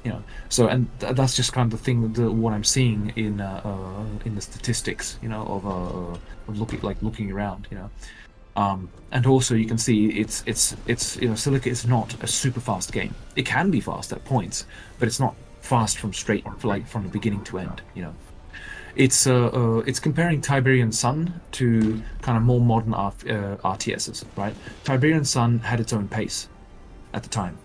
you know. So, and that's just kind of the thing, what I'm seeing in the statistics, you know, of looking around, you know. And also you can see it's you know, Silica is not a super fast game. It can be fast at points, but it's not fast from the beginning to end. You know, it's comparing Tiberian Sun to kind of more modern RTSs, right? Tiberian Sun had its own pace at the time,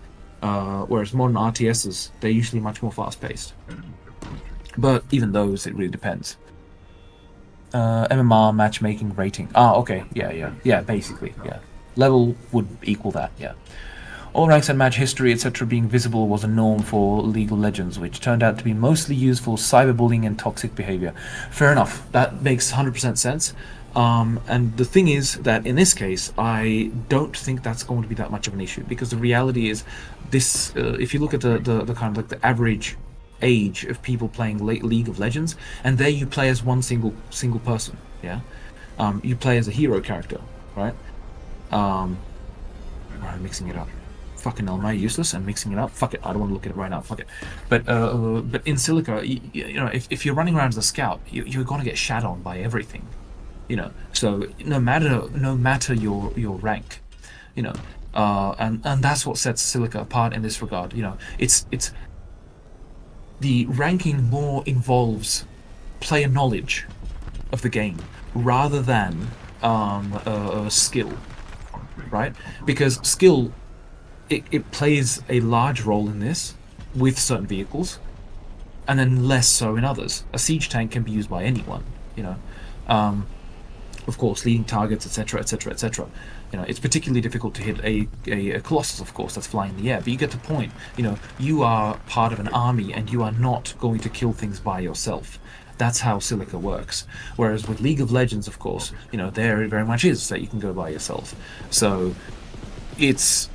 whereas modern RTSs, they're usually much more fast paced. But even those, it really depends. MMR matchmaking rating. Okay, yeah, basically, yeah. Level would equal that, yeah. All ranks and match history, etc. being visible was a norm for League of Legends, which turned out to be mostly used for cyberbullying and toxic behavior. Fair enough, that makes 100% sense. And the thing is that in this case, I don't think that's going to be that much of an issue, because the reality is this, if you look at the kind of like the average age of people playing League of Legends, and there you play as one single person, yeah. You play as a hero character, right? I'm mixing it up. Fucking hell, am I useless and mixing it up? Fuck it, I don't want to look at it right now. Fuck it. But in Silica, you know, if you're running around as a scout, you're gonna get shat on by everything, you know. So no matter your rank, you know, and that's what sets Silica apart in this regard. You know, it's the ranking more involves player knowledge of the game rather than skill, right? Because skill, it plays a large role in this with certain vehicles, and then less so in others. A siege tank can be used by anyone, you know. Of course, leading targets, etc., etc., etc. You know, it's particularly difficult to hit a Colossus, of course, that's flying in the air. But you get the point. You know, you are part of an army, and you are not going to kill things by yourself. That's how Silica works. Whereas with League of Legends, of course, you know, there very much is that you can go by yourself. So it's,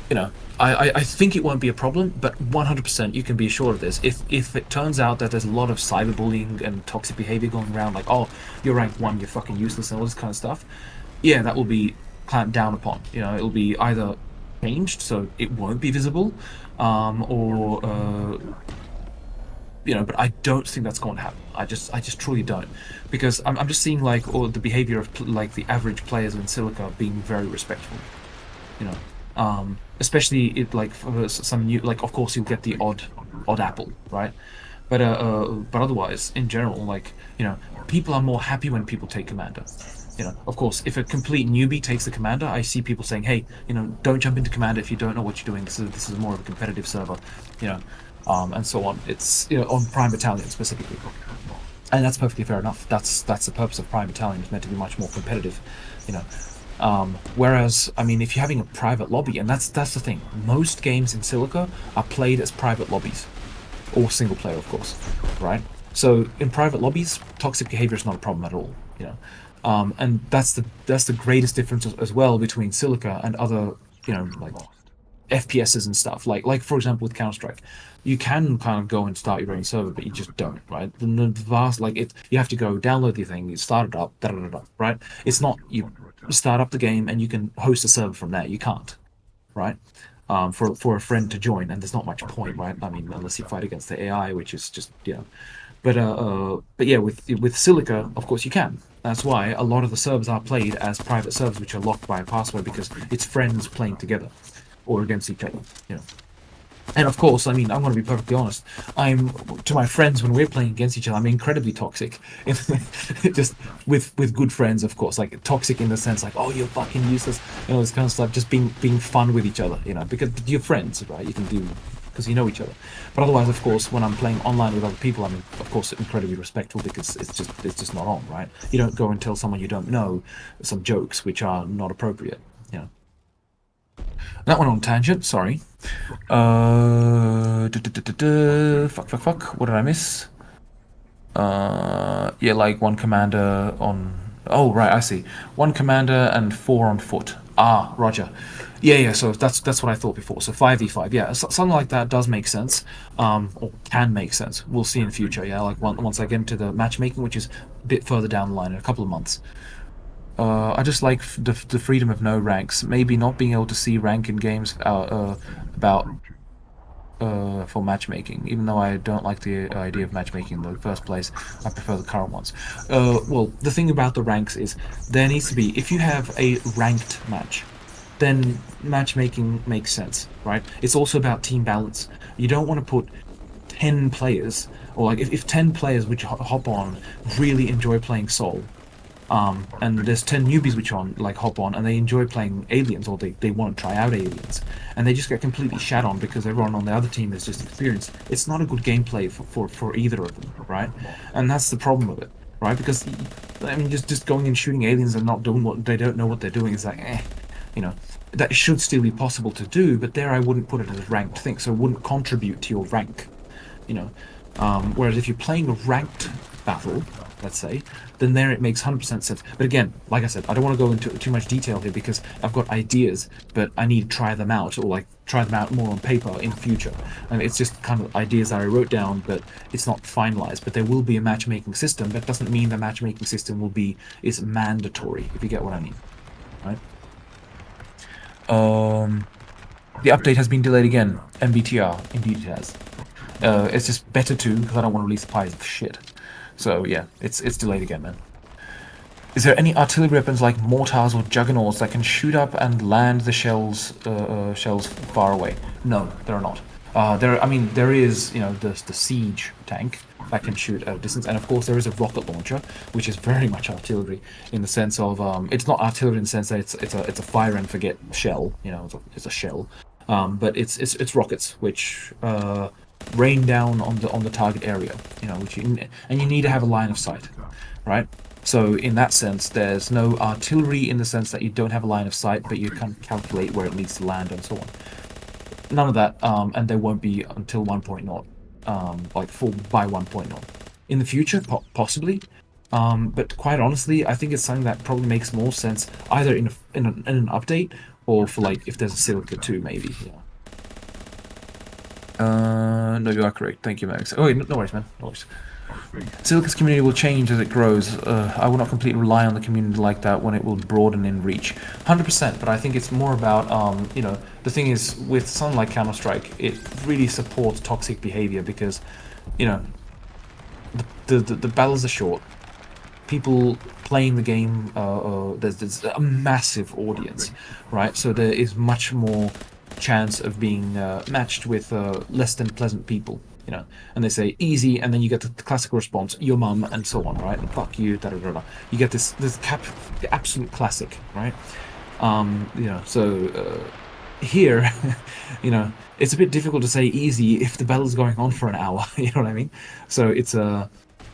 you know, I think it won't be a problem, but 100% you can be assured of this. If it turns out that there's a lot of cyberbullying and toxic behavior going around, like, oh, you're rank 1, you're fucking useless and all this kind of stuff, yeah, that will be clamped down upon. You know, it'll be either changed so it won't be visible, or you know, but I don't think that's going to happen. I just truly don't, because I'm just seeing like the behavior of like the average players in Silica being very respectful, you know. Especially it like for some new, like, of course you'll get the odd apple, right? But otherwise, in general, like, you know, people are more happy when people take commander. You know, of course, if a complete newbie takes the commander, I see people saying, hey, you know, don't jump into commander if you don't know what you're doing. This is more of a competitive server, you know, and so on. It's, you know, on Prime Battalion specifically, and that's perfectly fair enough. That's the purpose of Prime Battalion. It's meant to be much more competitive, you know. Whereas, I mean, if you're having a private lobby, and that's the thing, most games in Silica are played as private lobbies, or single player, of course, right? So in private lobbies, toxic behavior is not a problem at all, you know. And that's the greatest difference as well between Silica and other, you know, like FPSs and stuff. Like for example with Counter-Strike, you can kind of go and start your own server, but you just don't, right? The vast, like, you have to go download the thing, you start it up, right? It's not you start up the game and you can host a server from there. You can't, right? For a friend to join, and there's not much point, right? I mean, unless you fight against the AI, which is just, you know. But yeah, with Silica, of course you can. That's why a lot of the servers are played as private servers, which are locked by a password, because it's friends playing together or against each other, you know. And of course, I mean, I'm going to be perfectly honest. To my friends, when we're playing against each other, I'm incredibly toxic. Just with good friends, of course. Like, toxic in the sense, like, oh, you're fucking useless, you know, this kind of stuff. Just being fun with each other, you know, because you're friends, right? You can do, because you know each other. But otherwise, of course, when I'm playing online with other people, I'm, of course, incredibly respectful, because it's just not on, right? You don't go and tell someone you don't know some jokes which are not appropriate, you know. That went on tangent, sorry. Fuck. What did I miss? Yeah, like one commander on... Oh, right, I see. One commander and 4 on foot. Ah, roger. Yeah, so that's what I thought before. So 5v5, yeah, something like that does make sense. Or can make sense. We'll see in future, yeah, like once I get into the matchmaking, which is a bit further down the line in a couple of months. I just like the freedom of no ranks. Maybe not being able to see rank in games about for matchmaking, even though I don't like the idea of matchmaking in the first place. I prefer the current ones. Well, the thing about the ranks is there needs to be, if you have a ranked match, then matchmaking makes sense, right? It's also about team balance. You don't want to put 10 players, or like if 10 players which hop on really enjoy playing Soul, and there's 10 newbies which hop on and they enjoy playing Aliens, or they want to try out Aliens, and they just get completely shat on because everyone on the other team is just experienced. It's not a good gameplay for either of them, right? And that's the problem with it, right? Because I mean, just going and shooting Aliens and not doing what they don't know what they're doing is like, you know, that should still be possible to do, but there I wouldn't put it as a ranked thing, so it wouldn't contribute to your rank, you know. Whereas if you're playing a ranked battle, let's say, then there it makes 100% sense. But again, like I said, I don't want to go into too much detail here because I've got ideas, but I need to try them out, or like try them out more on paper in future. And it's just kind of ideas that I wrote down, but it's not finalized. But there will be a matchmaking system. That doesn't mean the matchmaking system is mandatory, if you get what I mean, right? The update has been delayed again. MBTR, indeed it has. It's just better too, because I don't want to release piles of shit. So yeah, it's delayed again, man. Is there any artillery weapons like mortars or juggernauts that can shoot up and land the shells far away? No, there are not. There is, you know, the siege tank that can shoot at a distance, and of course there is a rocket launcher, which is very much artillery in the sense of it's not artillery in the sense that it's a fire and forget shell, you know, it's a shell, but it's rockets which rain down on the target area, you know, and you need to have a line of sight, right? So in that sense, there's no artillery in the sense that you don't have a line of sight, but you can calculate where it needs to land and so on. None of that, and there won't be until 1.0, like by 1.0. In the future, possibly, but quite honestly, I think it's something that probably makes more sense either in an update or for like if there's a Silica 2 maybe. Yeah. No, you are correct. Thank you, Max. Oh, no worries, man. No worries. Silica's community will change as it grows. I will not completely rely on the community like that when it will broaden in reach. 100%, but I think it's more about, you know, the thing is, with something like Counter-Strike, it really supports toxic behavior because, you know, the battles are short. People playing the game, there's a massive audience, right? So there is much more chance of being matched with less than pleasant people, you know, and they say easy, and then you get the classical response, your mum, and so on, right? And fuck you, da da da da. You get this absolute classic, right? You know, so here, you know, it's a bit difficult to say easy if the battle's going on for an hour. You know what I mean? So it's I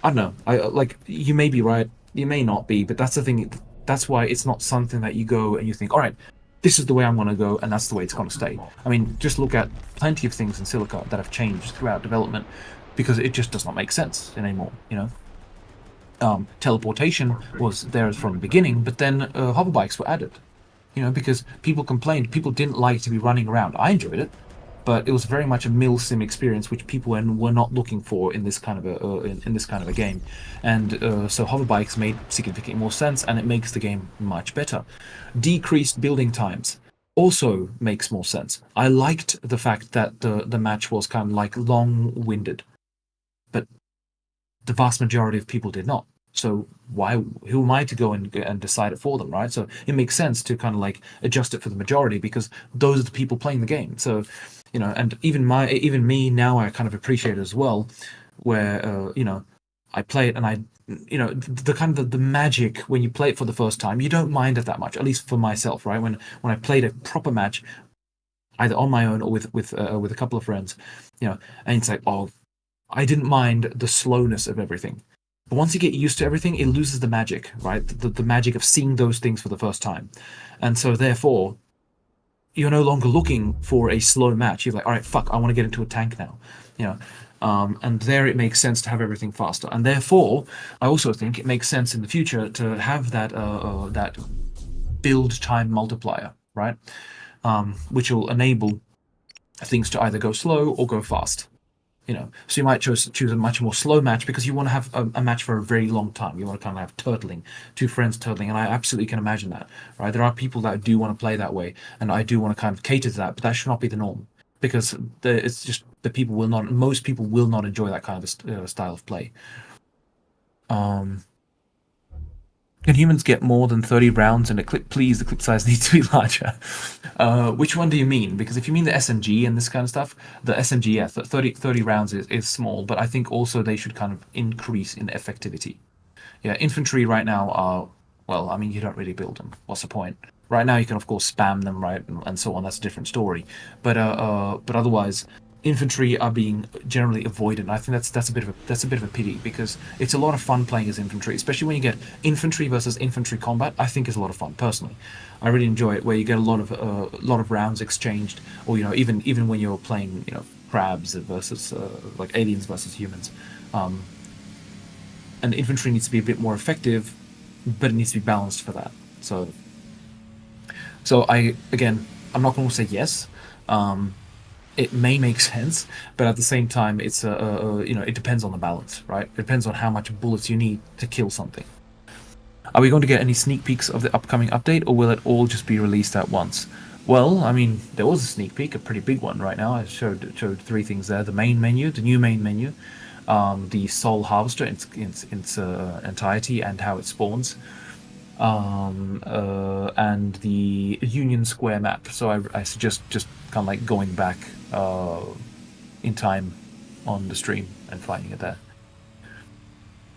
don't know. Like, you may be right, you may not be, but that's the thing. That's why it's not something that you go and you think, all right, this is the way I'm going to go, and that's the way it's going to stay. I mean, just look at plenty of things in Silica that have changed throughout development because it just does not make sense anymore, you know? Teleportation was there from the beginning, but then hoverbikes were added, you know, because people complained. People didn't like to be running around. I enjoyed it, but it was very much a mil sim experience, which people were not looking for in this kind of a game, and so hoverbikes made significantly more sense, and it makes the game much better. Decreased building times also makes more sense. I liked the fact that the match was kind of like long-winded, but the vast majority of people did not. So who am I to go and decide it for them, right? So it makes sense to kind of like adjust it for the majority because those are the people playing the game. So, you know, and even me now, I kind of appreciate it as well, where you know, I play it and I, you know, the kind of the magic when you play it for the first time, you don't mind it that much, at least for myself, right? When I played a proper match, either on my own or with a couple of friends, you know, and it's like, oh, I didn't mind the slowness of everything. But once you get used to everything, it loses the magic, right? The magic of seeing those things for the first time. And so therefore, you're no longer looking for a slow match. You're like, all right, fuck, I want to get into a tank now, you know. And there it makes sense to have everything faster. And therefore, I also think it makes sense in the future to have that build time multiplier, right? Which will enable things to either go slow or go fast. You know, so you might choose a much more slow match because you want to have a match for a very long time. You want to kind of have turtling, two friends turtling, and I absolutely can imagine that, right? There are people that do want to play that way, and I do want to kind of cater to that, but that should not be the norm because it's just most people will not enjoy that kind of style of play. Can humans get more than 30 rounds in a clip? Please, the clip size needs to be larger. Which one do you mean? Because if you mean the SMG and this kind of stuff, the SMG, yeah, 30 rounds is small, but I think also they should kind of increase in effectivity. Yeah, infantry right now are, well, I mean, you don't really build them. What's the point? Right now you can, of course, spam them, right, and so on. That's a different story. But otherwise, infantry are being generally avoided. And I think that's a bit of a pity, because it's a lot of fun playing as infantry, especially when you get infantry versus infantry combat. I think it's a lot of fun personally. I really enjoy it, where you get a lot of rounds exchanged, or even when you're playing crabs versus like aliens versus humans. And infantry needs to be a bit more effective, but it needs to be balanced for that. So I'm not going to say yes. It may make sense, but at the same time, it's it depends on the balance, right? It depends on how much bullets you need to kill something. Are we going to get any sneak peeks of the upcoming update, or will it all just be released at once? Well, I mean, there was a sneak peek, a pretty big one right now. I showed 3 things there: the main menu, the new main menu, the Soul Harvester in its entirety and how it spawns, and the Union Square map. So I suggest just kind of like going back in time on the stream and finding it there.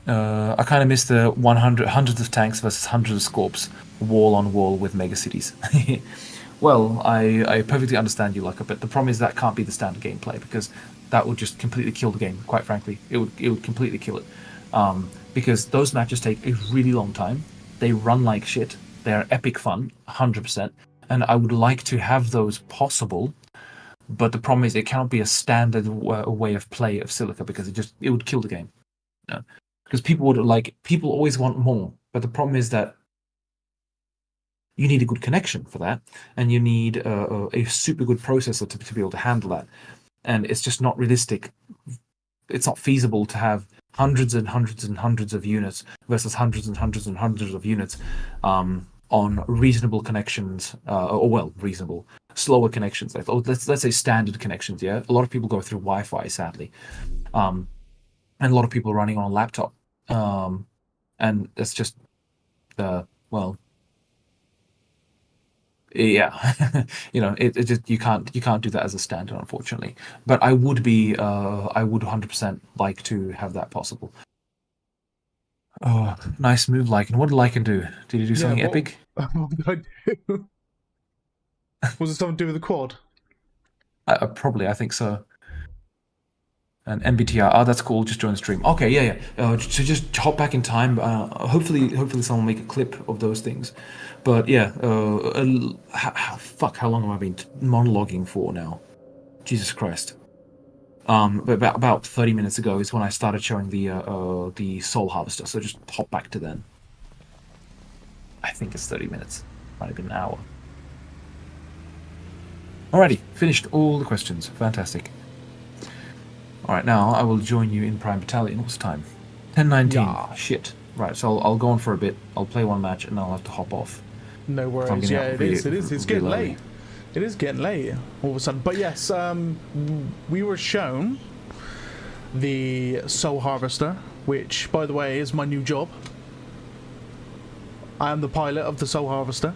I kind of miss the hundreds of tanks versus hundreds of scorps, wall on wall with mega cities. Well, I perfectly understand you, Lucker, but the problem is that can't be the standard gameplay, because that would just completely kill the game. Quite frankly, it would completely kill it, because those matches take a really long time. They run like shit. They are epic fun, 100%, and I would like to have those possible. But the problem is, it cannot be a standard way of play of Silica, because it would kill the game. Because people always want more, but the problem is that you need a good connection for that, and you need a super good processor to be able to handle that. And it's just not realistic. It's not feasible to have hundreds and hundreds and hundreds of units versus hundreds and hundreds and hundreds of units on reasonable connections, reasonable, slower connections. Let's say standard connections. Yeah, a lot of people go through Wi-Fi, sadly, and a lot of people are running on a laptop, and it's just yeah, it just you can't do that as a standard, unfortunately. But I would 100% like to have that possible. Oh, nice move, Lycan. What did Lycan do? Did he do something epic? What did I do? Was it something to do with the quad? Probably, I think so. And MBTR, oh, that's cool. Just join the stream. Okay, yeah. So just hop back in time. Hopefully, someone will make a clip of those things. But yeah, how long have I been monologuing for now? Jesus Christ. But about 30 minutes ago is when I started showing the Soul Harvester. So just hop back to then. I think it's 30 minutes. Might have been an hour. Alrighty, finished all the questions. Fantastic. Alright, now I will join you in Prime Battalion. What's the time? 10:19. Yeah. Shit. Right, so I'll go on for a bit. I'll play one match and I'll have to hop off. No worries. Yeah, it is. It's getting late. It is getting late all of a sudden. But yes, we were shown the Soul Harvester, which, by the way, is my new job. I am the pilot of the Soul Harvester.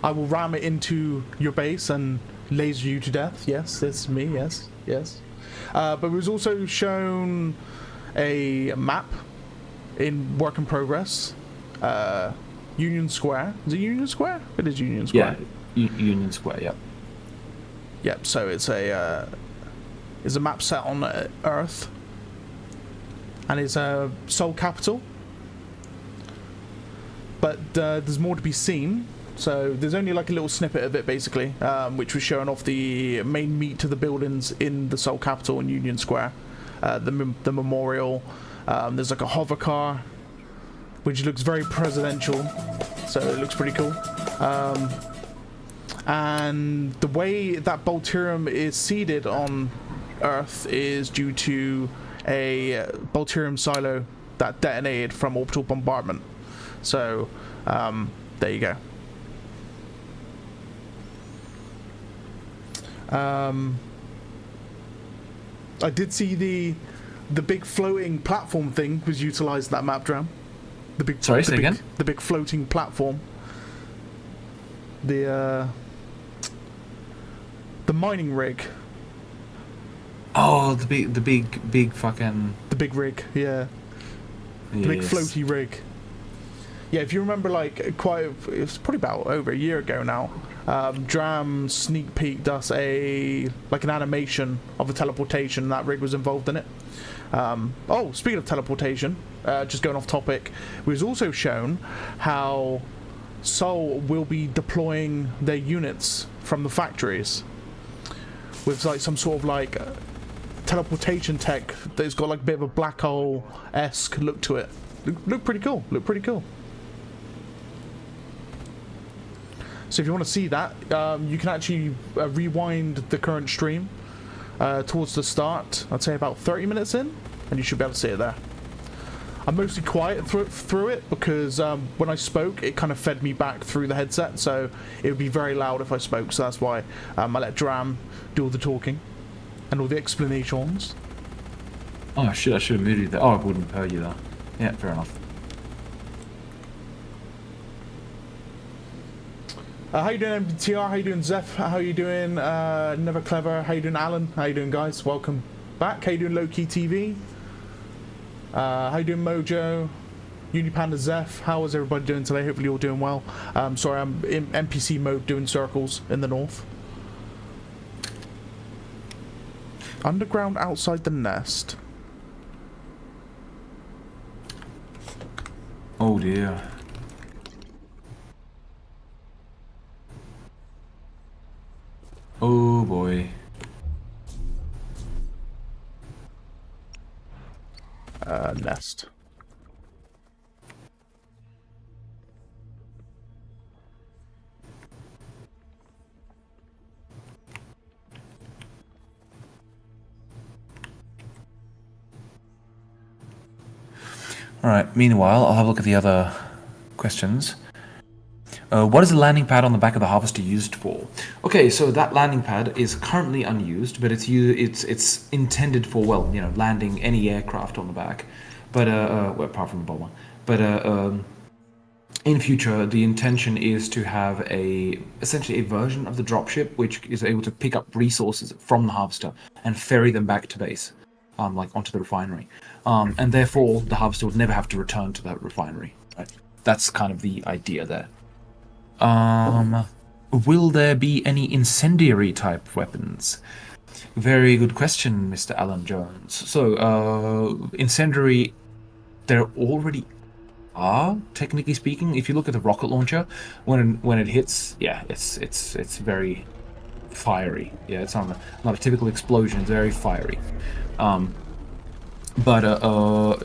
I will ram it into your base and laser you to death. Yes, it's me. Yes. But we was also shown a map in work in progress. Union Square. Is it Union Square? It is Union Square. Yeah, Union Square. Yeah. Yep. So it's a map set on Earth, and it's a Soul capital. But there's more to be seen. So there's only like a little snippet of it, basically, which was showing off the main meat of the buildings in the Soul capital in Union Square, the memorial. There's like a hover car, which looks very presidential, so it looks pretty cool. And the way that Bolterium is seeded on Earth is due to a Bolterium silo that detonated from orbital bombardment. So there you go. I did see the big floating platform thing was utilized in that map, Drram. The big. Sorry, the say big, again? The big floating platform. The mining rig. Oh, the big fucking... The big rig, yeah. The big floaty rig. Yeah, if you remember, like, it was probably about over a year ago now, Drram sneak peeked us an animation of a teleportation, and that rig was involved in it. Oh, speaking of teleportation, just going off topic, we was also shown how Seoul will be deploying their units from the factories with like some sort of like teleportation tech that's got like a bit of a black hole-esque look to it. Look pretty cool. Look pretty cool. So if you want to see that, you can actually rewind the current stream towards the start. I'd say about 30 minutes in, and you should be able to see it there. I'm mostly quiet through it because when I spoke, it kind of fed me back through the headset, so it would be very loud if I spoke. So that's why I let Drram do all the talking and all the explanations. Oh shit! I should have muted that. Oh, I wouldn't have heard you though. Yeah, fair enough. How you doing, MBTR? How you doing, Zeph? How you doing, Never Clever? How you doing, Alan? How you doing, guys? Welcome back. How you doing, Low-Key TV? How you doing, Mojo? Unipanda Zeph? How is everybody doing today? Hopefully you're all doing well. Sorry, I'm in NPC mode doing circles in the north. Underground outside the nest. Oh dear. Oh boy. Nest. Alright, meanwhile, I'll have a look at the other questions. What is the landing pad on the back of the harvester used for? Okay, so that landing pad is currently unused, but it's intended for, well, you know, landing any aircraft on the back. But well, apart from the bomber. But in future, the intention is to have essentially a version of the dropship which is able to pick up resources from the harvester and ferry them back to base, like onto the refinery. And therefore, the harvester would never have to return to that refinery. Right? That's kind of the idea there. Will there be any incendiary type weapons? Very good question, Mr. Alan Jones. So, incendiary, there already are, technically speaking. If you look at the rocket launcher, when it hits, yeah, it's very fiery. Yeah, it's not a typical explosion. It's very fiery. But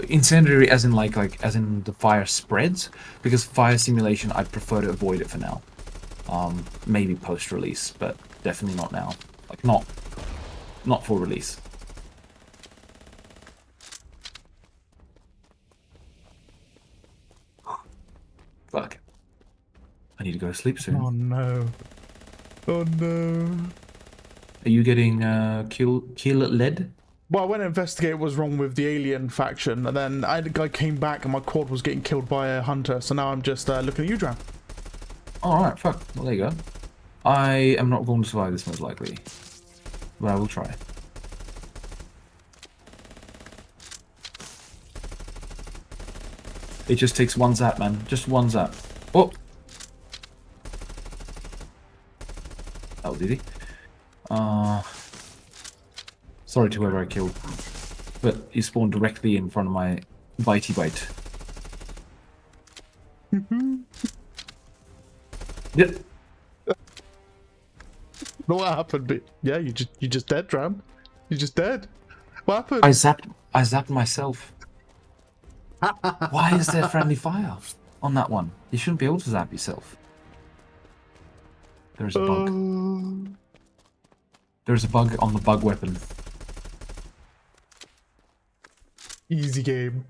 incendiary, as in as in the fire spreads, because fire simulation, I'd prefer to avoid it for now. Maybe post-release, but definitely not now. Like not for release. Fuck. I need to go to sleep soon. Oh no. Oh no. Are you getting kill lead? Well, I went to investigate what was wrong with the alien faction, and then I came back and my quad was getting killed by a hunter, so now I'm just looking at you, Drram. Alright, fuck. Well, there you go. I am not going to survive this most likely, but I will try. It just takes one zap, man. Just one zap. Oh! That was easy. Sorry to whoever I killed, but he spawned directly in front of my bitey bite. Yep. What happened? Yeah, you just dead, Drram. You just dead. What happened? I zapped myself. Why is there friendly fire on that one? You shouldn't be able to zap yourself. There's a bug. There's a bug on the bug weapon. Easy game.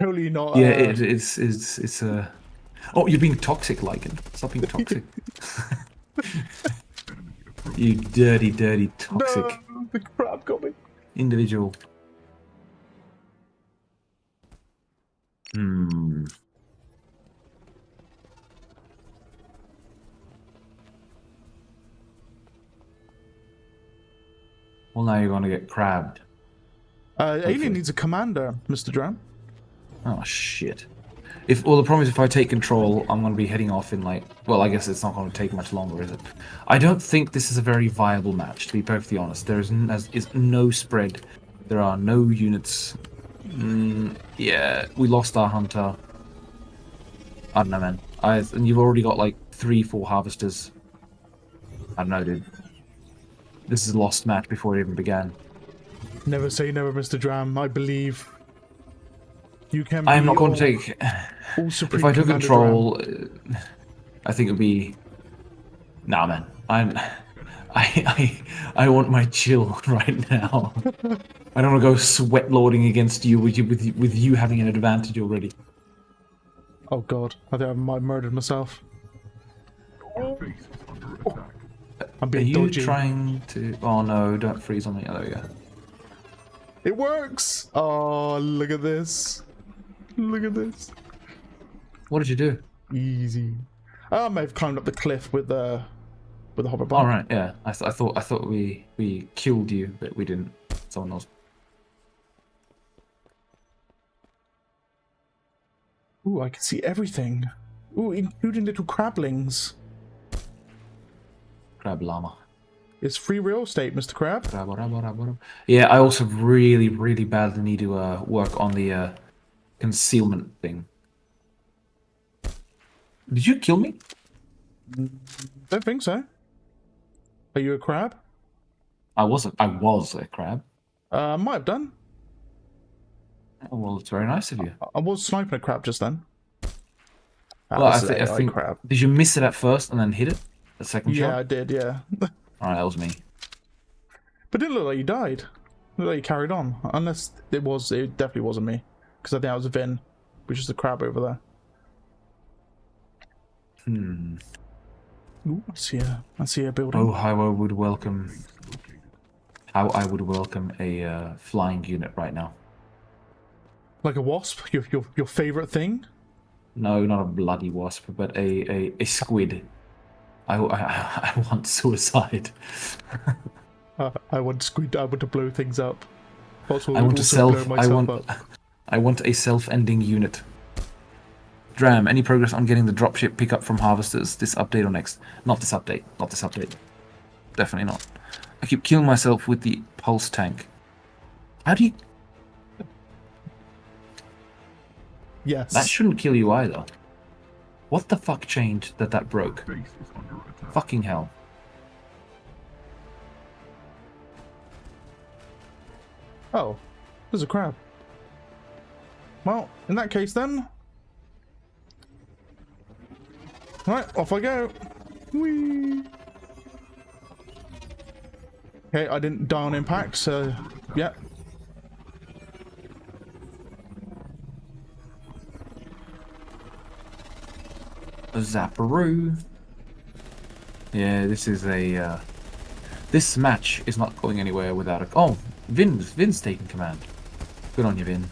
Totally not. Yeah, it's a. Oh, you're being toxic, Lycan. Stop being toxic. You dirty, dirty toxic. No, The crab got me. Individual. Hmm. Well, now you're gonna get crabbed. Alien needs a commander, Mr. Drram. Oh shit. Well, the problem is if I take control, I'm going to be heading off in like... Well, I guess it's not going to take much longer, is it? I don't think this is a very viable match, to be perfectly honest. There is no spread. There are no units. Yeah, we lost our hunter. I don't know, man. And you've already got like 3-4 harvesters. I don't know, dude. This is a lost match before it even began. Never say never, Mr. Drram. I believe you can. I am not going to take... If I took control, I think it would be... Nah, man. I want my chill right now. I don't want to go sweat lording against you with you having an advantage already. Oh god, I think I might have murdered myself. Your base is under attack. I'm Are being you dodgy. trying to... Oh no, don't freeze on me. Oh, there we go. It works! Oh, look at this. Look at this. What did you do? Easy. I may have climbed up the cliff with the hover All right, yeah. I thought we killed you, but we didn't. Someone else. Ooh, I can see everything. Ooh, including little crablings. Crab llama. It's free real estate, Mr. Crab. Yeah, I also really, really badly need to work on the concealment thing. Did you kill me? Don't think so. Are you a crab? I was a crab. Might have done. Oh, well, it's very nice of you. I was sniping a crab just then. That Well, was I AI think. crab. Did you miss it at first and then hit it? The second Yeah, shot? I did, yeah. Alright, that was me. But it didn't look like you died. It looked like you carried on. Unless it definitely wasn't me. Because I think that was Vin, which is the crab over there. Ooh, I see a building. Oh, how I would welcome a flying unit right now. Like a wasp? Your favourite thing? No, not a bloody wasp, but a squid. I want suicide. I want squid. I want to blow things up. Also, I want up. I want a self-ending unit. Drram, any progress on getting the dropship pickup from harvesters? This update or next? Not this update. Not this update. Definitely not. I keep killing myself with the pulse tank. How do you... Yes. That shouldn't kill you either. What the fuck changed that broke? Base is under attack. Fucking hell. Oh, there's a crab. Well, in that case then. Right, off I go. Whee! Okay, I didn't die on impact, so yeah. A zapperoo. Yeah, this is a... this match is not going anywhere without a... Oh, Vin's taking command. Good on you, Vin.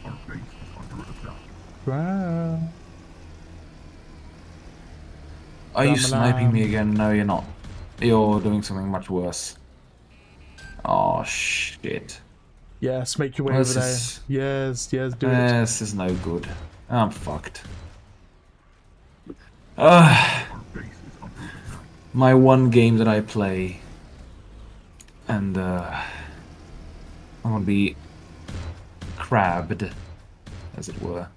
Our base is under attack. Wow. Are you Ram-a-lam. sniping me again? No, you're not. You're doing something much worse. Oh, shit. Yes, make your way Well, over there. this is- Yes, do it. This is no good. I'm fucked. Our base is under attack. My one game that I play. And, I'm gonna be crabbed, as it were.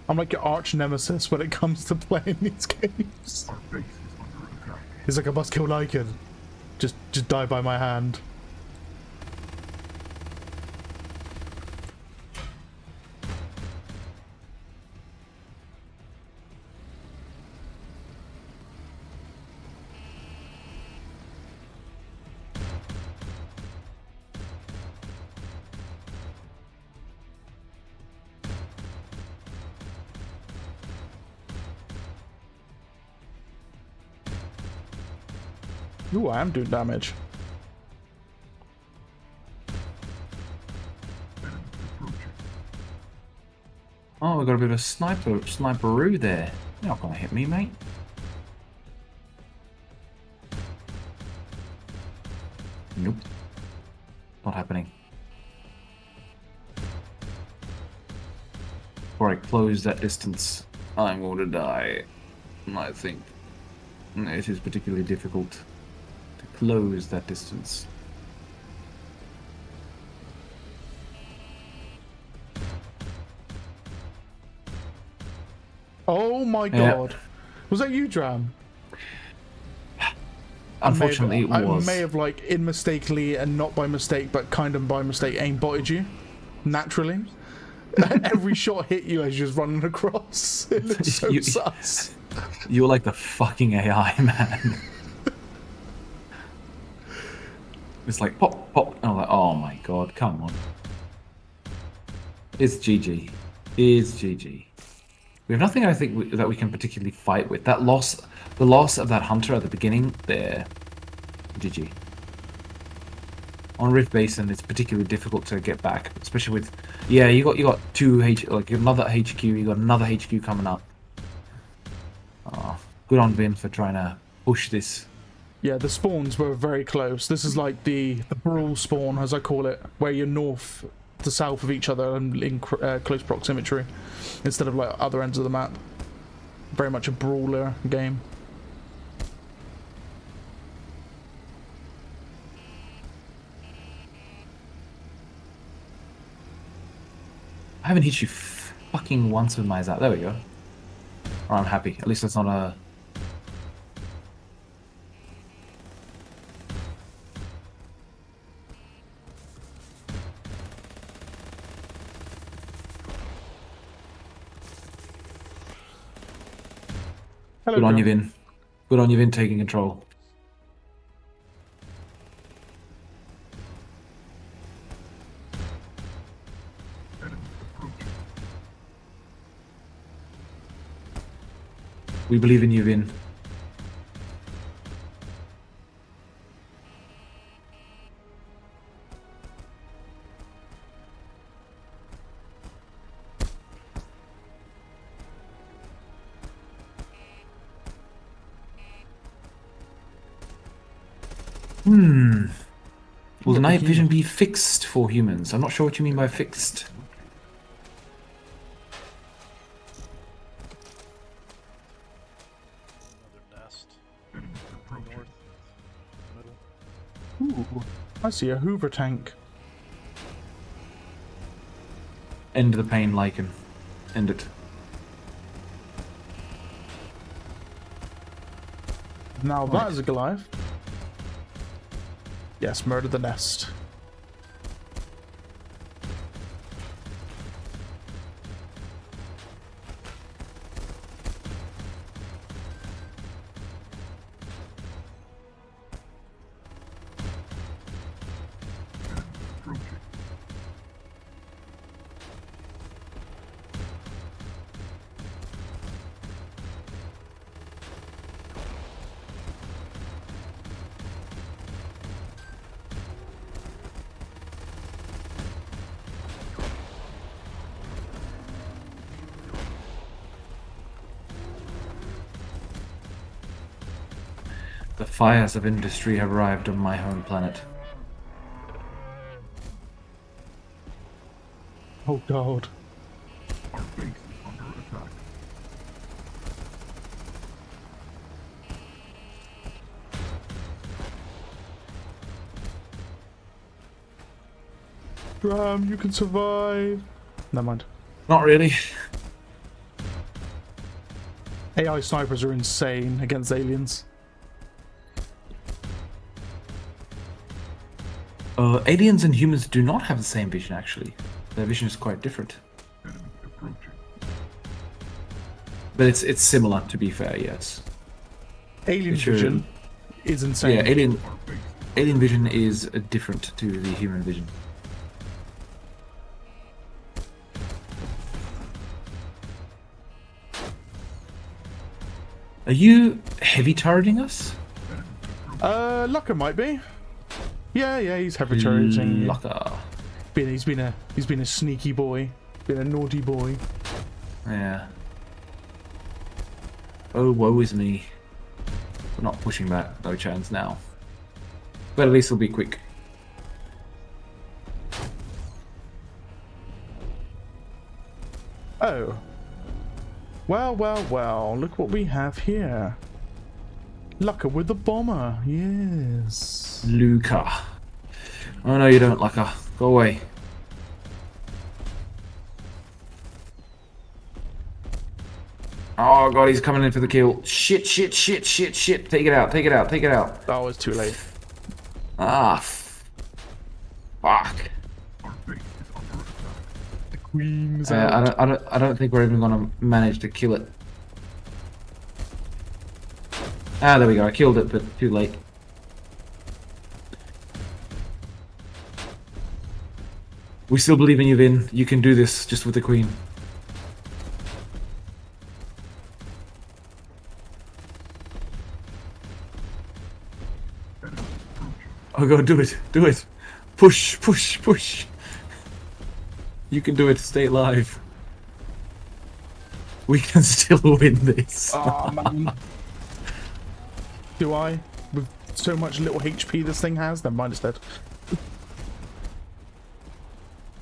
I'm like your arch nemesis when it comes to playing these games. Our base is under attack. It's like I must kill Lycan. Just die by my hand. Ooh, I am doing damage. Oh, we got a bit of a sniperoo there. You're not gonna hit me, mate. Nope. Not happening. Before I close that distance, I'm going to die. I think it is particularly difficult to close that distance. Oh my god. Was that you, Drram? Unfortunately, it was. I may have, like, mistakenly and not by mistake, but kind of by mistake, aimbotted you. Naturally. Every shot hit you as you're just running across. It looks so sus. You're like the fucking AI, man. It's like pop, pop. And I'm like, oh my god, come on. It's GG. It's GG. We have nothing, I think, that we can particularly fight with. That loss, the loss of that hunter at the beginning, there. GG. On Rift Basin, it's particularly difficult to get back, especially with, yeah, you got another HQ, you got another HQ coming up. Oh, good on Vin for trying to push this. Yeah, the spawns were very close. This is like the brawl spawn, as I call it, where you're north to south of each other and in close proximity, instead of like other ends of the map. Very much a brawler game. I haven't hit you fucking once with my zap. There we go. Oh, I'm happy. At least that's not a... Hello, Good on Drram. you, Vin. Good on you, Vin, taking control. We believe in you, Vin. Will the night vision be fixed for humans? I'm not sure what you mean by fixed. Another nest. North. Middle. Ooh, I see a Hoover tank. End the pain, Lycan. End it. Now that is a Goliath. Yes, murder the nest. The fires of industry have arrived on my home planet. Oh god. Our base is under attack. Drram, you can survive. Never mind. Not really. AI snipers are insane against aliens. Aliens and humans do not have the same vision, actually. Their vision is quite different. Enemy approaching. But it's similar, to be fair, yes. Alien Sure. vision is insane. Yeah, alien vision is different to the human vision. Are you heavy turreting us? Lucker might be. Yeah, he's perpetrating. Lucker. He's been a sneaky boy, been a naughty boy. Yeah. Oh, woe is me. We're not pushing back, no chance now. But at least it'll be quick. Oh. Well, look what we have here. Lucker with the bomber, yes. Luca. Oh no, you don't, Lucker. Go away. Oh god, he's coming in for the kill. Shit. Take it out. Oh, it's too late. Ah. Fuck. Our base is under attack. The queen's out. I don't think we're even gonna manage to kill it. Ah, there we go. I killed it, but too late. We still believe in you, Vin. You can do this just with the queen. Oh god, do it. Push. You can do it. Stay alive. We can still win this. Oh, man. Do I? With so much little HP this thing has? Then mine is dead.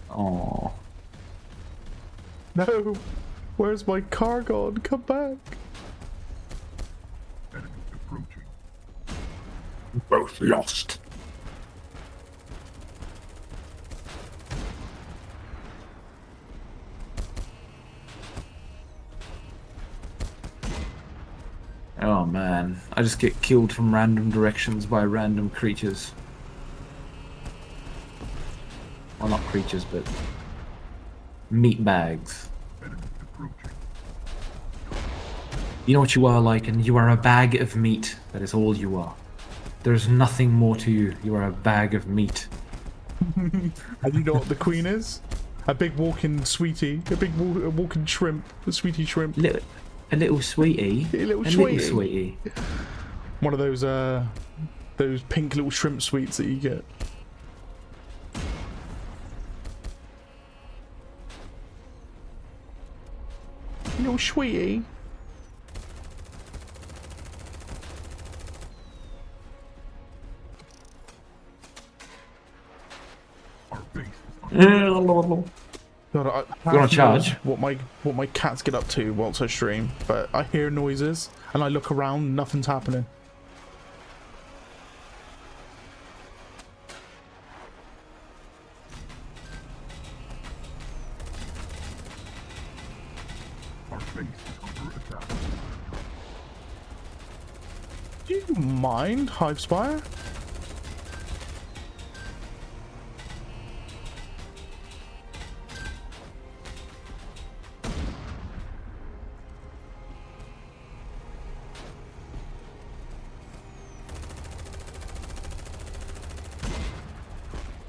Oh. No! Where's my car gone? Come back! Enemy approaching. Both lost. Oh man, I just get killed from random directions by random creatures. Well, not creatures, but meat bags. Enemy approaching. You know what you are, Lycan? You are a bag of meat. That is all you are. There's nothing more to you. You are a bag of meat. And you know what the queen is? A big walking sweetie. A big walking shrimp. A sweetie shrimp. A little sweetie. A little sweetie. One of those pink little shrimp sweets that you get. Little sweetie. Our base is under God, I You wanna charge? what my cats get up to whilst I stream, but I hear noises and I look around, nothing's happening. Our base is under attack. Do you mind, Hivespire?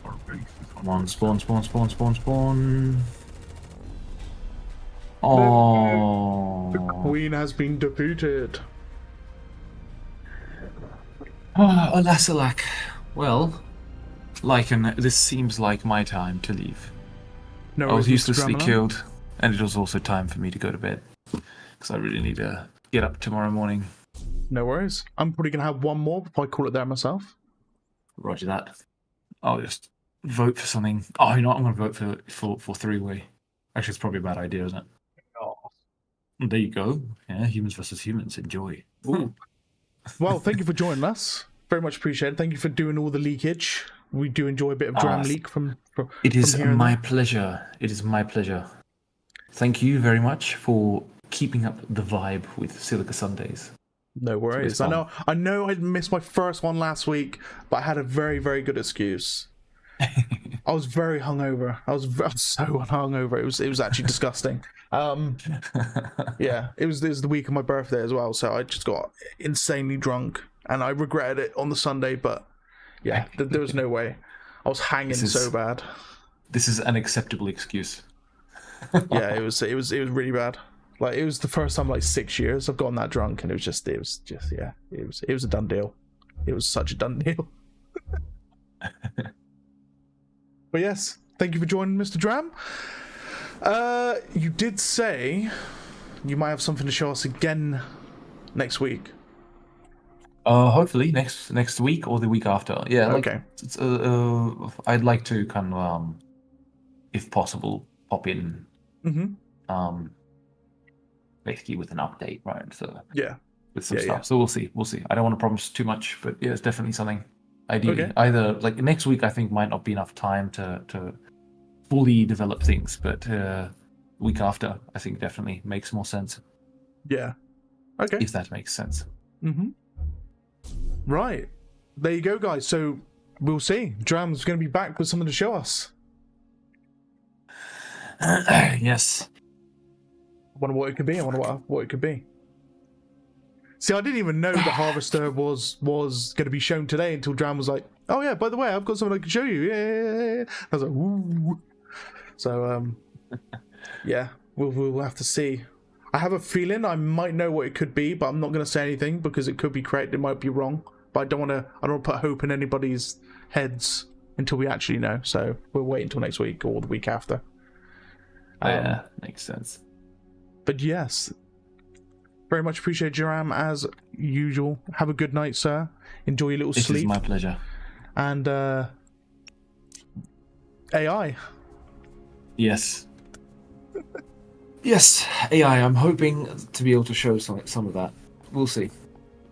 Our base is Come on, spawn. Oh. The queen has been defeated. Oh, alas, alack. Well, Lycan, this seems like my time to leave. No, I was worries, Mr. uselessly Drram. killed, and it was also time for me to go to bed. Because I really need to get up tomorrow morning. No worries. I'm probably gonna have one more before I call it there myself. Roger that. I'll just vote for something. Oh, you know what? I'm going to vote for three-way. Actually, it's probably a bad idea, isn't it? Oh. There you go. Yeah, humans versus humans. Enjoy. Ooh. Well, thank you for joining us. Very much appreciated. Thank you for doing all the leakage. We do enjoy a bit of Drram leak from It is here and my there. pleasure. It is my pleasure. Thank you very much for keeping up the vibe with Silica Sundays. No worries. fun. I know I missed my first one last week, but I had a very, very good excuse. I was very hungover. I was so hungover. It was actually disgusting. Yeah, it was the week of my birthday as well, so I just got insanely drunk, and I regretted it on the Sunday. But yeah, there was no way. I was hanging so bad. This is an acceptable excuse. Yeah, it was really bad. Like, it was the first time in like 6 years I've gotten that drunk, and it was just a done deal. It was such a done deal. But yes, thank you for joining, Mr. Drram. You did say you might have something to show us again next week. Hopefully next week or the week after. Yeah. Like, Okay. It's, I'd like to kind of, if possible, pop in. Mm-hmm. Basically with an update, right? So Yeah. with some Yeah, stuff. yeah. So we'll see. We'll see. I don't want to promise too much, but yeah, it's definitely something. Ideally, Okay. either like next week, I think might not be enough time to fully develop things, but week after, I think definitely makes more sense. Yeah. Okay. If that makes sense. Mm-hmm. Right. There you go, guys. So we'll see. Dram's going to be back with something to show us. Yes. I wonder what it could be. I wonder what it could be. See, I didn't even know the Harvester was going to be shown today until Dram was like, "Oh yeah, by the way, I've got something I can show you." Yeah. I was like, "Ooh." So yeah, we'll have to see. I have a feeling I might know what it could be, but I'm not going to say anything because it could be correct. It might be wrong. But I don't want to put hope in anybody's heads until we actually know. So we'll wait until next week or the week after. Yeah, makes sense. But yes, very much appreciate Drram as usual. Have a good night, sir. Enjoy your little This sleep. is my pleasure. And AI. Yes. Yes, AI. I'm hoping to be able to show some of that. We'll see.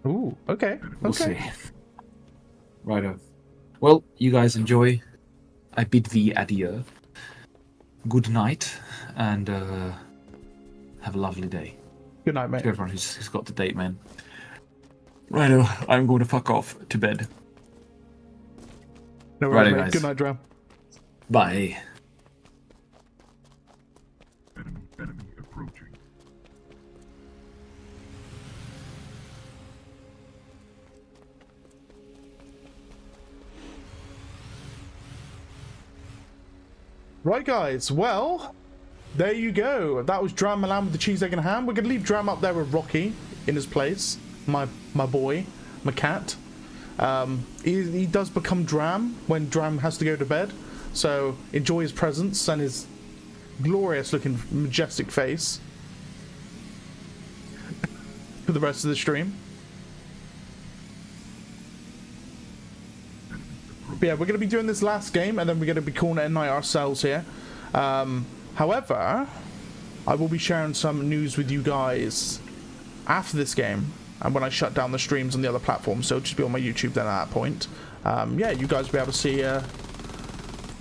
Ooh, okay. We'll Okay. see. Righto. Well, you guys enjoy. I bid thee adieu. Good night, and have a lovely day. Good night, mate. To everyone who's got the date, man. Righto, I'm going to fuck off to bed. No worries, Righto, mate. guys. Good night, Drram. Bye. Enemy approaching. Right, guys. Well, there you go. That was Drram Milan with the cheese, egg, and ham. We're going to leave Drram up there with Rocky in his place. My boy. My cat. He does become Drram when Drram has to go to bed. So enjoy his presence and his glorious looking majestic face for the rest of the stream. But yeah, we're going to be doing this last game and then we're going to be calling it a night ourselves here. However, I will be sharing some news with you guys after this game and when I shut down the streams on the other platforms, so it'll just be on my YouTube then at that point. Yeah, you guys will be able to see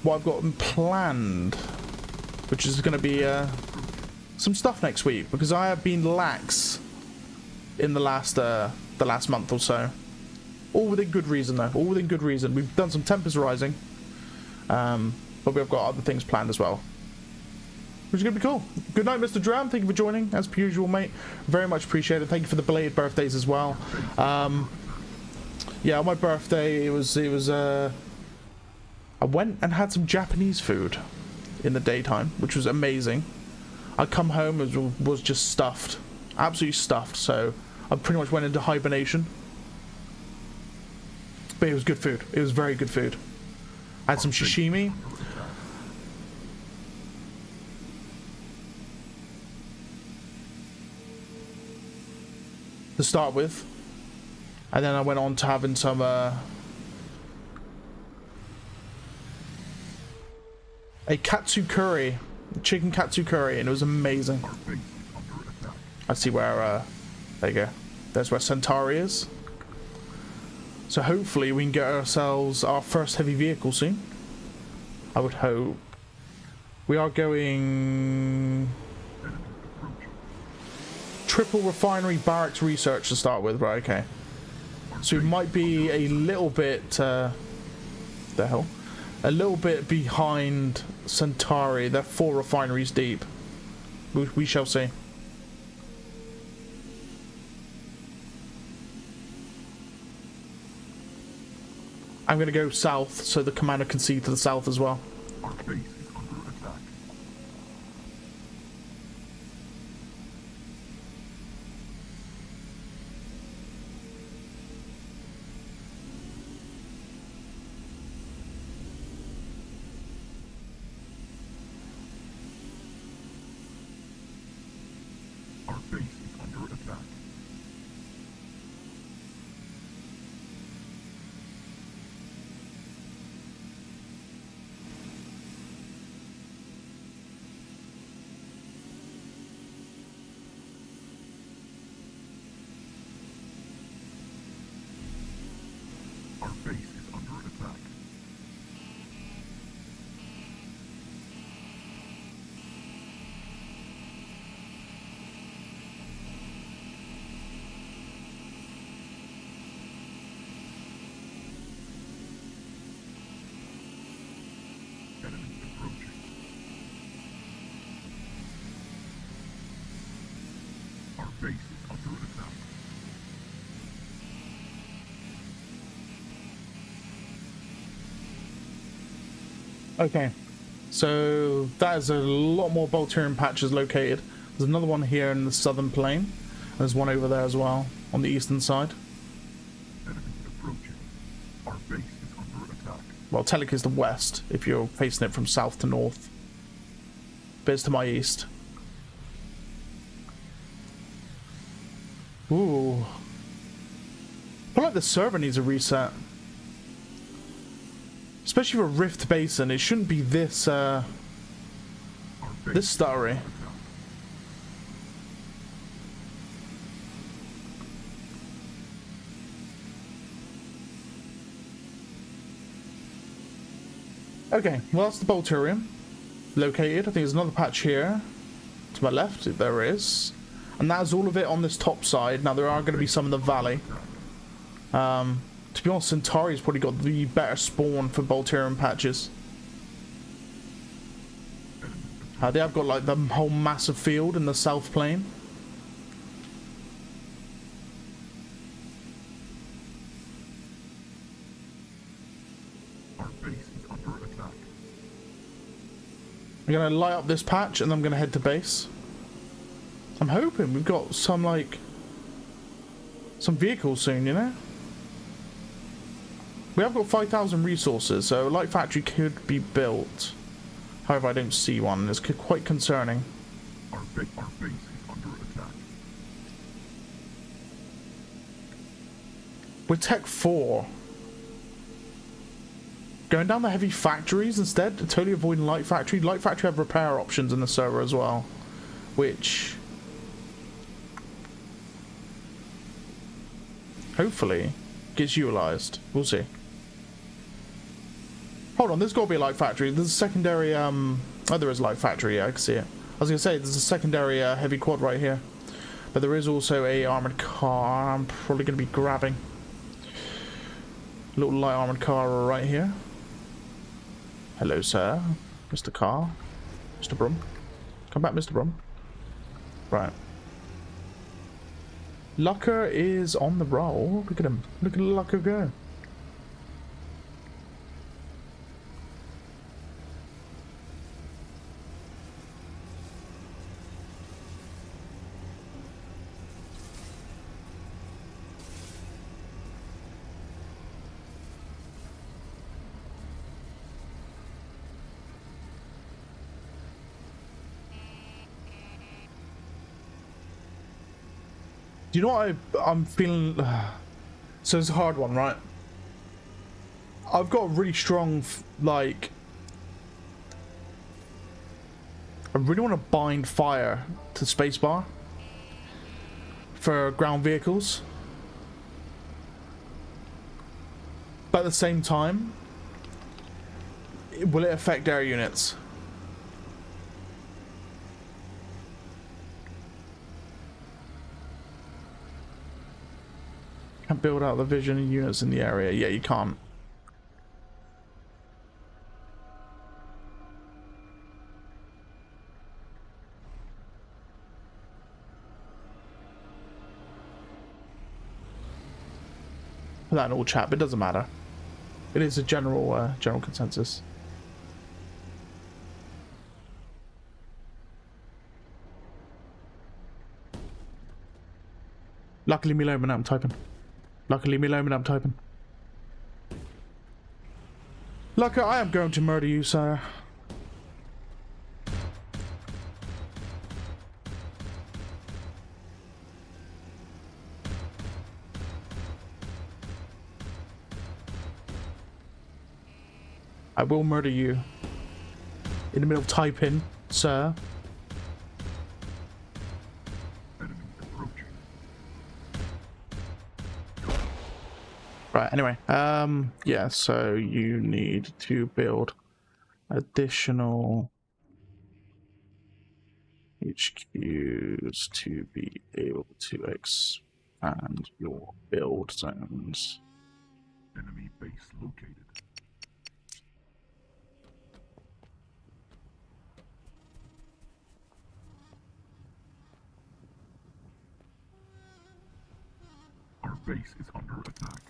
what I've got planned, which is going to be some stuff next week, because I have been lax in the last month or so. All within good reason, though. All within good reason. We've done some Tempers Rising, but we've got other things planned as well, which is going to be cool. Good night, Mr. Drram. Thank you for joining, as per usual, mate. Very much appreciated. Thank you for the belated birthdays as well. Yeah, on my birthday, it was I went and had some Japanese food in the daytime, which was amazing. I come home, it was just stuffed. Absolutely stuffed, so I pretty much went into hibernation. But it was good food. It was very good food. I had some sashimi. To start with. And then I went on to having some a katsu curry, chicken katsu curry, and it was amazing. I see where, there you go. There's where Centauri is. So hopefully we can get ourselves our first heavy vehicle soon. I would hope. We are going triple refinery barracks research to start with, right? Okay. So it might be a little bit, the hell? A little bit behind Centauri. They're 4 refineries deep. We shall see. I'm going to go south so the commander can see to the south as well. Our base is under attack. Our base is under attack. Our base is under attack. Enemy approaching. Our base is under attack. Okay, so that is a lot more Bolterian patches located. There's another one here in the southern plain. There's one over there as well on the eastern side. Enemy approaching. Our base is under attack. Well, Telic is the west if you're facing it from south to north. But it's to my east. Ooh. I feel like the server needs a reset. Especially for Rift Basin, it shouldn't be this, Our base this stuttery. Okay, well that's the Bolterium located. I think there's another patch here to my left, if there is. And that is all of it on this top side. Now there are going to be some in the valley. To be honest, Centauri's probably got the better spawn for Bolterium patches. They have got like the whole massive field in the south plain. Our base is under attack. I'm going to light up this patch and I'm going to head to base. I'm hoping we've got some like some vehicles soon, you know? We have got 5,000 resources, so a light factory could be built. However, I don't see one. It's quite concerning. Our base is under attack. We're Tech 4. Going down the heavy factories instead, totally avoiding light factory. Light factory have repair options in the server as well, which hopefully gets utilized. We'll see. Hold on, there's got to be a light factory. There's a secondary, oh, there is a light factory, yeah, I can see it. I was going to say, there's a secondary heavy quad right here. But there is also a armored car I'm probably going to be grabbing. Little light armored car right here. Hello, sir. Mr. Car. Mr. Brum. Come back, Mr. Brum. Right. Lucker is on the roll. Look at him. Look at Lucker go. Do you know what I'm feeling? So it's a hard one, right? I've got a really strong, like... I really want to bind fire to spacebar for ground vehicles. But at the same time, will it affect air units? Can't build out the vision units in the area. Yeah, you can't. Put that in all chat, but it doesn't matter. It is a general general consensus. Luckily me alone when I'm typing. Luckily me alone when I'm typing. Lucker, I am going to murder you, sir. I will murder you. In the middle of typing, sir. Enemy approaching. Right, anyway. Yeah, so you need to build additional HQs to be able to expand your build zones. Enemy base located. Our base is under attack.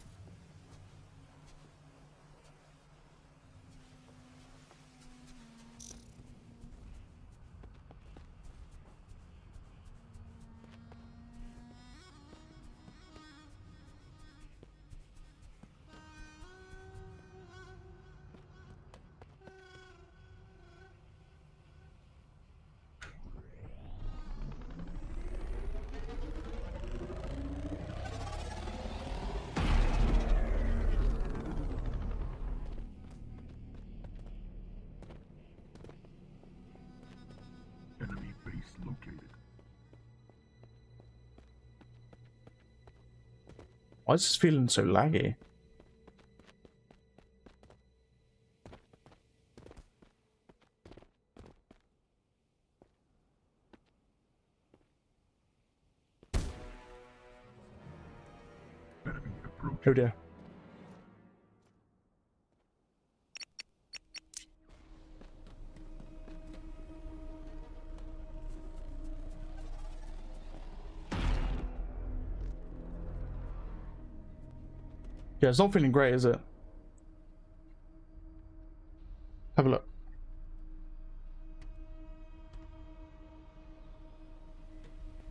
Enemy base located. Why is this feeling so laggy? Enemy approaching. Oh dear. Yeah, it's not feeling great, is it? Have a look.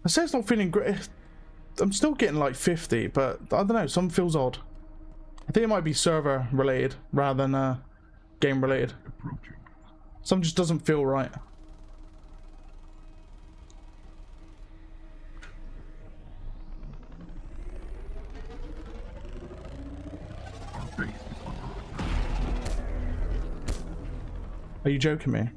I say it's not feeling great. I'm still getting like 50, but I don't know, something feels odd. I think it might be server related rather than game related. Approaching. Something just doesn't feel right. Our base is under attack. Are you joking me?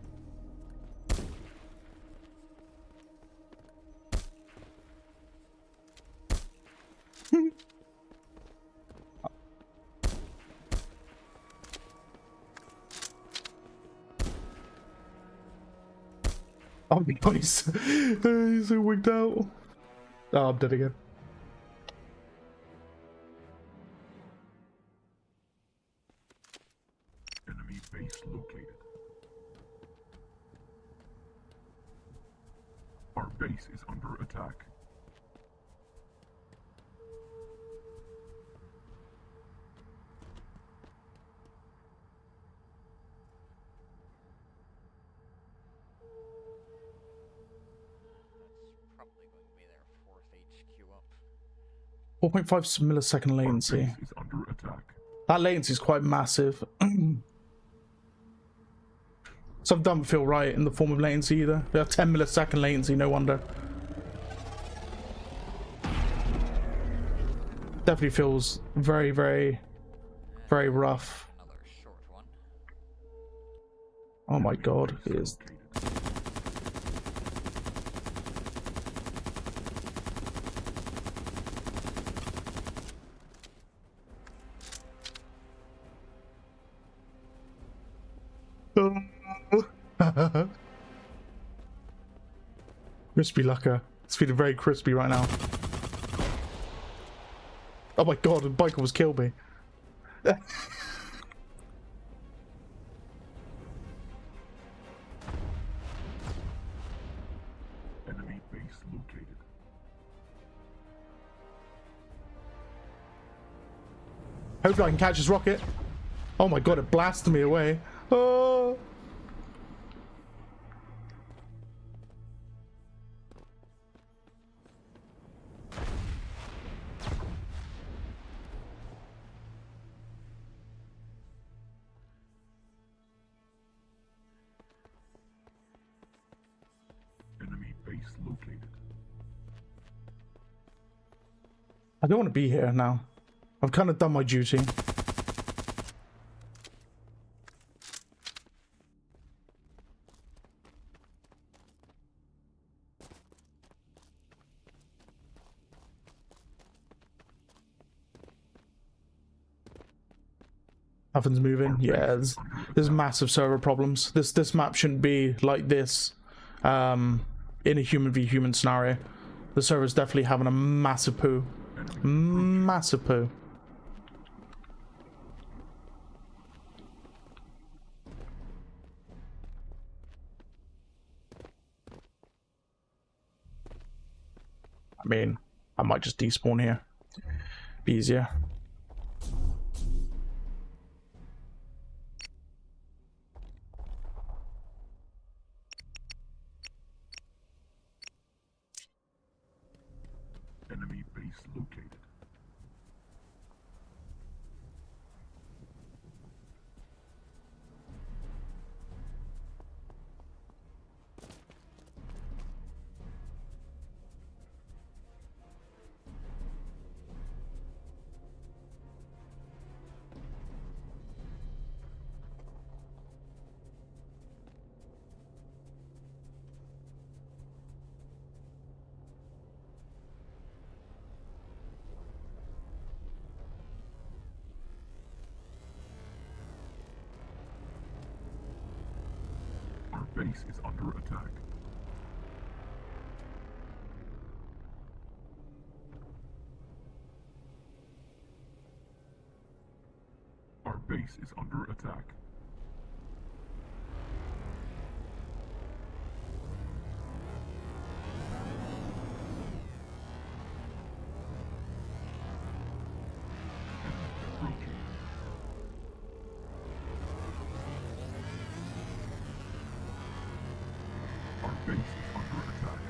Oh my god, he's so wigged out. Oh, I'm dead again. Enemy base located. Our base is under attack. That's probably going to be their fourth HQ up. 4.5 millisecond Our latency. base is under attack. That latency is quite massive. Some doesn't feel right in the form of latency either. We have 10 millisecond latency, no wonder. Definitely feels very, very, very rough. Another short one. Oh my god, it is. Crispy Lucker. It's feeling very crispy right now. Oh my god, the bike almost killed me. Enemy base located. Hopefully I can catch this rocket. Oh my god, it blasted me away. Oh. Enemy base located. I don't want to be here now. I've kind of done my duty. Nothing's moving. Yeah, there's massive server problems. This map shouldn't be like this in a human v human scenario. The server's definitely having a massive poo. Massive poo. I mean, I might just despawn here. Be easier. Enemy base located. Our base is under attack. Our base is under attack. Approaching. Our base is under attack.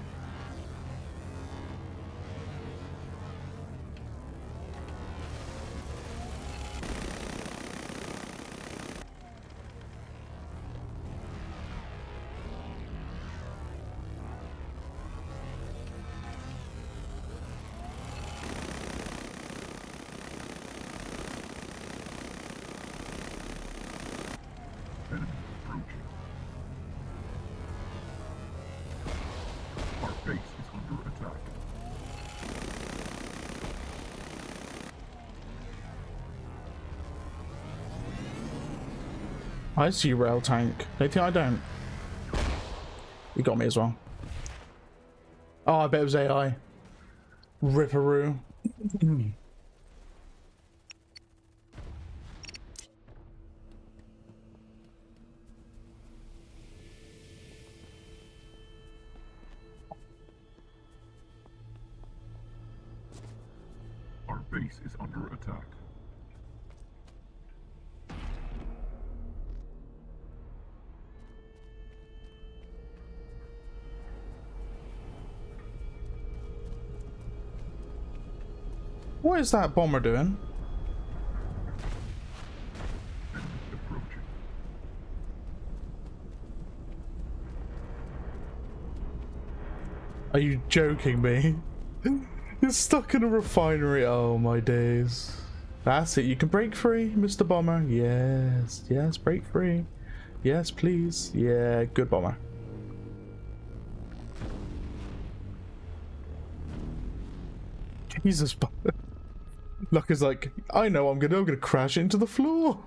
Enemy approaching. Our base is under attack. I see rail tank. They think I don't. You got me as well. Oh, I bet it was AI. Ripperoo. Our base is under attack. What is that bomber doing? Enemy approaching. Are you joking me? You're stuck in a refinery. Oh my days. That's it. You can break free, Mr. Bomber. Yes. Yes, break free. Yes, please. Yeah, good bomber. Jesus. Luck is like, I know I'm gonna crash into the floor.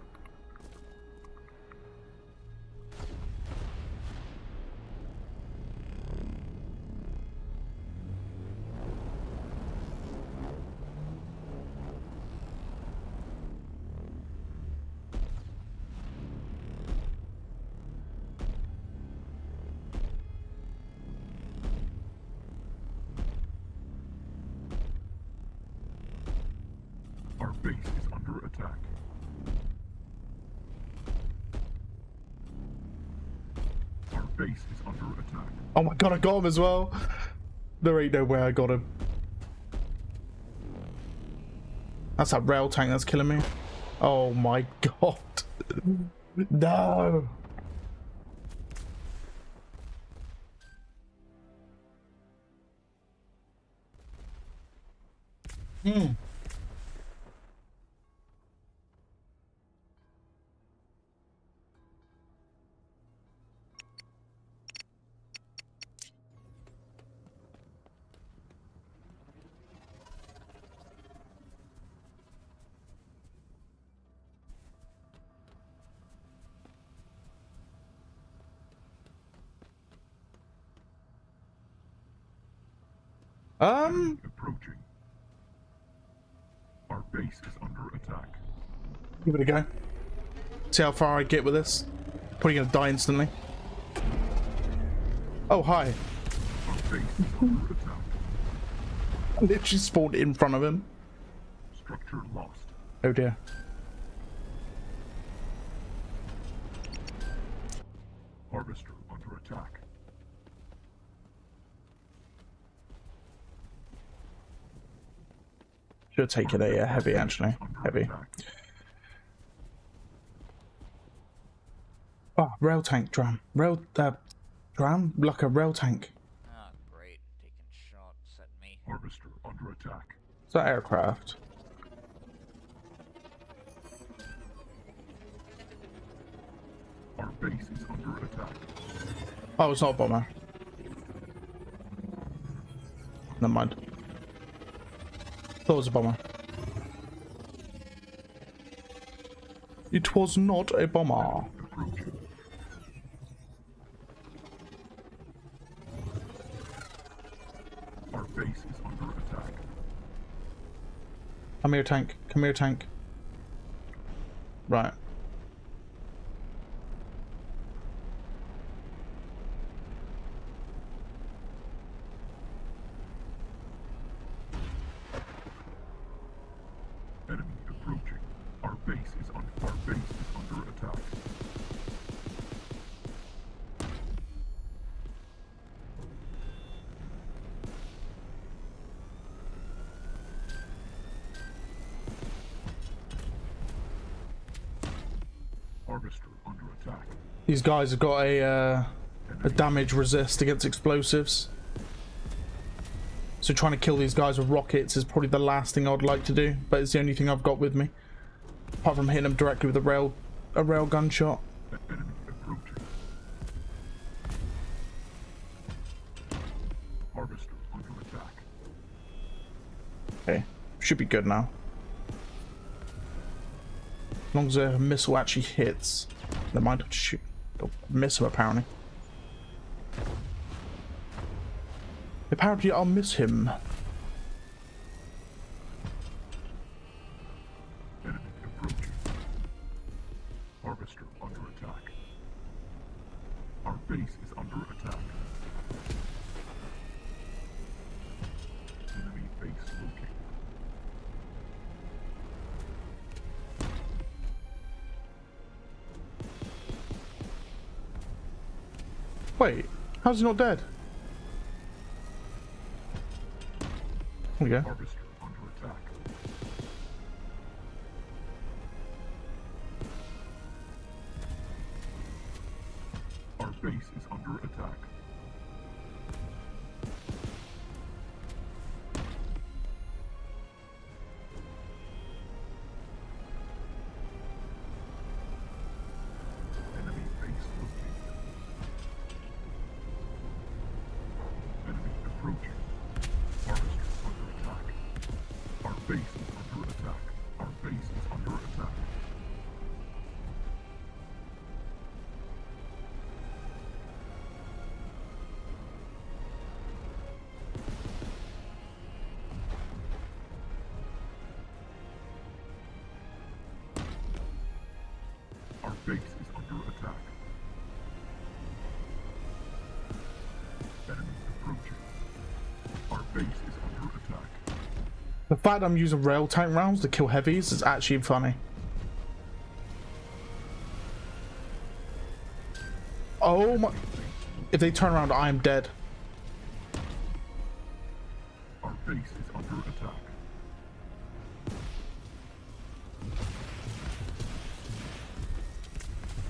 Our base is under attack. Our base is under attack. Oh my god, I got him as well. There ain't no way I got him. That's that rail tank that's killing me. Oh my god. No. Approaching. Our base is under attack. Give it a go. See how far I get with this. Probably gonna die instantly. Oh, hi. Our base is under attack. I literally spawned in front of him. Structure lost. Oh dear. Harvester under attack. Should have taken a heavy, actually. Under Heavy. attack. Oh, rail tank, Drram. Drram? Like a rail tank. Ah, great. Taking shots at me. Harvester under attack. Is that aircraft? Our base is under attack. Oh, it's not a bomber. Never mind. Thought it was a bomber. It was not a bomber. Approaching. Our base is under attack. Come here, tank. Come here, tank. Right. Enemy approaching. Our base is under attack. Harvester under attack. These guys have got a damage resist against explosives. So trying to kill these guys with rockets is probably the last thing I'd like to do, but it's the only thing I've got with me. Apart from hitting them directly with a rail gunshot. Enemy approaching. Harvester under attack. Okay, should be good now. As long as a missile actually hits. Never mind, shoot. Don't miss him apparently. Apparently I'll miss him. Enemy approaching. Harvester under attack. Our base is under attack. Enemy base located. Wait, how's he not dead? There we go. Harvester under attack. Our base is under attack. Enemy base located. Enemy approaching. Harvester under attack. Our base is under attack. Our base is under attack. Our base is under attack. Enemy approaching. Our base is under attack. The fact I'm using rail tank rounds to kill heavies is actually funny. Oh my... If they turn around, I am dead. Our base is under attack.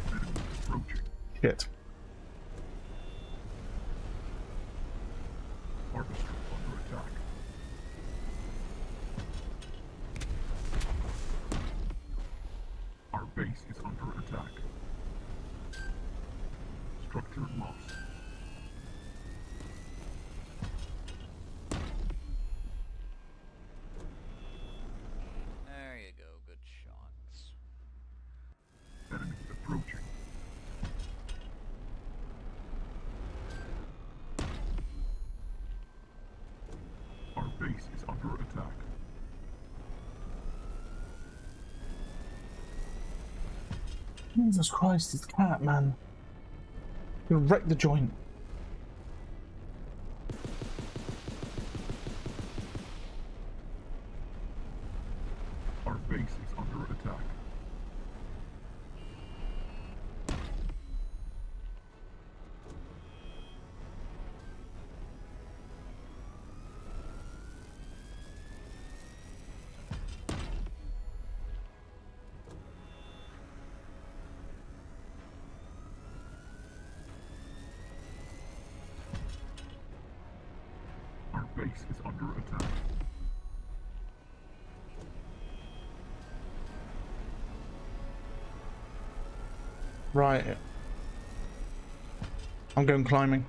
Enemy approaching. Shit. Harvester under attack. Our base is under attack. Structure lost. There you go, good shots. Enemy approaching. base is under attack. Jesus Christ, this cat, man. You're gonna wreck the joint. Our base is under attack. Our base is under attack. Right. I'm going climbing.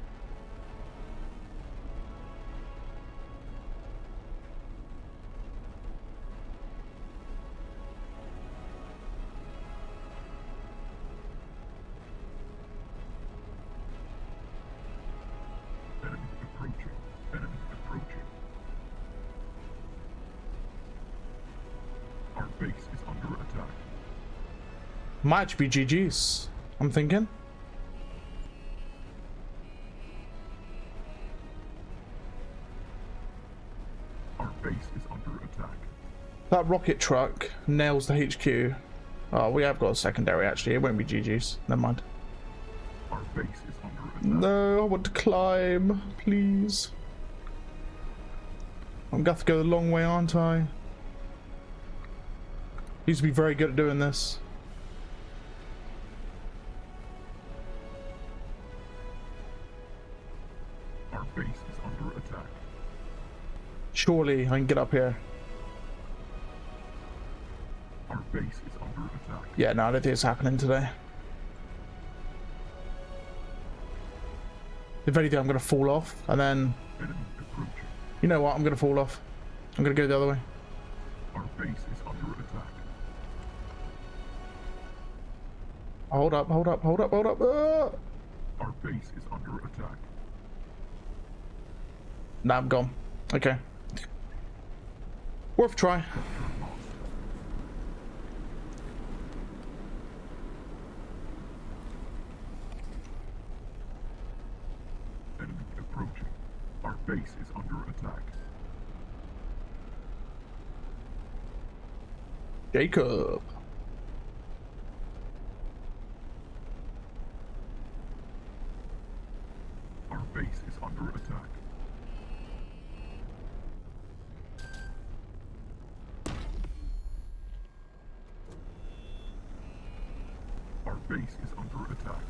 Enemy approaching. Enemy approaching. Our base is under attack. Might be GG's, I'm thinking. Our base is under attack. That rocket truck nails the HQ. Oh, we have got a secondary actually. It won't be GG's. Never mind. Our base is under attack. No, I want to climb, please. I'm gonna have to go the long way, aren't I? Used to be very good at doing this. Our base is under attack. Surely I can get up here. Our base is under attack. Yeah, no, I don't think it's happening today. If anything, I'm gonna fall off, and then Enemy approaching. you know what? I'm gonna fall off. I'm gonna go the other way. Our base is under attack. Hold up, hold up, hold up, hold up. Our base is under attack. Nah, I'm gone. Okay. Worth a try. Enemy approaching. Our base is under attack. Jacob. Our base is under attack. Our base is under attack.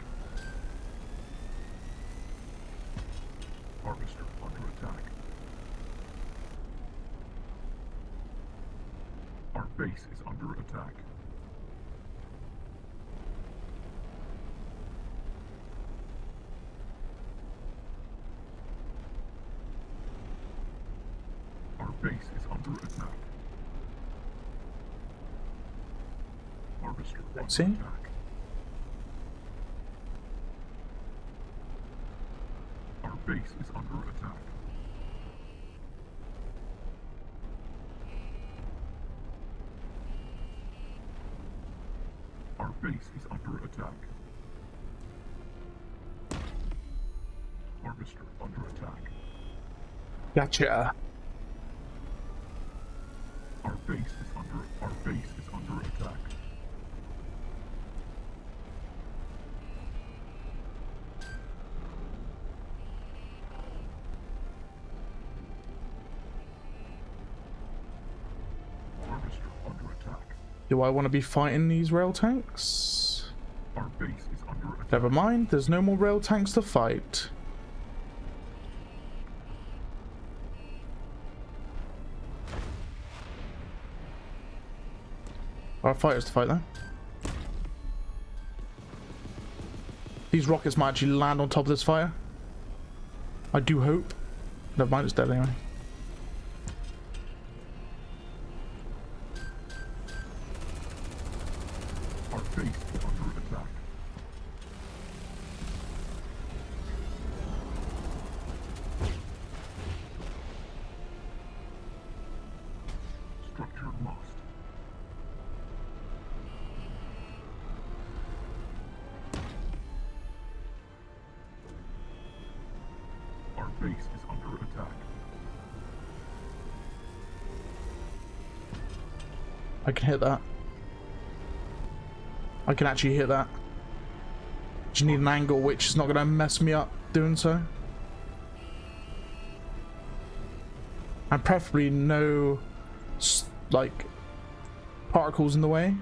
Harvester under attack. Our base is under attack. Our base is under attack. Harvester under See? attack. Our base is under attack. Our base is under attack. Harvester under attack. Gotcha. Our base is under attack. Harvester under attack. Do I want to be fighting these rail tanks? Our base is under attack. Never mind, there's no more rail tanks to fight. Our fighters to fight though. These rockets might actually land on top of this fire. I do hope. Never mind, it's dead anyway. Our base is under attack. base is under attack. I can hit that. I can actually hit that. Just need an angle which is not going to mess me up doing so. And preferably no, like, particles in the way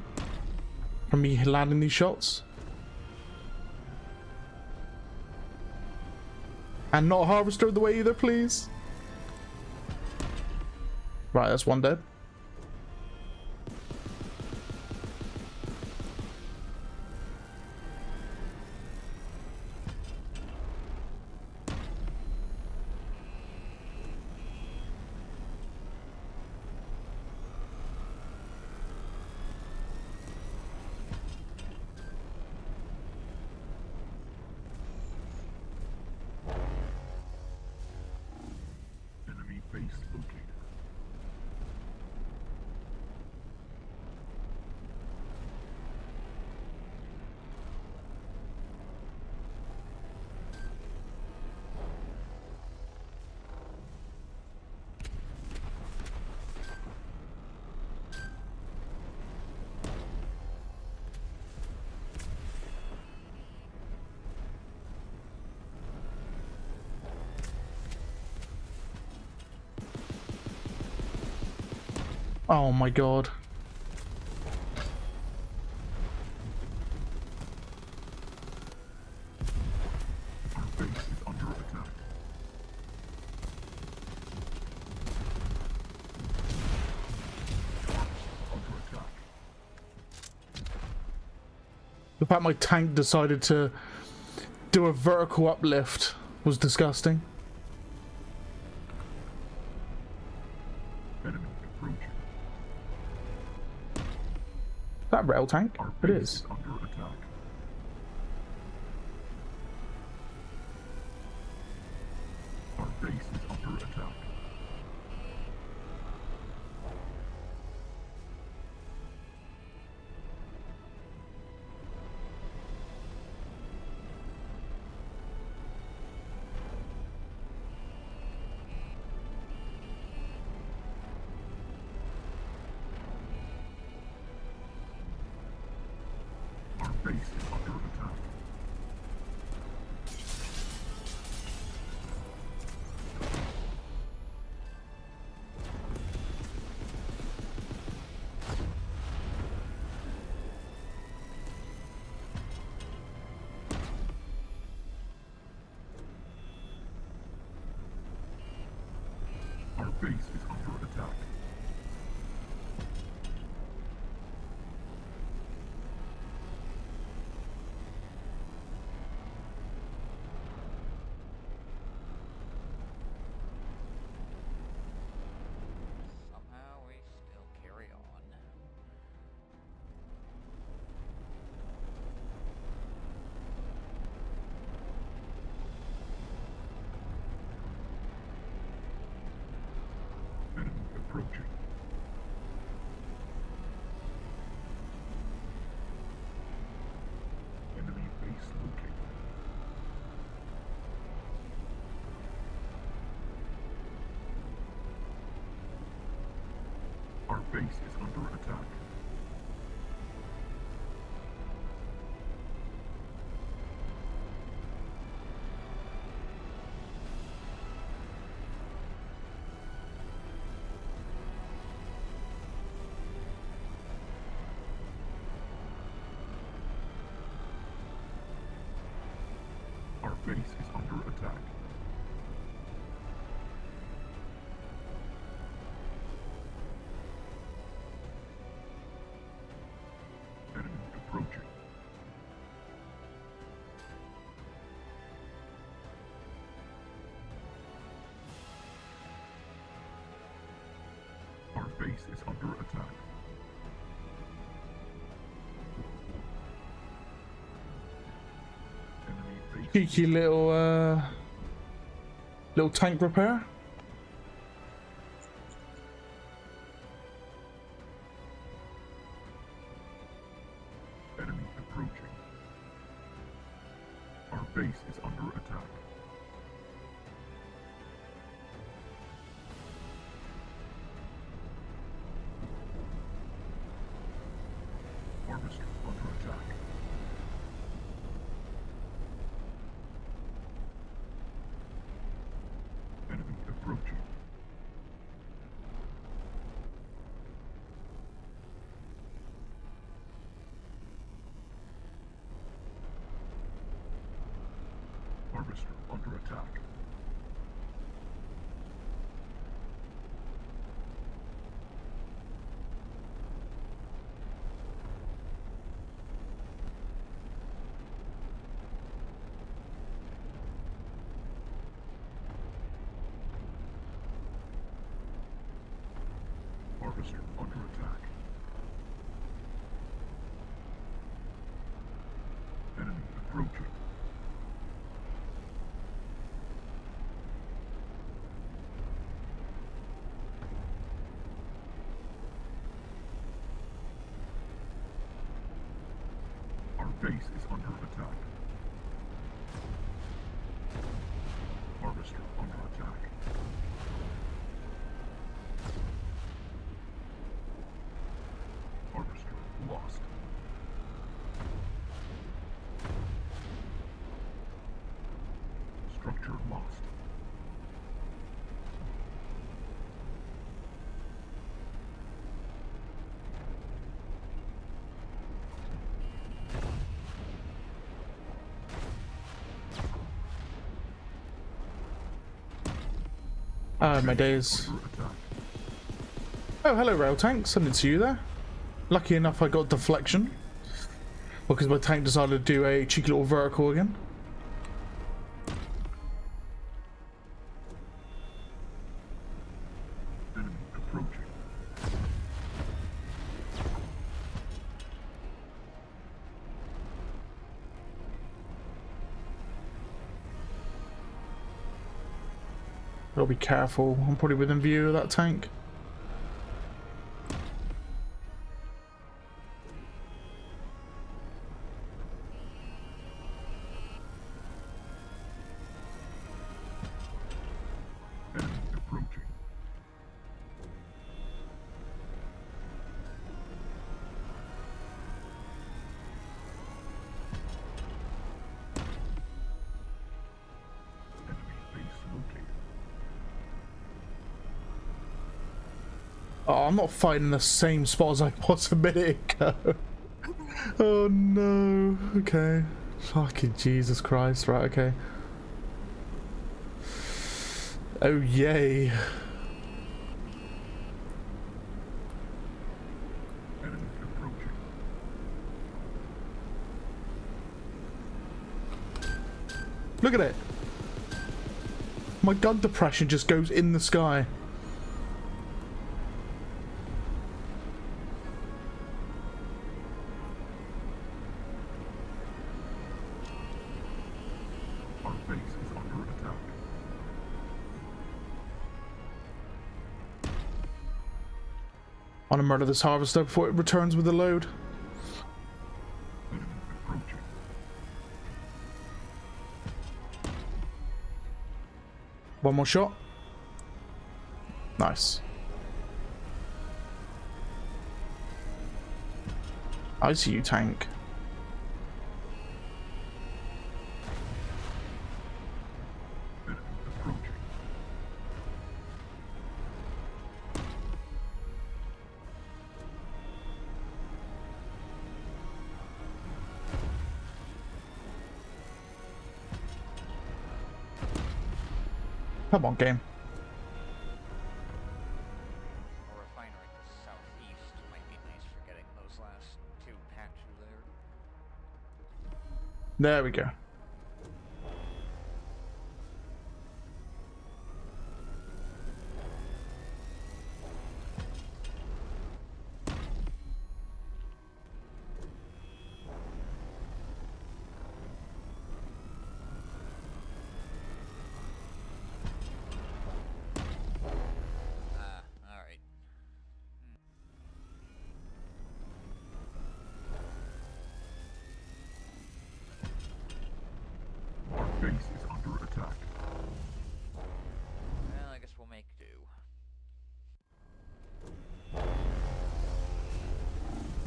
from me landing these shots. And not a harvester in the way either, please. Right, that's one dead. Enemy base located. Oh my god. Our base is under attack. Under attack. The fact my tank decided to do a vertical uplift was disgusting. Enemy approaching. Is that a rail tank? Our It base is. under attack. Our base is under attack. Our base is under attack. Our base is under attack. Somehow we still carry on. Enemy approaching. Enemy base located. Our base is under attack. Our base is under attack. Enemy approaching. Our base is under attack. Enemy base. Cheeky little tank repair. Enemy approaching. Our base is under attack. Harvester under attack. Enemy approaching. Our base is under attack. Harvester under attack. Harvester lost. Structure lost. My days. Under attack. Oh, hello, rail tanks. I didn't see you there. Lucky enough, I got deflection. Because my tank decided to do a cheeky little vertical again. Enemy approaching. Gotta be careful. I'm probably within view of that tank. Enemy approaching. Enemy base located. Oh, I'm not fighting the same spot as I was a minute ago. Oh no. Okay. Fucking Jesus Christ. Right, okay. Oh yay. Enemy approaching. Look at it. My gun depression just goes in the sky. Our base is under attack. I want to murder this harvester before it returns with the load. Enemy approaching. One more shot. Nice. I see you, tank. Enemy approaching. Come on, game. A refinery to the southeast might be nice for getting those last two patches there. There we go. Alright. Our base is under attack. Well, I guess we'll make do.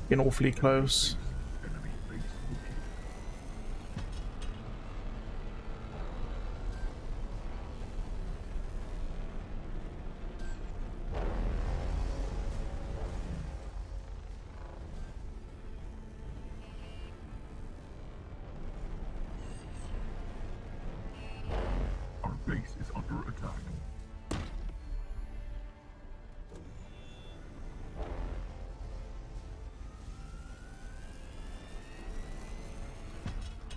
Getting awfully close. Enemy base located. Our base is under attack.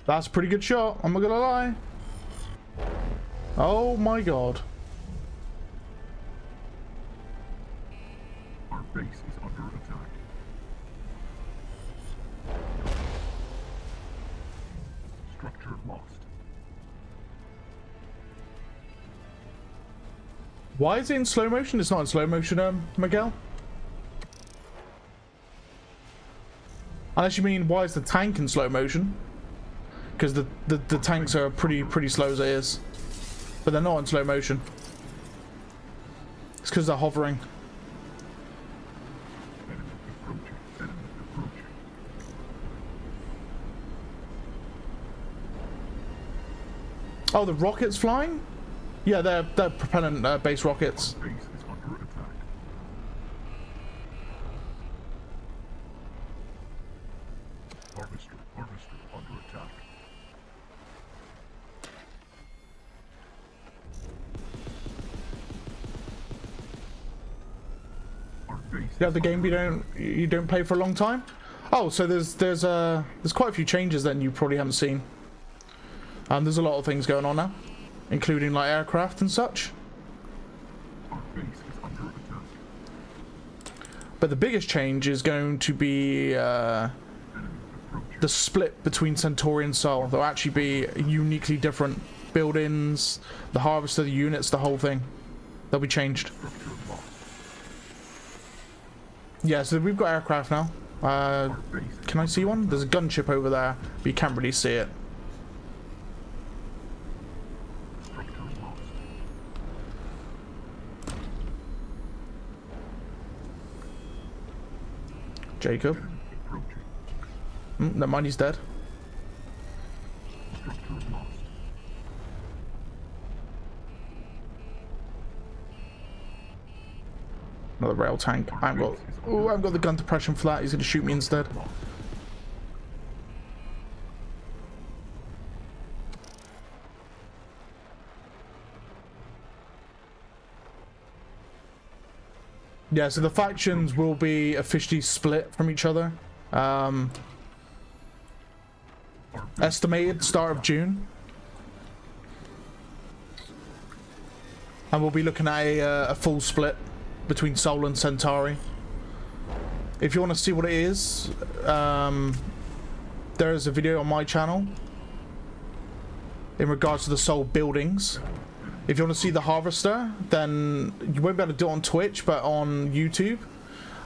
That's a pretty good shot. I'm not gonna lie. Oh my god. Our Our base is under attack. Structure lost. Why is it in slow motion? It's not in slow motion, Miguel. Unless you mean, why is the tank in slow motion? Because the tanks are pretty slow as it is. But they're not in slow motion. It's because they're hovering. Enemy approaching. Enemy approaching. Oh, the rockets flying? Yeah, they're propellant based rockets. Base is under attack. Harvester under attack. Our base You have the game you don't play for a long time? Oh, so there's quite a few changes then you probably haven't seen. There's a lot of things going on now, including like aircraft and such. our base is under attack. But the biggest change is going to be the split between Centauri and Sol. There'll actually be uniquely different buildings, the harvester, the units, the whole thing. They'll be changed. Structure lost. Yeah, so we've got aircraft now. Our base is Can I see one? There's a gunship over there, but you can't really see it. structure lost. Jacob. Enemy approaching. Never mind, he's dead. Structure lost. Another rail tank. I haven't got the gun depression for that. He's gonna shoot me instead. Lost. Yeah, so the factions will be officially split from each other. Estimated start of June. And we'll be looking at a full split between Sol and Centauri. If you want to see what it is, there is a video on my channel in regards to the Sol buildings. If you want to see the harvester, then you won't be able to do it on Twitch, but on YouTube,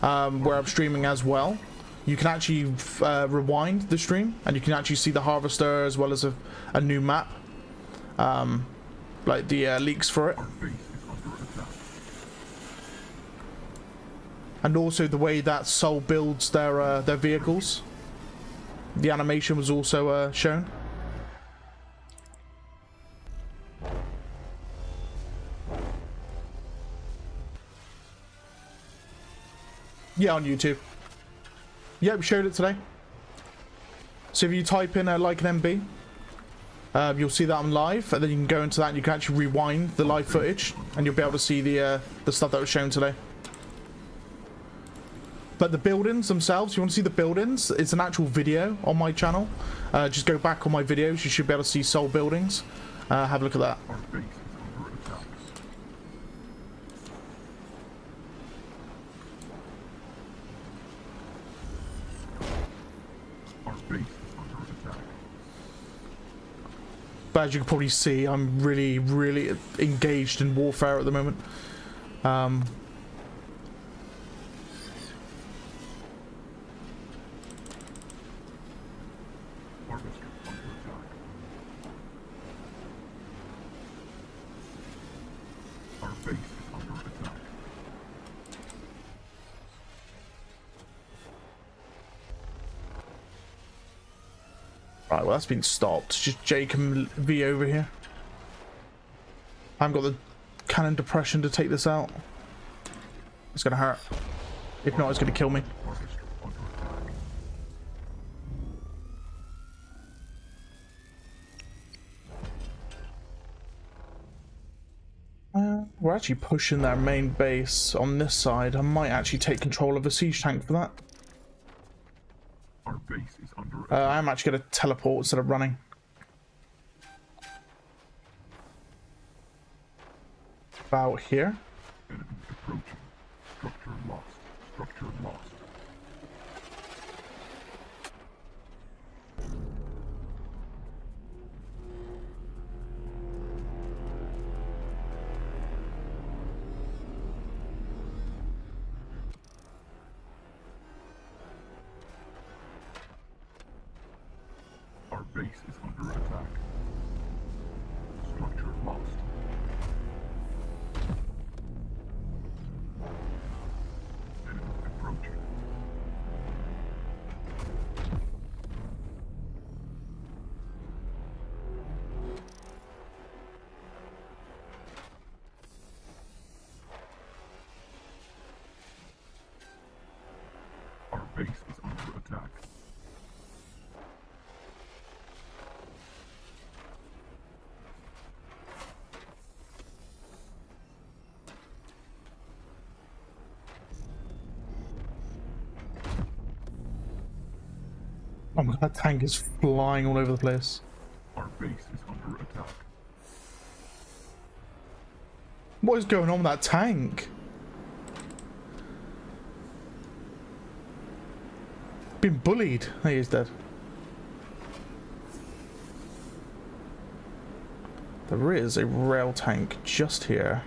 where I'm streaming as well, you can actually rewind the stream, and you can actually see the harvester as well as a new map, like the leaks for it, Our base is under attack. and also the way that Sol builds their vehicles. The animation was also shown. Yeah, on YouTube. Yeah, we showed it today. So if you type in like an MB, you'll see that I'm live, and then you can go into that and you can actually rewind the live footage, and you'll be able to see the stuff that was shown today. But the buildings themselves, you want to see the buildings, it's an actual video on my channel. Just go back on my videos, you should be able to see Sol buildings. Have a look at that. Our base is under attack. Our base is under attack. But as you can probably see, I'm really engaged in warfare at the moment. Harvester under attack. Our base is under attack. Right, well that's been stopped. It's just Jake and V over here. I haven't got the cannon depression to take this out. It's gonna hurt. If not, it's gonna kill me. Harvester under attack. We're actually pushing their main base on this side. I might actually take control of a siege tank for that. Our base is under attack. I'm actually gonna teleport instead of running. About here. Enemy approaching. Structure lost. Oh my god, that tank is flying all over the place. Our base is under attack. What is going on with that tank? Been bullied. He is dead. There is a rail tank just here.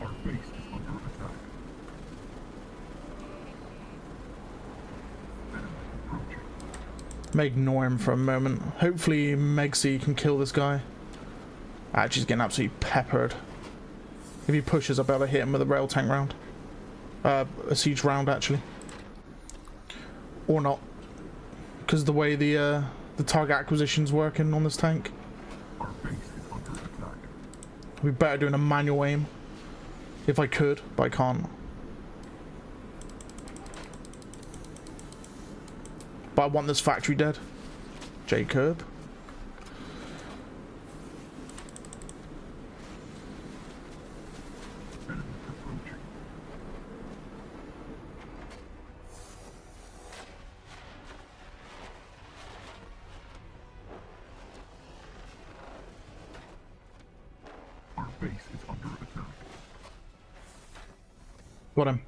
Our base is under attack. Enemy approaching. May ignore him for a moment. Hopefully Megsy can kill this guy. Actually, he's getting absolutely peppered. If he pushes, I'll be able to hit him with a rail tank round. A siege round, actually. Or not. Because of the way the target acquisition's working on this tank. Our base is under attack. We'd be better doing a manual aim. If I could, but I can't. But I want this factory dead. Jacob. Enemy approaching. Our base is under attack. Got him.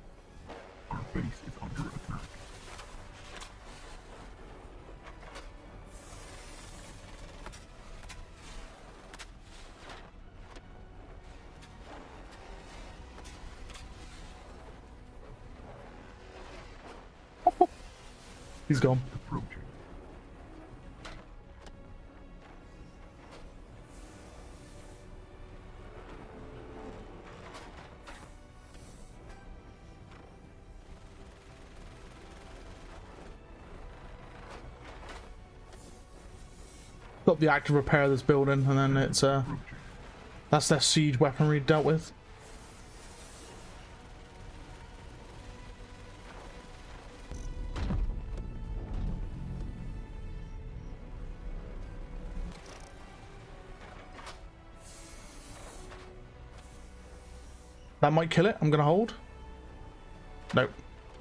Our base is under attack. He's gone. Approaching. Got the active repair of this building, and then it's Approaching. that's their siege weaponry dealt with. That might kill it. I'm gonna hold. Nope.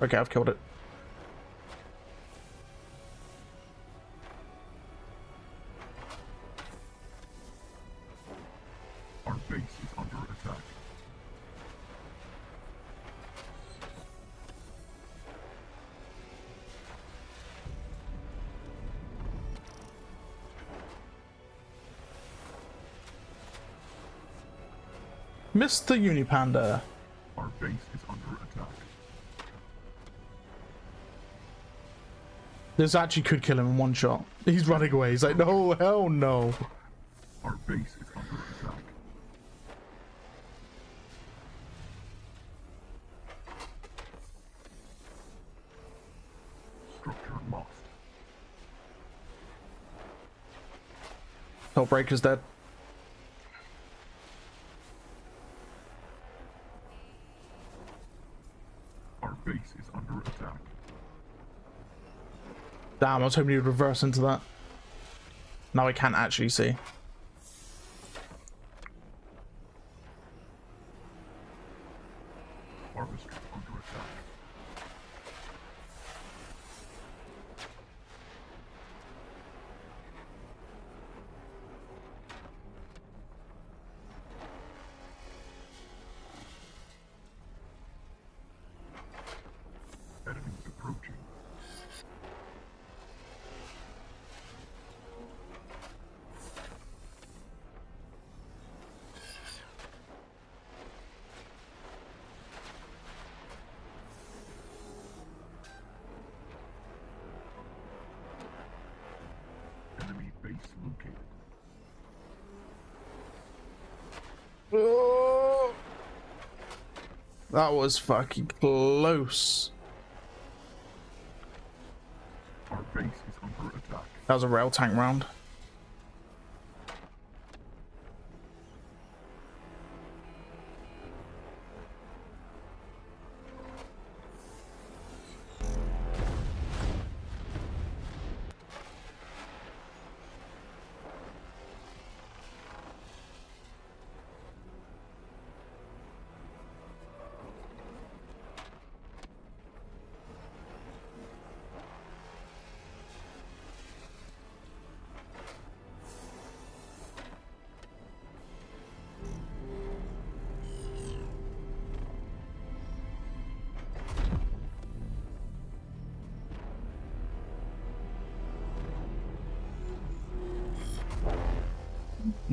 Okay, I've killed it. Our base is under attack. Mr. Unipanda. Our base is under attack. This actually could kill him in one shot. He's running away. He's like, no, hell no. Our base is under attack. Structure lost. Hellbreaker's dead. Our base is under attack. Damn, I was hoping he'd reverse into that. Now I can't actually see. Harvester under attack. Enemies approaching. Enemy base located. Oh, that was fucking close. Our base is under attack. That was a rail tank round.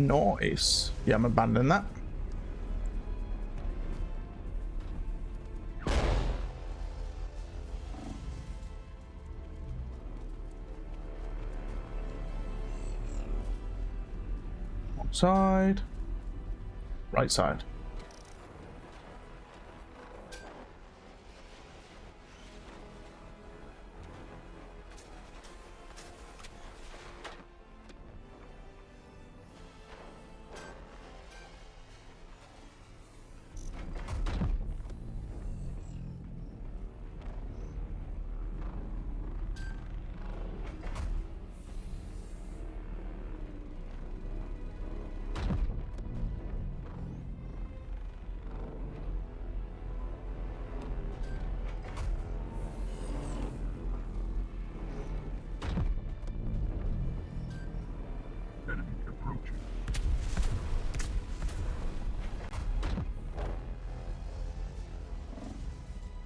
Nice. Yeah, I'm abandoning that. One side. Right side. Enemy approaching.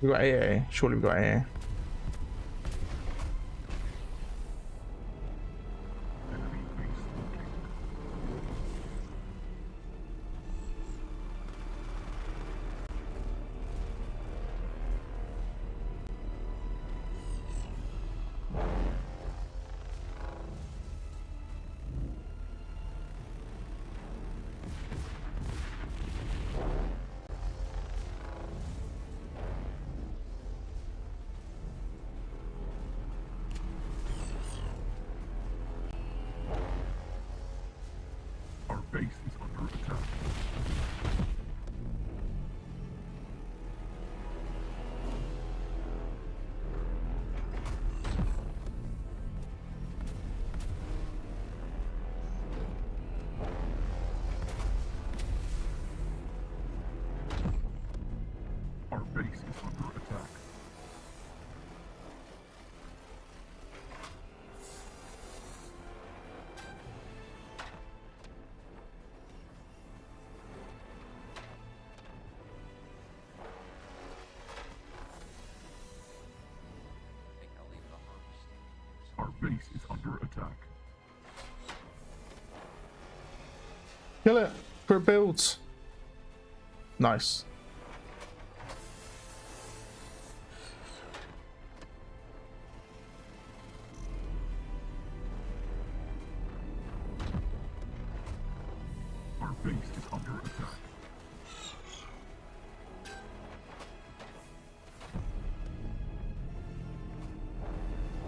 We got AA. Surely we got AA. Enemy base looking. Our base is under attack. Our base is under attack. I think I'll leave the harvesting. Our base is under attack. Kill it for it builds. Nice. Our base is under attack.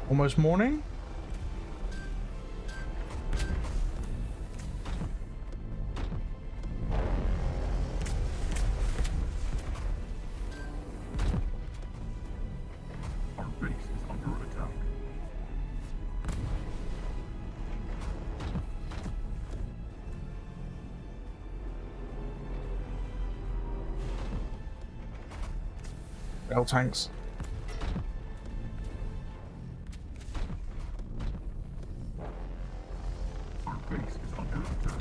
Almost morning. Our base is under attack. L tanks. Our base is under attack.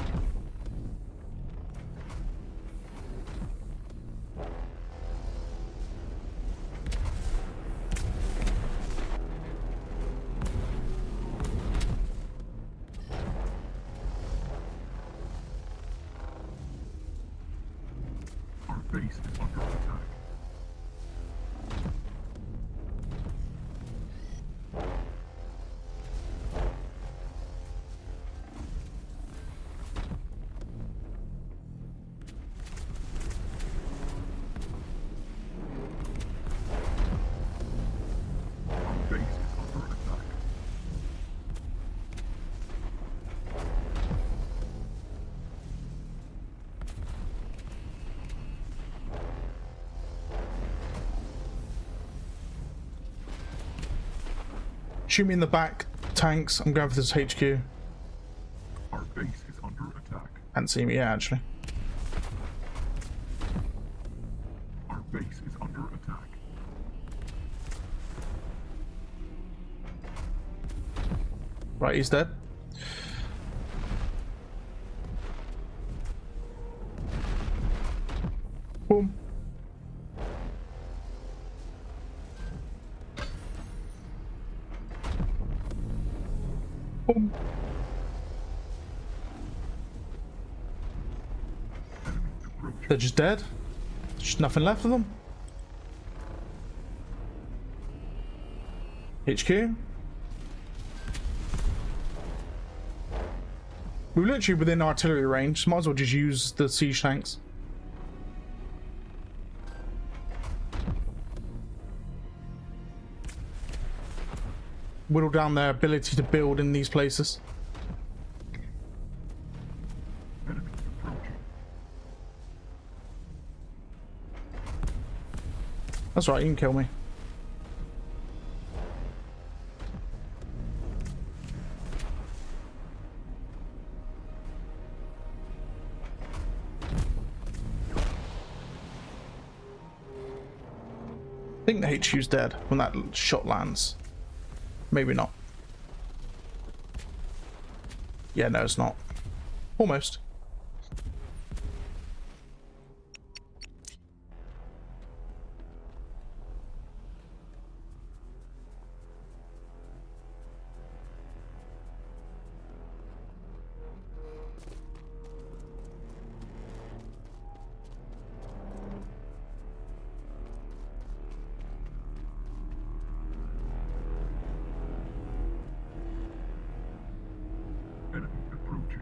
Our base is under attack. Our base is under attack. Shoot me in the back, tanks. I'm going for this HQ. Our base is under attack. Can't see me yet, actually. Our base is under attack. Right, he's dead. Boom. Boom. They're just dead. There's just nothing left of them. HQ. We're literally within artillery range. Might as well just use the siege tanks. Whittle down their ability to build in these places. Enemy approaching. That's right, you can kill me. I think the HQ's dead when that shot lands. Maybe not. Yeah, no, it's not. Almost. Enemy approaching.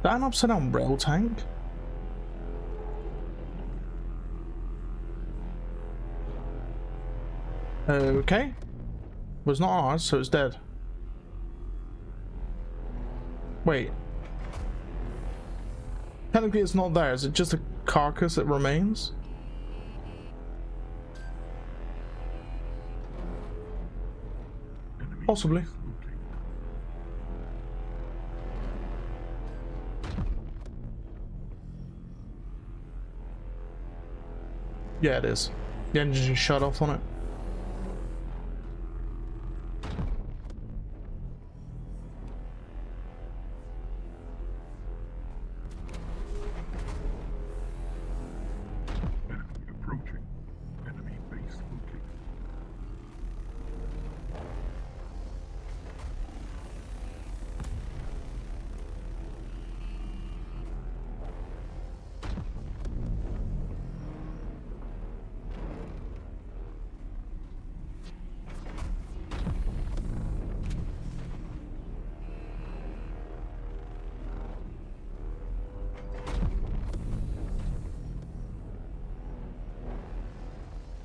That an upside down rail tank? Okay. Was not ours, so it's dead. Wait. Technically it's not there. Is it just a carcass that remains? Enemy Possibly. looting. Yeah, it is. The engine just shut off on it. Enemy approaching. Enemy base looting.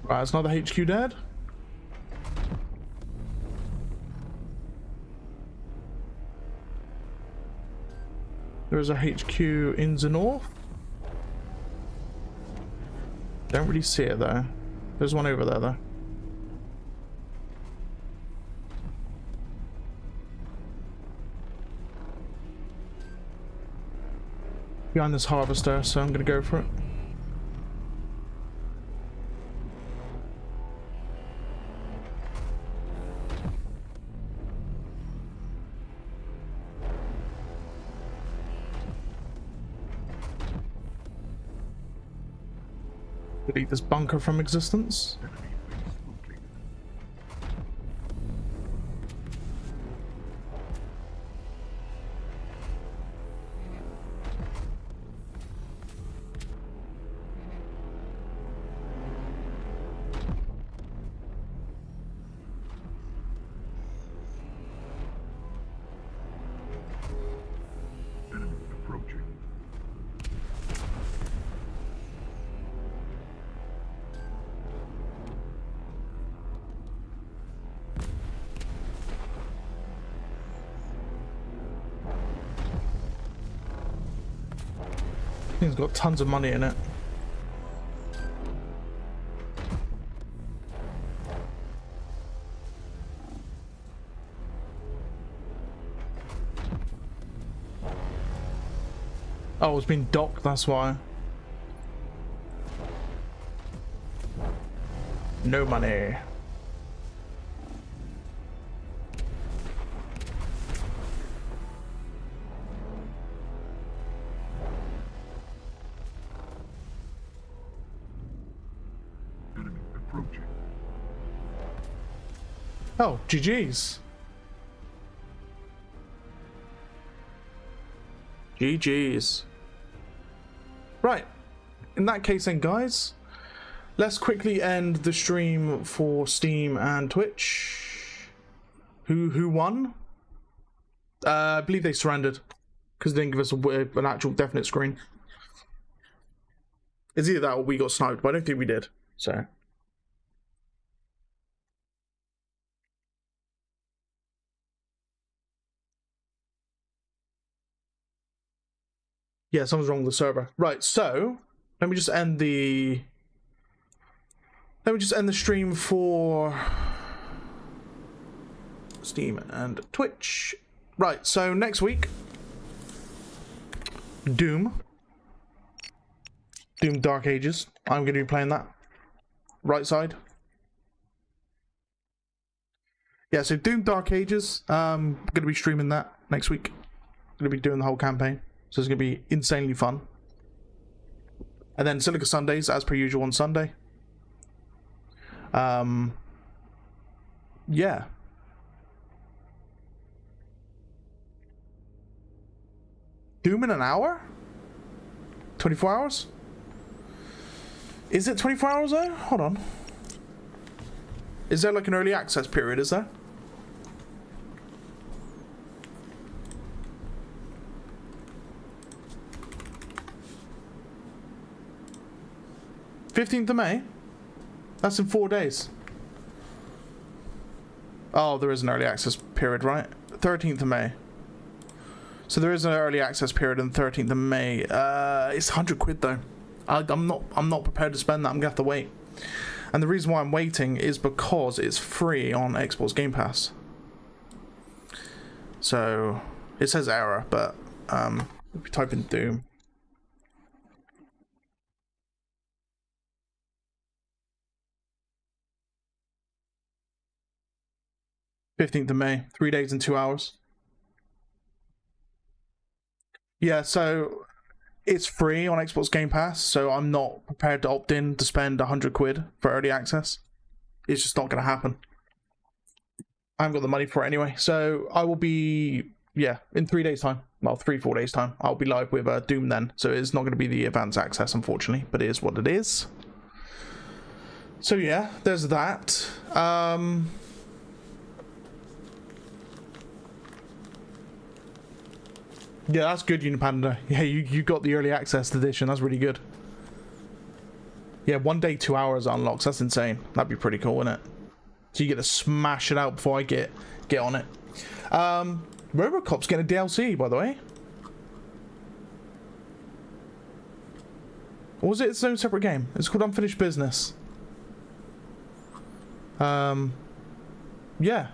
Right, it's another HQ dead. There is a HQ in the north. Don't really see it though. There's one over there though. behind this harvester, so I'm gonna go for it. Delete this bunker from existence. Enemy base located. Enemy approaching. Thing's got tons of money in it. Oh, it's been docked, that's why. No money. Enemy approaching. Oh, GG's. GG's. Right. In that case then, guys, let's quickly end the stream for Steam and Twitch. Who won? I believe they surrendered because they didn't give us an actual definite screen. It's either that or we got sniped, but I don't think we did. So. Yeah, something's wrong with the server. Right, so let me just end the stream for Steam and Twitch. Right, so next week, Doom Dark Ages. I'm going to be playing that. Right side. Yeah, so Doom Dark Ages. I'm going to be streaming that next week. Going to be doing the whole campaign. So it's going to be insanely fun. And then Silica Sundays, as per usual, on Sunday. Yeah. Doom in an hour? 24 hours? Is it 24 hours though? Hold on. Is there like an early access period, is there? (15th of May? That's in 4 days. Oh, there is an early access period, right? 13th of May. So there is an early access period on 13th of May. It's 100 quid though. I'm not prepared to spend that. I'm gonna have to wait. And the reason why I'm waiting is because it's free on Xbox Game Pass. So it says error, but if you type in Doom. (15th of May), 3 days and 2 hours. Yeah, so it's free on Xbox Game Pass, so I'm not prepared to opt in to spend 100 quid for early access. It's just not going to happen. I haven't got the money for it anyway, so I will be, yeah, in 3 days time, well, 3-4 days time, I'll be live with Doom then, so it's not going to be the advanced access, unfortunately, but it is what it is. So yeah, there's that. Yeah, that's good, Unipanda. Yeah, you got the early access edition. That's really good. Yeah, 1 day, 2 hours unlocks. That's insane. That'd be pretty cool, wouldn't it? So you get to smash it out before I get on it. Robocop's getting a DLC, by the way. Or was it its own separate game? It's called Unfinished Business. Yeah.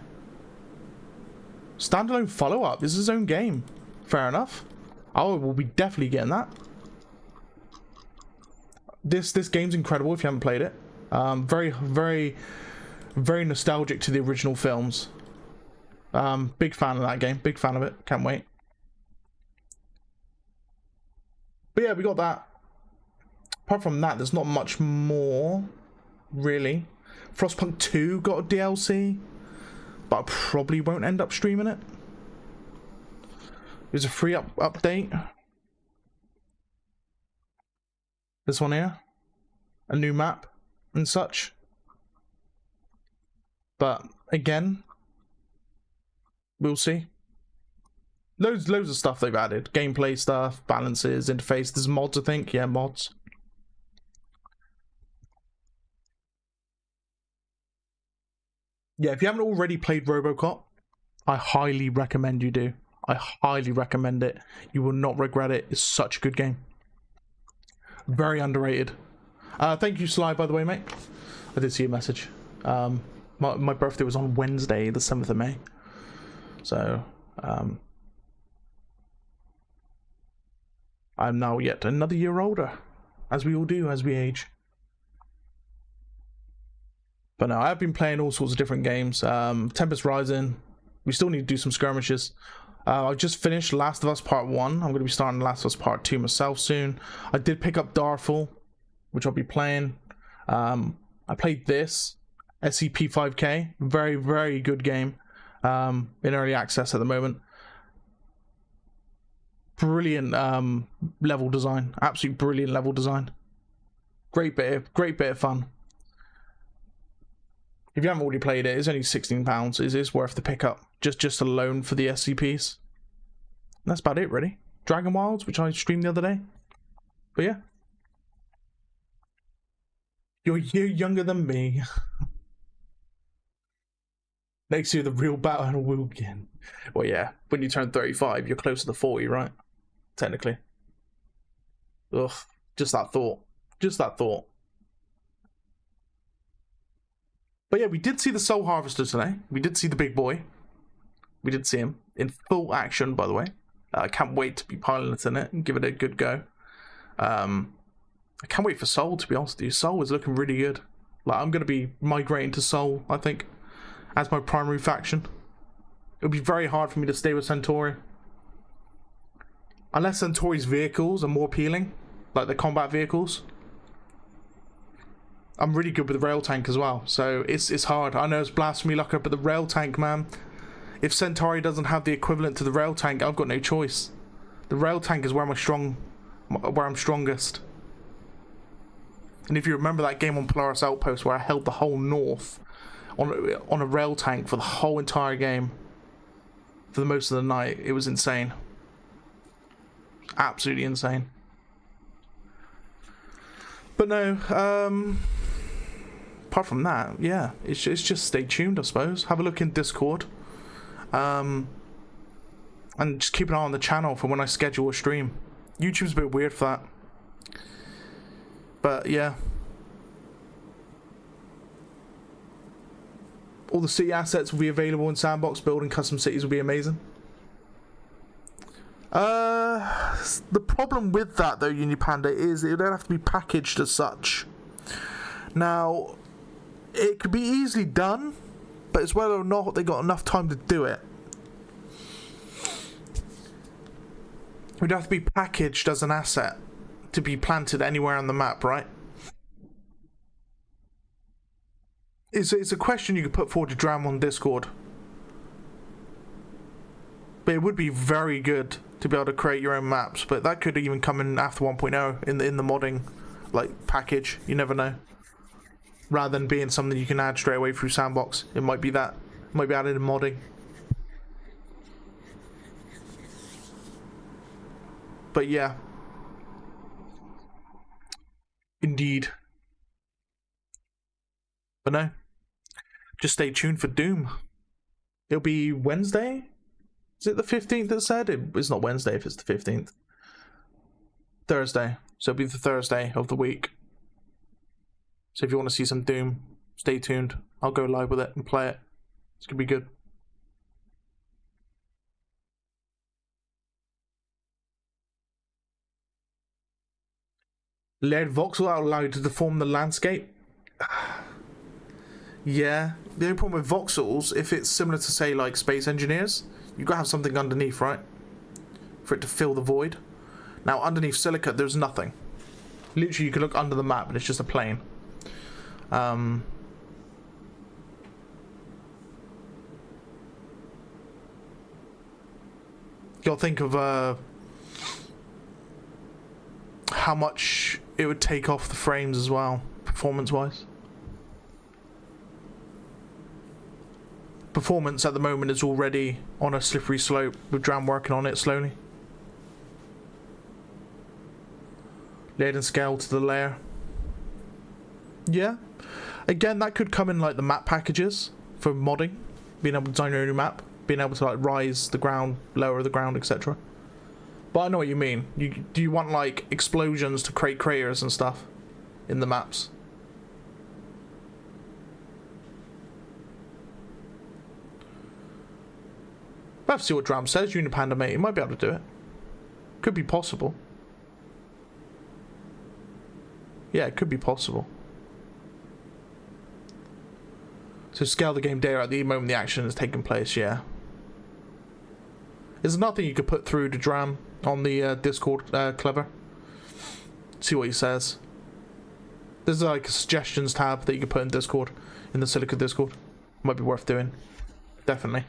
Standalone follow-up. This is his own game. Fair enough. I will be definitely getting that. this game's incredible if you haven't played it. Very, very, very nostalgic to the original films. Big fan of that game. Big fan of it. Can't wait. But yeah, we got that. Apart from that, there's not much more, really. Frostpunk 2 got a DLC, but I probably won't end up streaming it. There's a free update. This one here. A new map and such. But again, we'll see. Loads of stuff they've added. Gameplay stuff, balances, interface. There's mods, I think. Yeah, mods. Yeah, if you haven't already played RoboCop, I highly recommend you do. I highly recommend it. You will not regret it. It's such a good game. Very underrated. Thank you, Sly, by the way, mate. I did see your message. My birthday was on Wednesday, the 7th of May. So, I'm now yet another year older. As we all do, as we age. But no, I've been playing all sorts of different games. Tempest Rising. We still need to do some skirmishes. I just finished Last of Us Part 1. I'm going to be starting Last of Us Part 2 myself soon. I did pick up Darfall, which I'll be playing. I played this, SCP-5K. Very, very good game. In early access at the moment. Brilliant level design. Absolutely brilliant level design. Great bit of fun. If you haven't already played it, it's only £16. It is worth the pickup, just alone for the SCPs. And that's about it, really. Dragon Wilds, which I streamed the other day. But yeah. You're a year younger than me. Next year, the real battle will begin. Well, yeah, when you turn 35, you're closer to 40, right? Technically. Ugh, just that thought. Just that thought. But yeah, we did see the Soul Harvester today. We did see the big boy. We did see him in full action, by the way. I can't wait to be piloting it and give it a good go. I can't wait for Soul, to be honest with you. Soul is looking really good. Like, I'm going to be migrating to Soul, I think, as my primary faction. It'll be very hard for me to stay with Centauri. Unless Centauri's vehicles are more appealing, like the combat vehicles. I'm really good with the rail tank as well, so it's hard. I know it's blasphemy, Lucker, but the rail tank, man. If Centauri doesn't have the equivalent to the rail tank, I've got no choice. The rail tank is where I'm strongest. And if you remember that game on Polaris Outpost where I held the whole north on a rail tank for the whole entire game, for the most of the night, it was insane. Absolutely insane. But no, apart from that, yeah, it's just stay tuned, I suppose. Have a look in Discord. And just keep an eye on the channel for when I schedule a stream. YouTube's a bit weird for that. But yeah. All the city assets will be available in Sandbox. Building custom cities will be amazing. The problem with that, though, Unipanda, is it would have to be packaged as such. Now, it could be easily done, but it's whether or not they got enough time to do it. It would have to be packaged as an asset to be planted anywhere on the map, right? It's a question you could put forward to Drram on Discord. But it would be very good to be able to create your own maps, but that could even come in after 1.0 in the modding like package. You never know. Rather than being something you can add straight away through Sandbox, it might be that. It might be added in modding. But yeah. Indeed. But no. Just stay tuned for Doom. It'll be Wednesday? Is it the 15th that said? It's not Wednesday if it's the 15th. Thursday. So it'll be the Thursday of the week. So if you want to see some Doom, stay tuned. I'll go live with it and play it. It's going to be good. Layered voxel that will allow you to deform the landscape. Yeah, the only problem with voxels, if it's similar to say like Space Engineers, you've got to have something underneath, right? For it to fill the void. Now underneath Silica, there's nothing. Literally, you can look under the map and it's just a plane. You'll think of how much it would take off the frames as well, performance-wise. Performance at the moment is already on a slippery slope with Drram working on it slowly. Layered and scale to the layer. Yeah. Again, that could come in like the map packages for modding. Being able to design your own map. Being able to like rise the ground, lower the ground, etc. But I know what you mean. Do you want like explosions to create craters and stuff in the maps? We'll have to see what Drram says. Unipanda, mate. He might be able to do it. Could be possible. Yeah, it could be possible. So scale the game data at the moment the action is taking place, yeah. There's nothing you could put through to Drram on the Discord, Clever. See what he says. There's like a suggestions tab that you can put in Discord, in the Silica Discord. Might be worth doing. Definitely.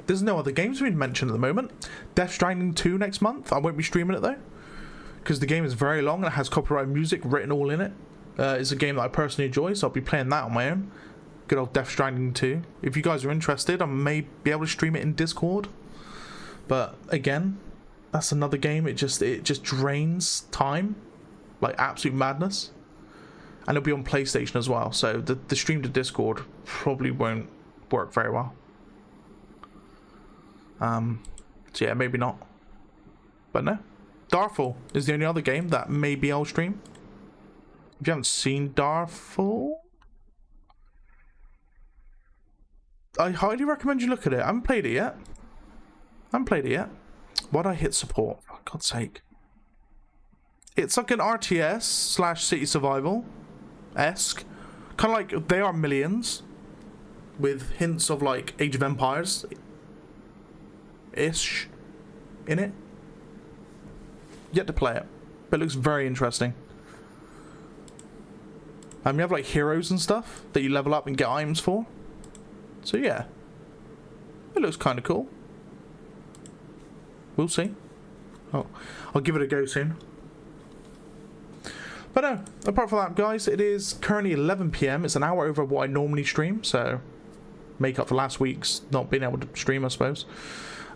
There's no other games being mentioned at the moment. Death Stranding 2 next month. I won't be streaming it though, because the game is very long and it has copyright music written all in it. It's a game that I personally enjoy, so I'll be playing that on my own. Good old Death Stranding 2. If you guys are interested, I may be able to stream it in Discord. But again, that's another game. It just drains time, like absolute madness. And it'll be on PlayStation as well, so the stream to Discord probably won't work very well. So yeah, maybe not. But no. Darfall is the only other game that maybe I'll stream. If you haven't seen Darfall, I highly recommend you look at it. I haven't played it yet. Why'd I hit support? For God's sake. It's like an RTS / city survival-esque. Kind of like They Are Millions, with hints of like Age of Empires-ish in it. Yet to play it, but it looks very interesting. You have like heroes and stuff that you level up and get items for. So yeah, it looks kind of cool. We'll see. Oh, I'll give it a go soon. But no, apart from that, guys, it is currently 11 PM. It's an hour over what I normally stream, so make up for last week's not being able to stream, I suppose.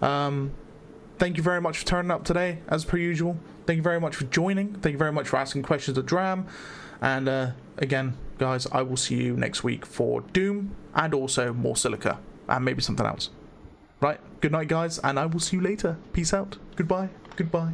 Thank you very much for turning up today, as per usual. Thank you very much for joining. Thank you very much for asking questions of Drram. And again, guys, I will see you next week for Doom and also more Silica and maybe something else. Right, good night, guys, and I will see you later. Peace out. Goodbye. Goodbye.